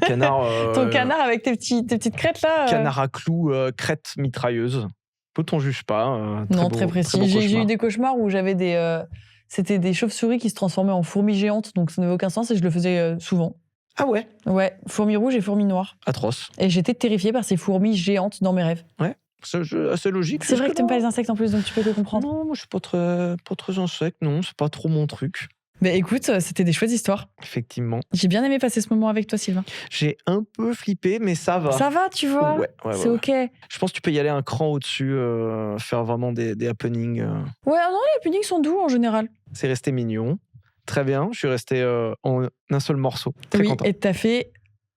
Canard. Ton canard avec tes petites crêtes, là. Canard à clous, crête mitrailleuse. Peu t'en juge pas. Non, très précis. J'ai eu des cauchemars où j'avais des... C'était des chauves-souris qui se transformaient en fourmis géantes, donc ça n'avait aucun sens et je le faisais souvent. Ah ouais? Ouais, fourmis rouges et fourmis noires. Atroce. Et j'étais terrifiée par ces fourmis géantes dans mes rêves. Ouais, c'est assez logique. C'est vrai que t'aimes pas les insectes en plus, donc tu peux te comprendre. Non, moi je suis pas très insecte, non, c'est pas trop mon truc. Mais écoute, c'était des chouettes histoires. Effectivement. J'ai bien aimé passer ce moment avec toi, Sylvain. J'ai un peu flippé, mais ça va. Ça va, tu vois? Ouais, c'est ok. Je pense que tu peux y aller un cran au-dessus, faire vraiment des happenings. Ouais, non, les happenings sont doux en général. C'est resté mignon. Très bien, je suis resté en un seul morceau. Très content. Et t'as fait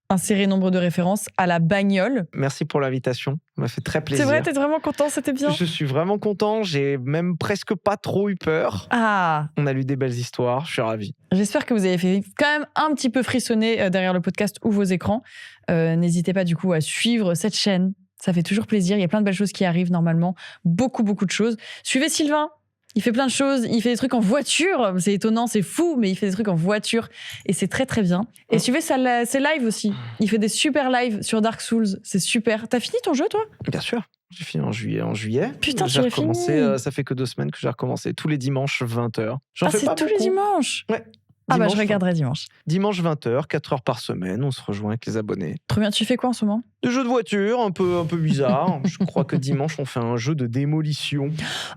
un serré nombre de références à la bagnole. Merci pour l'invitation, ça m'a fait très plaisir. C'est vrai, t'es vraiment content, c'était bien. Je suis vraiment content, j'ai même presque pas trop eu peur. Ah. On a lu des belles histoires, je suis ravi. J'espère que vous avez fait quand même un petit peu frissonner derrière le podcast ou vos écrans. N'hésitez pas du coup à suivre cette chaîne, ça fait toujours plaisir, il y a plein de belles choses qui arrivent normalement, beaucoup de choses. Suivez Sylvain. Il fait plein de choses, il fait des trucs en voiture, c'est étonnant, c'est fou, mais il fait des trucs en voiture et c'est très très bien. Et suivez ses lives aussi, il fait des super lives sur Dark Souls, c'est super. T'as fini ton jeu toi? Bien sûr, j'ai fini en juillet. Putain, j'ai recommencé, ça fait que 2 semaines que j'ai recommencé, tous les dimanches 20h. J'en fais pas beaucoup. Tous les dimanches? Ouais. Ah bah je regarderai dimanche. Dimanche 20h, 4 heures par semaine, on se rejoint avec les abonnés. Trop bien, tu fais quoi en ce moment? Des jeux de voiture, un peu bizarre. Je crois que dimanche on fait un jeu de démolition.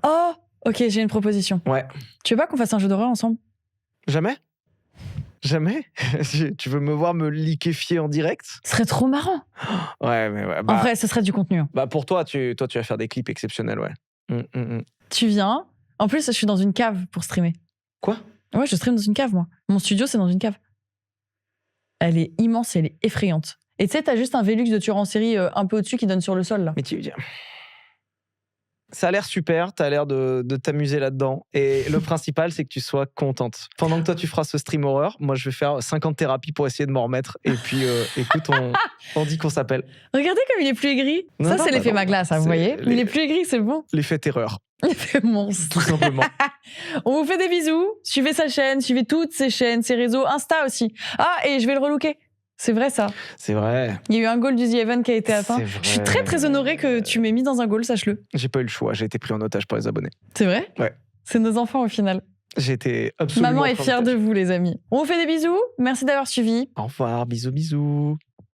Oh! Ok, j'ai une proposition. Ouais. Tu veux pas qu'on fasse un jeu d'horreur ensemble? Jamais? Jamais? Tu veux me voir me liquéfier en direct? Ce serait trop marrant. Ouais, mais ouais. En vrai, ce serait du contenu. Bah pour toi, tu vas faire des clips exceptionnels, ouais. Tu viens. En plus, je suis dans une cave pour streamer. Quoi? Ouais, je stream dans une cave, moi. Mon studio, c'est dans une cave. Elle est immense et elle est effrayante. Et tu sais, t'as juste un Velux de tueur en série un peu au-dessus qui donne sur le sol, là. Mais ça a l'air super, t'as l'air de t'amuser là-dedans. Et le principal, c'est que tu sois contente. Pendant que toi, tu feras ce stream horreur, moi, je vais faire 50 thérapies pour essayer de m'en remettre. Et puis, écoute, on dit qu'on s'appelle. Regardez comme il est plus aigri. Ça, c'est l'effet Magla, ça, vous voyez? Il est plus aigri, c'est bon. L'effet terreur. L'effet monstre. Tout simplement. On vous fait des bisous. Suivez sa chaîne, suivez toutes ses chaînes, ses réseaux, Insta aussi. Ah, et je vais le relooker. C'est vrai, ça. C'est vrai. Il y a eu un goal du The Event qui a été atteint. Je suis très, très honorée que tu m'aies mis dans un goal, sache-le. J'ai pas eu le choix. J'ai été pris en otage par les abonnés. C'est vrai? Ouais. C'est nos enfants, au final. J'ai été absolument... Maman est fière de vous, les amis. On vous fait des bisous. Merci d'avoir suivi. Au revoir. Bisous, bisous.